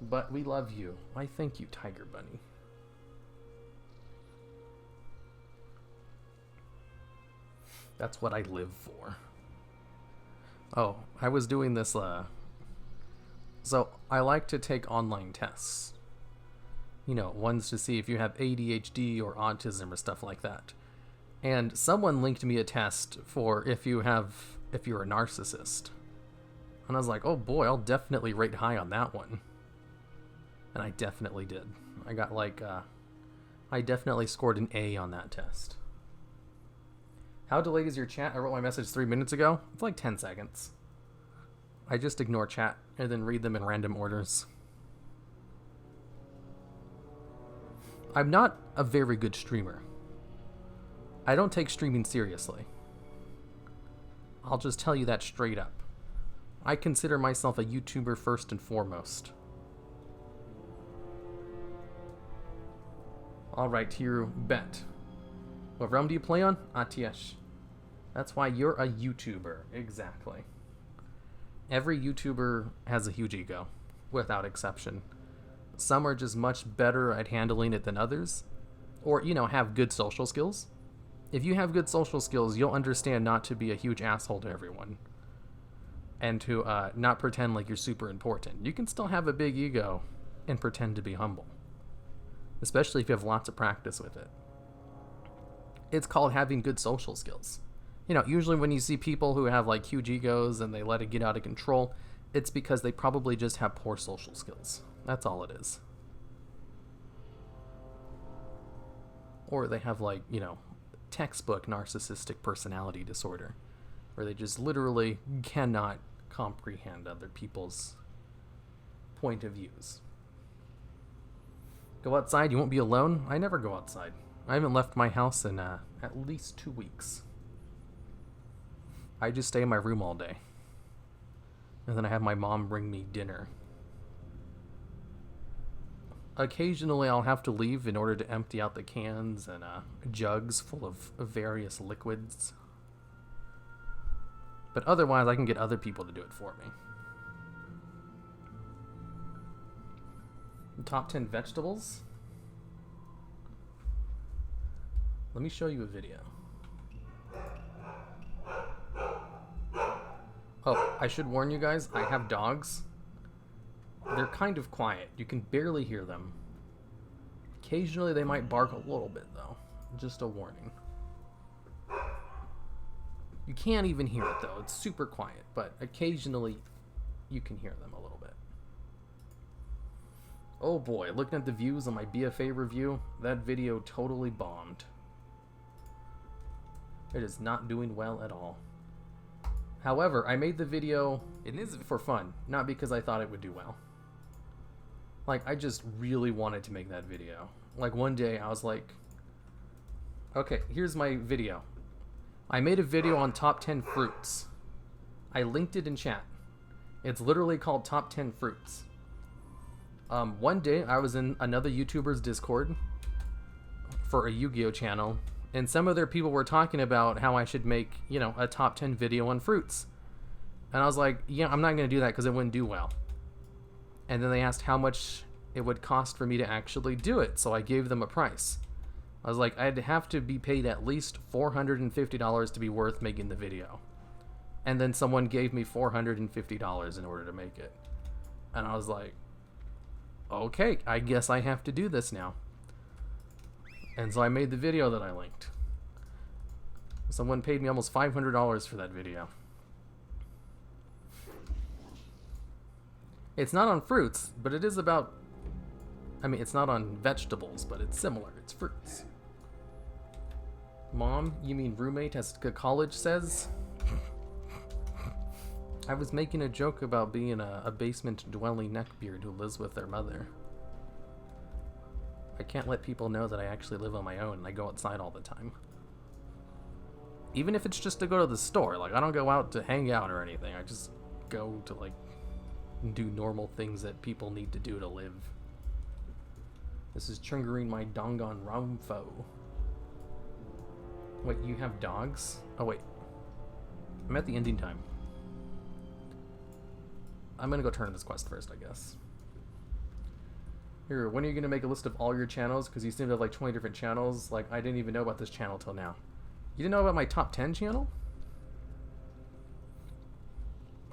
But we love you. Why, thank you, Tiger Bunny. That's what I live for. Oh, I was doing this, so I like to take online tests. You know, ones to see if you have ADHD or autism or stuff like that. And someone linked me a test for if you're a narcissist. And I was like, oh boy, I'll definitely rate high on that one. And I definitely did. I got like, I definitely scored an A on that test. How delayed is your chat? I wrote my message 3 minutes ago. It's like 10 seconds. I just ignore chat and then read them in random orders. I'm not a very good streamer. I don't take streaming seriously. I'll just tell you that straight up. I consider myself a YouTuber first and foremost. Alright, Hiru, bet. What realm do you play on? ATS. That's why you're a YouTuber. Exactly. Every YouTuber has a huge ego, without exception. Some are just much better at handling it than others, or, you know, have good social skills. If you have good social skills, you'll understand not to be a huge asshole to everyone. and to not pretend like you're super important. You can still have a big ego and pretend to be humble, especially if you have lots of practice with it. It's called having good social skills. You know, usually when you see people who have like huge egos and they let it get out of control, it's because they probably just have poor social skills. That's all it is. Or they have like, you know, textbook narcissistic personality disorder, where they just literally cannot comprehend other people's point of views. Go outside, you won't be alone. I never go outside. I haven't left my house in at least 2 weeks. I just stay in my room all day. And then I have my mom bring me dinner. Occasionally I'll have to leave in order to empty out the cans and jugs full of various liquids. But otherwise I can get other people to do it for me. Top 10 vegetables? Let me show you a video. Oh, I should warn you guys, I have dogs. They're kind of quiet. You can barely hear them. Occasionally they might bark a little bit though. Just a warning. You can't even hear it though. It's super quiet, but occasionally you can hear them a little bit. Oh boy, looking at the views on my BFA review, that video totally bombed. It is not doing well at all. However, I made the video, it is for fun, not because I thought it would do well. Like, I just really wanted to make that video. Like, one day I was like, okay, here's my video. I made a video on top 10 fruits. I linked it in chat. It's literally called Top 10 Fruits. One day I was in another YouTuber's Discord for a Yu-Gi-Oh channel, and some of their people were talking about how I should make, you know, a top 10 video on fruits. And I was like, yeah, I'm not going to do that because it wouldn't do well. And then they asked how much it would cost for me to actually do it, so I gave them a price. I was like, I'd have to be paid at least $450 to be worth making the video. And then someone gave me $450 in order to make it. And I was like, okay, I guess I have to do this now. And so I made the video that I linked. Someone paid me almost $500 for that video. It's not on fruits, but it is about... I mean, it's not on vegetables, but it's similar. It's fruits. Mom, you mean roommate, as college says? I was making a joke about being a basement-dwelling neckbeard who lives with their mother. I can't let people know that I actually live on my own and I go outside all the time. Even if it's just to go to the store. Like, I don't go out to hang out or anything. I just go to, like, do normal things that people need to do to live. This is triggering my Dongon Ramfo. Wait, you have dogs? Oh, wait. I'm at the ending time. I'm gonna go turn this quest first, I guess. Here, when are you gonna make a list of all your channels? Because you seem to have like 20 different channels. Like, I didn't even know about this channel till now. You didn't know about my top 10 channel?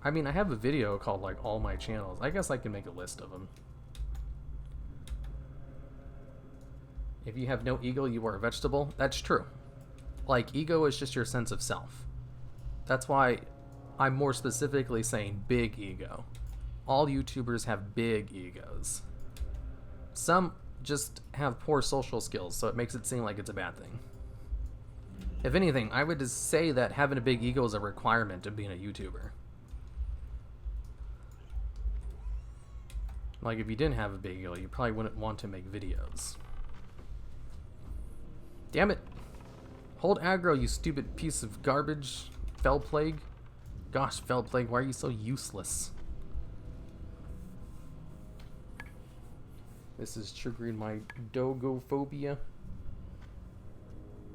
I mean, I have a video called like all my channels. I guess I can make a list of them. If you have no ego, you are a vegetable. That's true. Like, ego is just your sense of self. That's why I'm more specifically saying big ego. All YouTubers have big egos. Some just have poor social skills, so it makes it seem like it's a bad thing. If anything, I would just say that having a big ego is a requirement of being a YouTuber. Like, if you didn't have a big ego, you probably wouldn't want to make videos. Damn it! Hold aggro, you stupid piece of garbage. Fell Plague. Gosh, Fell Plague, why are you so useless? This is triggering my dogophobia.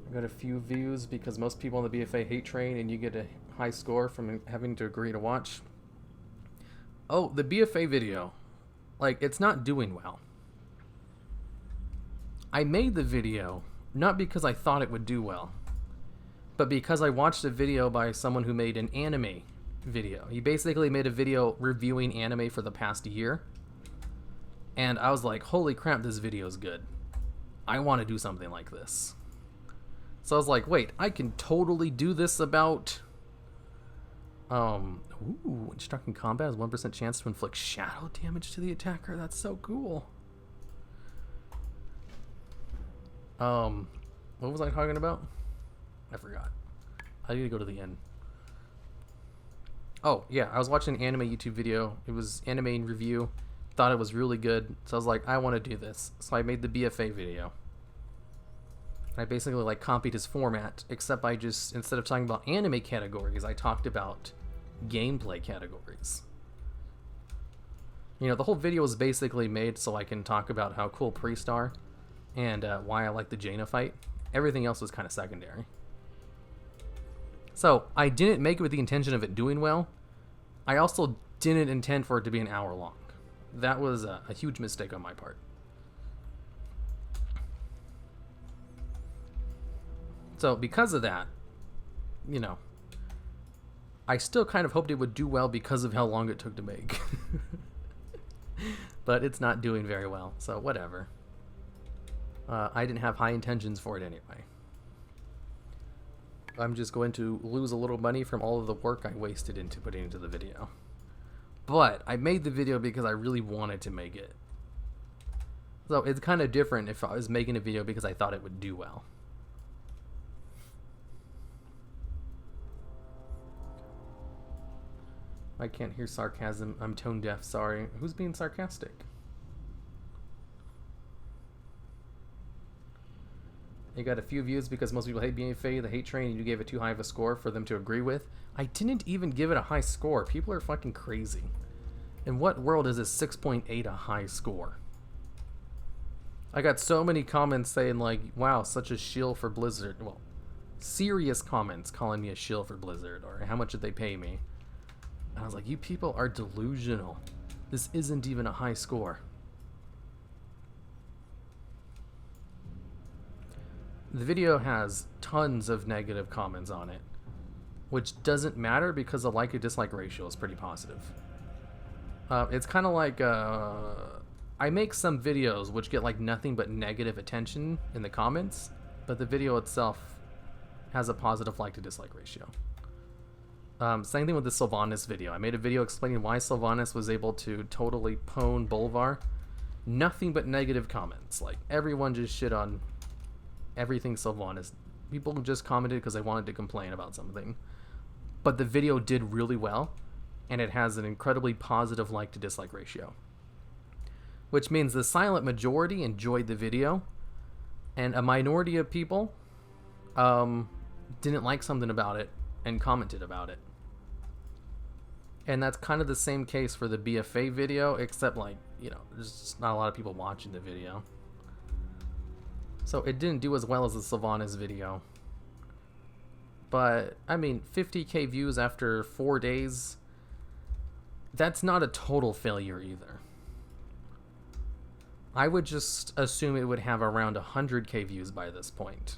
I got a few views because most people on the BFA hate train and you get a high score from having to agree to watch. Oh, the BFA video. Like, it's not doing well. I made the video not because I thought it would do well, but because I watched a video by someone who made an anime video. He basically made a video reviewing anime for the past year. And I was like, holy crap, this video is good. I want to do something like this. So I was like, wait, I can totally do this about... Ooh, struck in combat has 1% chance to inflict shadow damage to the attacker. That's so cool. What was I talking about? I forgot. I need to go to the end. Oh, yeah, I was watching an anime YouTube video. It was anime in review. Thought it was really good. So I was like, I want to do this. So I made the BFA video. I basically like copied his format, except I just, instead of talking about anime categories, I talked about gameplay categories. You know, the whole video was basically made so I can talk about how cool priests are and why I like the Jaina fight. Everything else was kind of secondary. So I didn't make it with the intention of it doing well. I also didn't intend for it to be an hour long. That was a huge mistake on my part. So because of that, you know, I still kind of hoped it would do well because of how long it took to make. But it's not doing very well, so whatever. I didn't have high intentions for it anyway. I'm just going to lose a little money from all of the work I wasted into putting into the video. But I made the video because I really wanted to make it. So it's kind of different if I was making a video because I thought it would do well. I can't hear sarcasm. I'm tone deaf, sorry. Who's being sarcastic? You got a few views because most people hate BFA, the hate train, and you gave it too high of a score for them to agree with. I didn't even give it a high score. People are fucking crazy. In what world is a 6.8 a high score? I got so many comments saying like, wow, such a shill for Blizzard. Well, serious comments calling me a shill for Blizzard, or how much did they pay me? And I was like, you people are delusional. This isn't even a high score. The video has tons of negative comments on it, which doesn't matter because the like and dislike ratio is pretty positive. It's kind of like, I make some videos which get like nothing but negative attention in the comments, but the video itself has a positive like to dislike ratio. Same thing with the Sylvanas video. I made a video explaining why Sylvanas was able to totally pwn Bolvar. Nothing but negative comments. Like, everyone just shit on everything Sylvanas. People just commented because they wanted to complain about something. But the video did really well, and it has an incredibly positive like to dislike ratio. Which means the silent majority enjoyed the video, and a minority of people didn't like something about it and commented about it. And that's kind of the same case for the BFA video, except like, you know, there's just not a lot of people watching the video. So it didn't do as well as the Sylvanas video. But, I mean, 50k views after 4 days, that's not a total failure either. I would just assume it would have around 100k views by this point.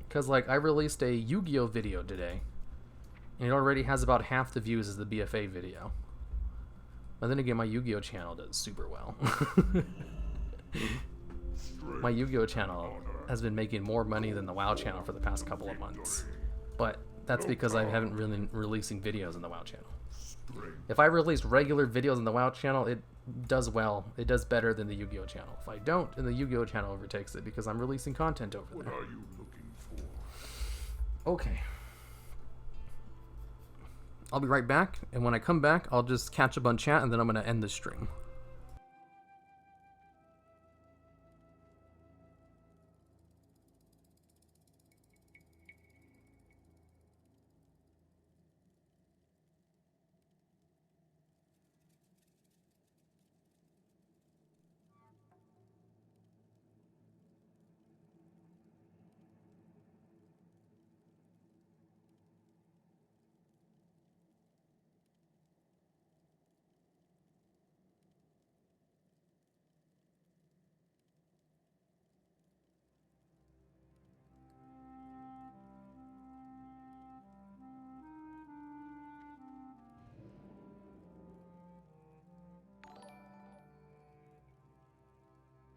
Because, like, I released a Yu-Gi-Oh video today, and it already has about half the views as the BFA video. But then again, my Yu-Gi-Oh channel does super well. My Yu-Gi-Oh channel has been making more money than the WoW channel for the past couple of months. But that's because I haven't really been releasing videos on the WoW channel. If I release regular videos on the WoW channel, it does well. It does better than the Yu-Gi-Oh channel. If I don't, then the Yu-Gi-Oh channel overtakes it because I'm releasing content over there. What are you looking for? Okay. I'll be right back, and when I come back, I'll just catch up on chat, and then I'm going to end the stream.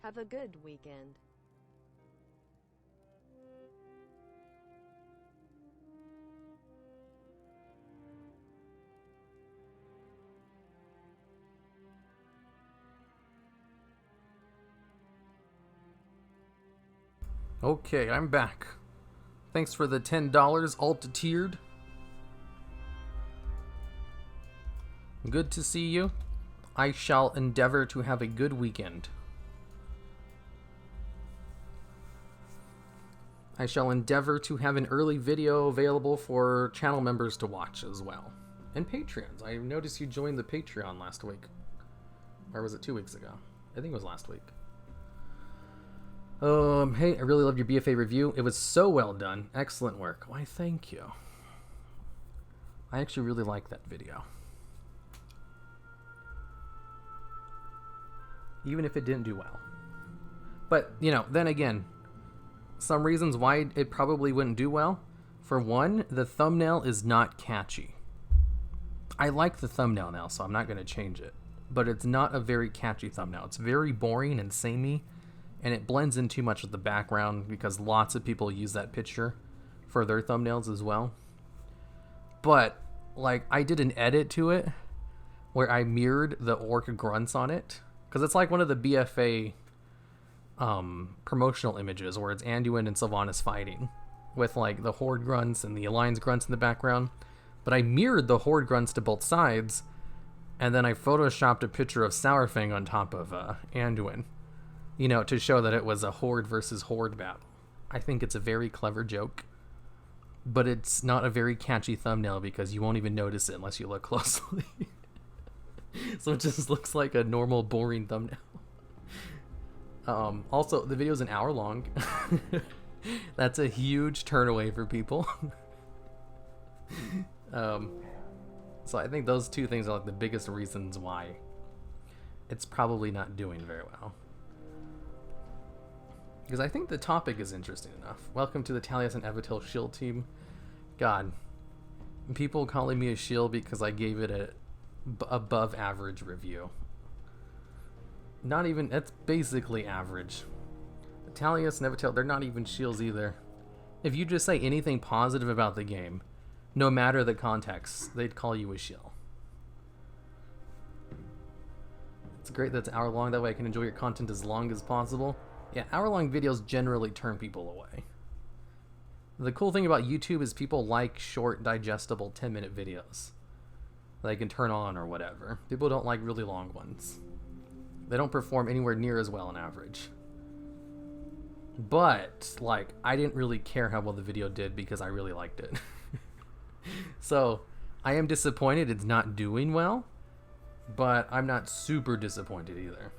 Have a good weekend. Okay, I'm back. Thanks for the $10 alt-tiered. Good to see you. I shall endeavor to have a good weekend. I shall endeavor to have an early video available for channel members to watch as well. And Patreons. I noticed you joined the Patreon last week. Or was it 2 weeks ago? I think it was last week. Hey, I really loved your BFA review. It was so well done. Excellent work. Why, thank you. I actually really liked that video. Even if it didn't do well. But, you know, then again, some reasons why it probably wouldn't do well. For one, the thumbnail is not catchy. I like the thumbnail now, so I'm not going to change it. But it's not a very catchy thumbnail. It's very boring and samey. And it blends in too much with the background because lots of people use that picture for their thumbnails as well. But, like, I did an edit to it where I mirrored the orc grunts on it. Because it's like one of the BFA promotional images where it's Anduin and Sylvanas fighting with, like, the Horde grunts and the Alliance grunts in the background. But I mirrored the Horde grunts to both sides, and then I photoshopped a picture of Sourfang on top of Anduin. You know, to show that it was a Horde versus Horde battle. I think it's a very clever joke. But it's not a very catchy thumbnail because you won't even notice it unless you look closely. So it just looks like a normal, boring thumbnail. Also, the video is an hour long. That's a huge turn away for people. So I think those two things are like the biggest reasons why it's probably not doing very well. Because I think the topic is interesting enough. Welcome to the Talias and Evitil shield team. God. People calling me a shield because I gave it a above average review. Not even, it's basically average. Talias and Evitil, they're not even shields either. If you just say anything positive about the game, no matter the context, they'd call you a shield. It's great that it's hour long, that way I can enjoy your content as long as possible. Yeah, hour-long videos generally turn people away. The cool thing about YouTube is people like short, digestible 10-minute videos that they can turn on or whatever. People don't like really long ones. They don't perform anywhere near as well on average. But, like, I didn't really care how well the video did because I really liked it. So, I am disappointed it's not doing well, but I'm not super disappointed either.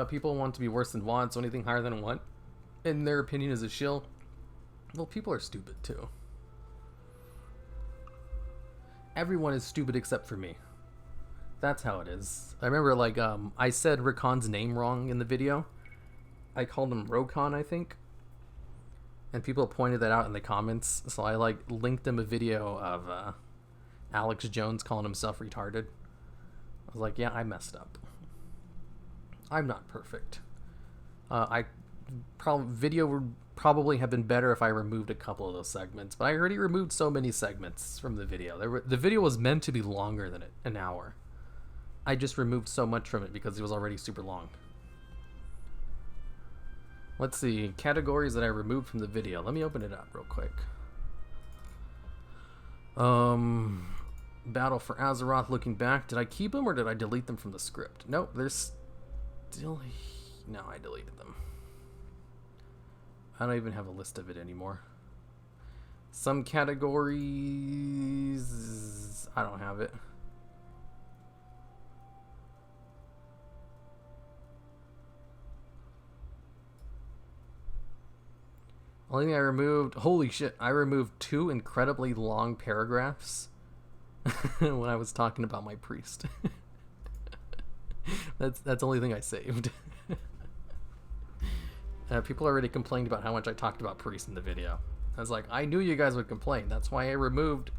People want to be worse than WoD, so anything higher than what, in their opinion, is a shill. Well, people are stupid too. Everyone is stupid except for me. That's how it is. I remember, like, I said Rakan's name wrong in the video. I called him Rokon, I think. And people pointed that out in the comments, so I, like, linked him a video of Alex Jones calling himself retarded. I was like, yeah, I messed up. I'm not perfect. Video would probably have been better if I removed a couple of those segments, but I already removed so many segments from the video. The video was meant to be longer than an hour. I just removed so much from it because it was already super long. Let's see, categories that I removed from the video. Let me open it up real quick. Battle for Azeroth, looking back. Did I keep them or did I delete them from the script? Nope, there's still... No, I deleted them. I don't even have a list of it anymore. Some categories... I don't have it. Only thing I removed... Holy shit, I removed 2 incredibly long paragraphs when I was talking about my priest. That's the only thing I saved. People already complained about how much I talked about priest in the video. I was like, I knew you guys would complain. That's why I removed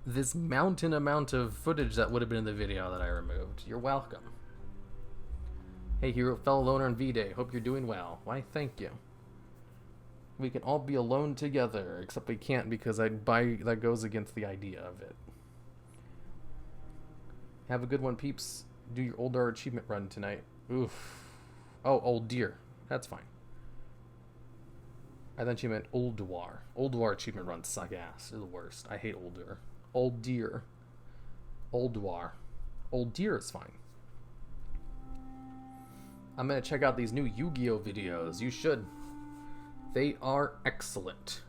this mountain amount of footage that would have been in the video that I removed. You're welcome. Hey, hero, fellow loner on V-Day. Hope you're doing well. Why, thank you. We can all be alone together, except we can't because that goes against the idea of it. Have a good one, peeps. Do your Oldar achievement run tonight. Oof. Oh, Old Deer. That's fine. I thought you meant Ulduar. Ulduar achievement runs suck ass. They're the worst. I hate Uldur. Old Deer. Ulduar. Old Deer is fine. I'm gonna check out these new Yu-Gi-Oh videos. You should. They are excellent.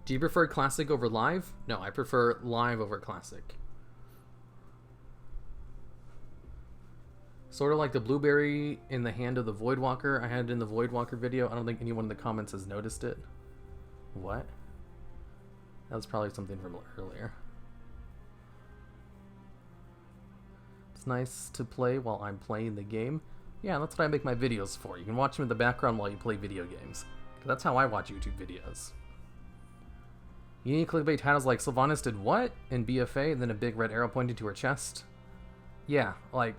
Do you prefer classic over live? No, I prefer live over classic. Sort of like the blueberry in the hand of the Voidwalker I had in the Voidwalker video. I don't think anyone in the comments has noticed it. What? That was probably something from earlier. It's nice to play while I'm playing the game. Yeah, that's what I make my videos for. You can watch them in the background while you play video games. That's how I watch YouTube videos. You need clickbait titles like Sylvanas did what in BFA and then a big red arrow pointing to her chest. Yeah, like,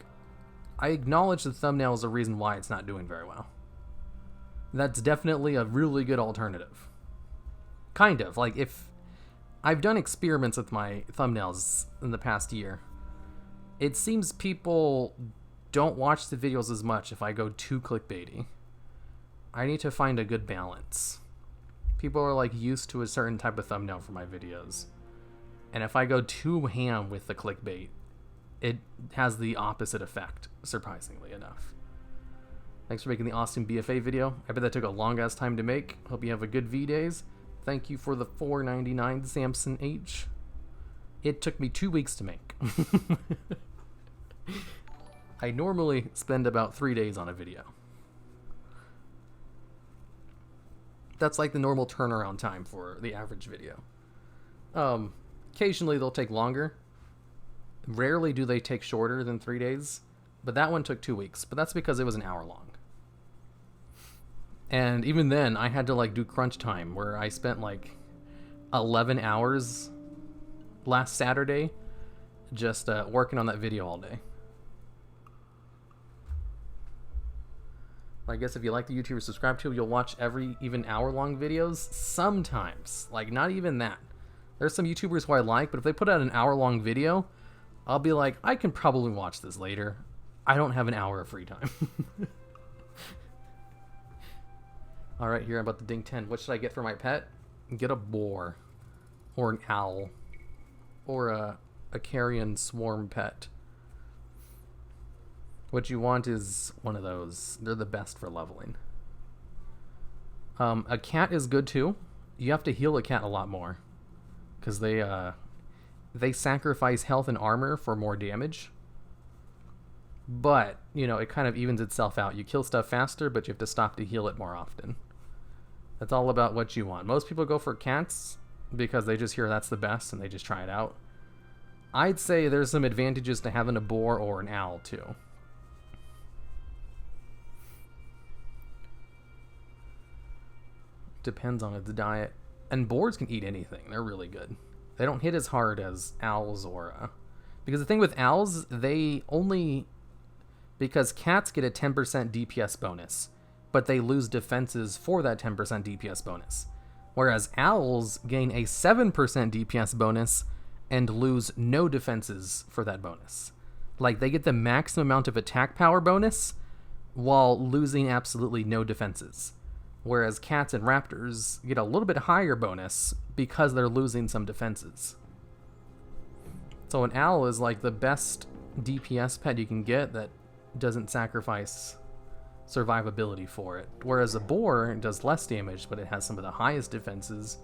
I acknowledge the thumbnail is a reason why it's not doing very well. That's definitely a really good alternative. Kind of. Like, if I've done experiments with my thumbnails in the past year, it seems people don't watch the videos as much if I go too clickbaity. I need to find a good balance. People are like used to a certain type of thumbnail for my videos. And if I go too ham with the clickbait, it has the opposite effect, surprisingly enough. Thanks for making the awesome BFA video. I bet that took a long ass time to make. Hope you have a good V-Days. Thank you for the $4.99 Samson H. It took me 2 weeks to make. I normally spend about 3 days on a video. That's like the normal turnaround time for the average video. Occasionally they'll take longer. Rarely do they take shorter than 3 days. But that one took 2 weeks. But that's because it was an hour long. And even then, I had to like do crunch time where I spent like 11 hours last Saturday just working on that video all day. I guess if you like the YouTuber you subscribe to, you'll watch every even hour-long videos. Sometimes. Like, not even that. There's some YouTubers who I like, but if they put out an hour-long video, I'll be like, I can probably watch this later. I don't have an hour of free time. Alright, here I'm about to ding 10. What should I get for my pet? Get a boar. Or an owl. Or a carrion swarm pet. What you want is one of those. They're the best for leveling. A cat is good too. You have to heal a cat a lot more. Because they sacrifice health and armor for more damage. But, you know, it kind of evens itself out. You kill stuff faster, but you have to stop to heal it more often. That's all about what you want. Most people go for cats because they just hear that's the best and they just try it out. I'd say there's some advantages to having a boar or an owl too. Depends on its diet. And boars can eat anything. They're really good. They don't hit as hard as owls or... because the thing with owls, they only... because cats get a 10% DPS bonus, but they lose defenses for that 10% DPS bonus. Whereas owls gain a 7% DPS bonus and lose no defenses for that bonus. Like, they get the maximum amount of attack power bonus while losing absolutely no defenses. Whereas cats and raptors get a little bit higher bonus because they're losing some defenses. So an owl is like the best DPS pet you can get that doesn't sacrifice survivability for it. Whereas a boar does less damage, but it has some of the highest defenses.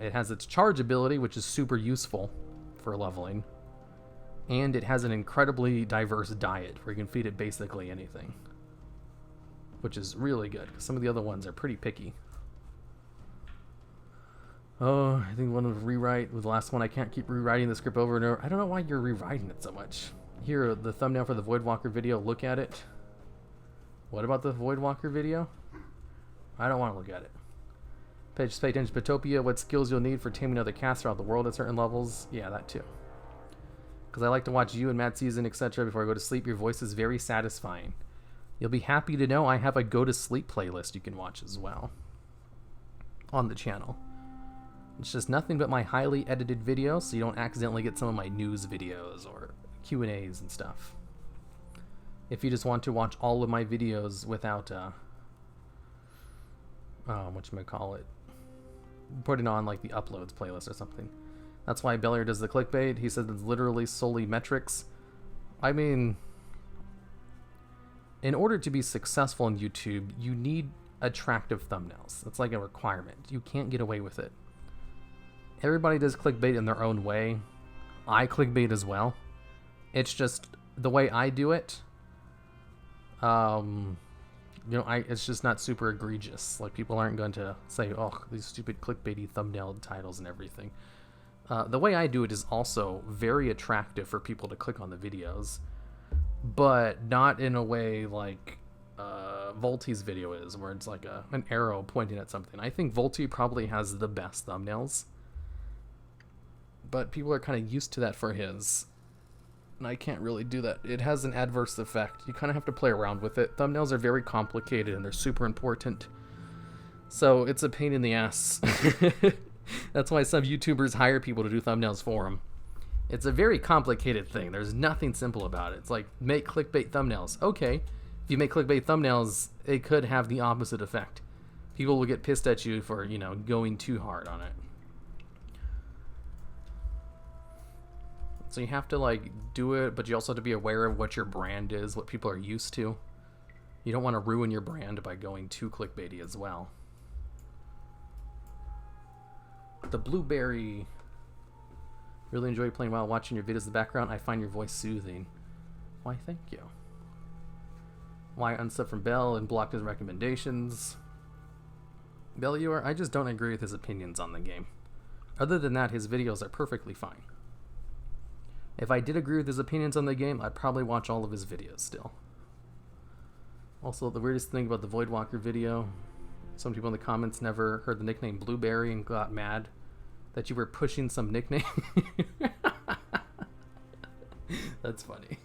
It has its charge ability, which is super useful for leveling. And it has an incredibly diverse diet where you can feed it basically anything. Which is really good, because some of the other ones are pretty picky. Oh, I think one of rewrite with the last one. I can't keep rewriting the script over and over. I don't know why you're rewriting it so much. Here, the thumbnail for the Voidwalker video. Look at it. What about the Voidwalker video? I don't want to look at it. Just pay attention to Petopia. What skills you'll need for taming other cats throughout the world at certain levels. Yeah, that too. Because I like to watch you and Matt Season, etc. before I go to sleep. Your voice is very satisfying. You'll be happy to know I have a go to sleep playlist you can watch as well on the channel. It's just nothing but my highly edited videos, so you don't accidentally get some of my news videos or Q&As and stuff. If you just want to watch all of my videos without, whatchamacallit, putting on like the uploads playlist or something. That's why Bellier does the clickbait. He says it's literally solely metrics. I mean, in order to be successful on YouTube, you need attractive thumbnails. It's like a requirement. You can't get away with it. Everybody does clickbait in their own way. I clickbait as well. It's just the way I do it. It's just not super egregious. Like, people aren't going to say, oh, these stupid clickbaity thumbnail titles and everything. The way I do it is also very attractive for people to click on the videos, but not in a way like Volti's video is, where it's like an arrow pointing at something. I think Volti probably has the best thumbnails, but people are kind of used to that for his, and I can't really do that. It has an adverse effect. You kind of have to play around with it. Thumbnails are very complicated and they're super important, so it's a pain in the ass. That's why some YouTubers hire people to do thumbnails for them. It's a very complicated thing. There's nothing simple about it. It's like, make clickbait thumbnails. Okay, if you make clickbait thumbnails, it could have the opposite effect. People will get pissed at you for, going too hard on it. So you have to, do it, but you also have to be aware of what your brand is, what people are used to. You don't want to ruin your brand by going too clickbaity as well. The Blueberry. Really enjoy playing while watching your videos in the background. I find your voice soothing. Why, thank you. Why unsub from Bell and blocked his recommendations. Bellier, I just don't agree with his opinions on the game. Other than that, his videos are perfectly fine. If I did agree with his opinions on the game, I'd probably watch all of his videos still. Also, the weirdest thing about the Voidwalker video, some people in the comments never heard the nickname Blueberry and got mad that you were pushing some nickname. That's funny.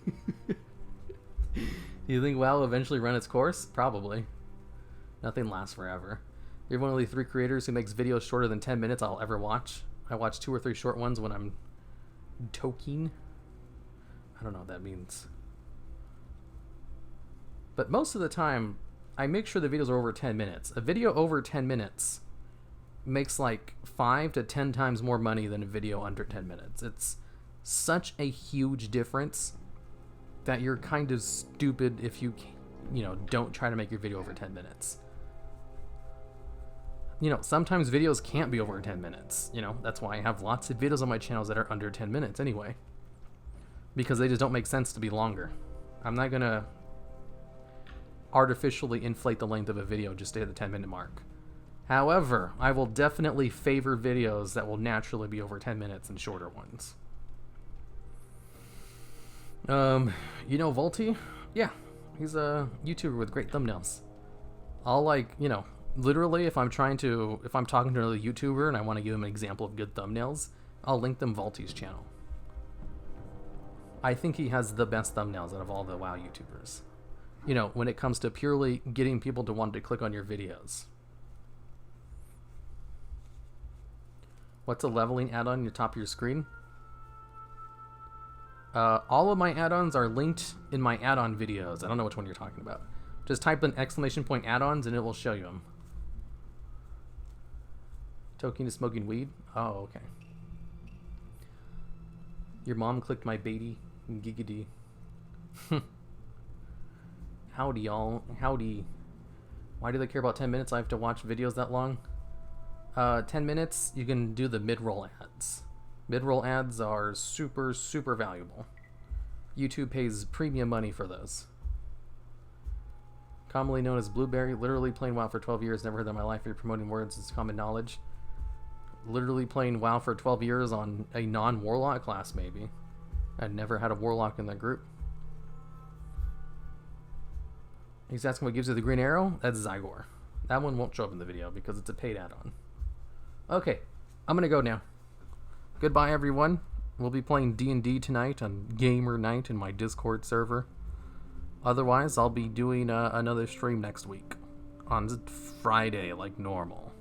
Do you think WoW will eventually run its course? Probably. Nothing lasts forever. You're one of the 3 creators who makes videos shorter than 10 minutes I'll ever watch. I watch 2 or 3 short ones when I'm toking. I don't know what that means. But most of the time, I make sure the videos are over 10 minutes. A video over 10 minutes makes like 5 to 10 times more money than a video under 10 minutes. It's such a huge difference that you're kind of stupid if you don't try to make your video over 10 minutes. Sometimes videos can't be over 10 minutes. That's why I have lots of videos on my channels that are under 10 minutes anyway, because they just don't make sense to be longer. I'm not gonna artificially inflate the length of a video just to hit the 10-minute mark. However, I will definitely favor videos that will naturally be over 10 minutes and shorter ones. Volti? Yeah, he's a YouTuber with great thumbnails. I'll literally, if I'm talking to another YouTuber and I want to give him an example of good thumbnails, I'll link them Volti's channel. I think he has the best thumbnails out of all the WoW YouTubers. When it comes to purely getting people to want to click on your videos. What's a leveling add-on in the top of your screen? All of my add-ons are linked in my add-on videos. I don't know which one you're talking about. Just type in !point add-ons and it will show you them. Token is smoking weed? Oh, okay. Your mom clicked my baity. Giggity. Howdy, y'all. Howdy. Why do they care about 10 minutes? I have to watch videos that long. 10 minutes, you can do the mid-roll ads. Mid-roll ads are super, super valuable. YouTube pays premium money for those. Commonly known as Blueberry, literally playing WoW for 12 years, never heard that in my life. You're promoting words, it's common knowledge. Literally playing WoW for 12 years on a non-warlock class, maybe. I never had a warlock in the group. He's asking what gives you the green arrow? That's Zygor. That one won't show up in the video because it's a paid add-on. Okay, I'm gonna go now. Goodbye, everyone. We'll be playing D&D tonight on Gamer Night in my Discord server. Otherwise, I'll be doing another stream next week on Friday, like normal.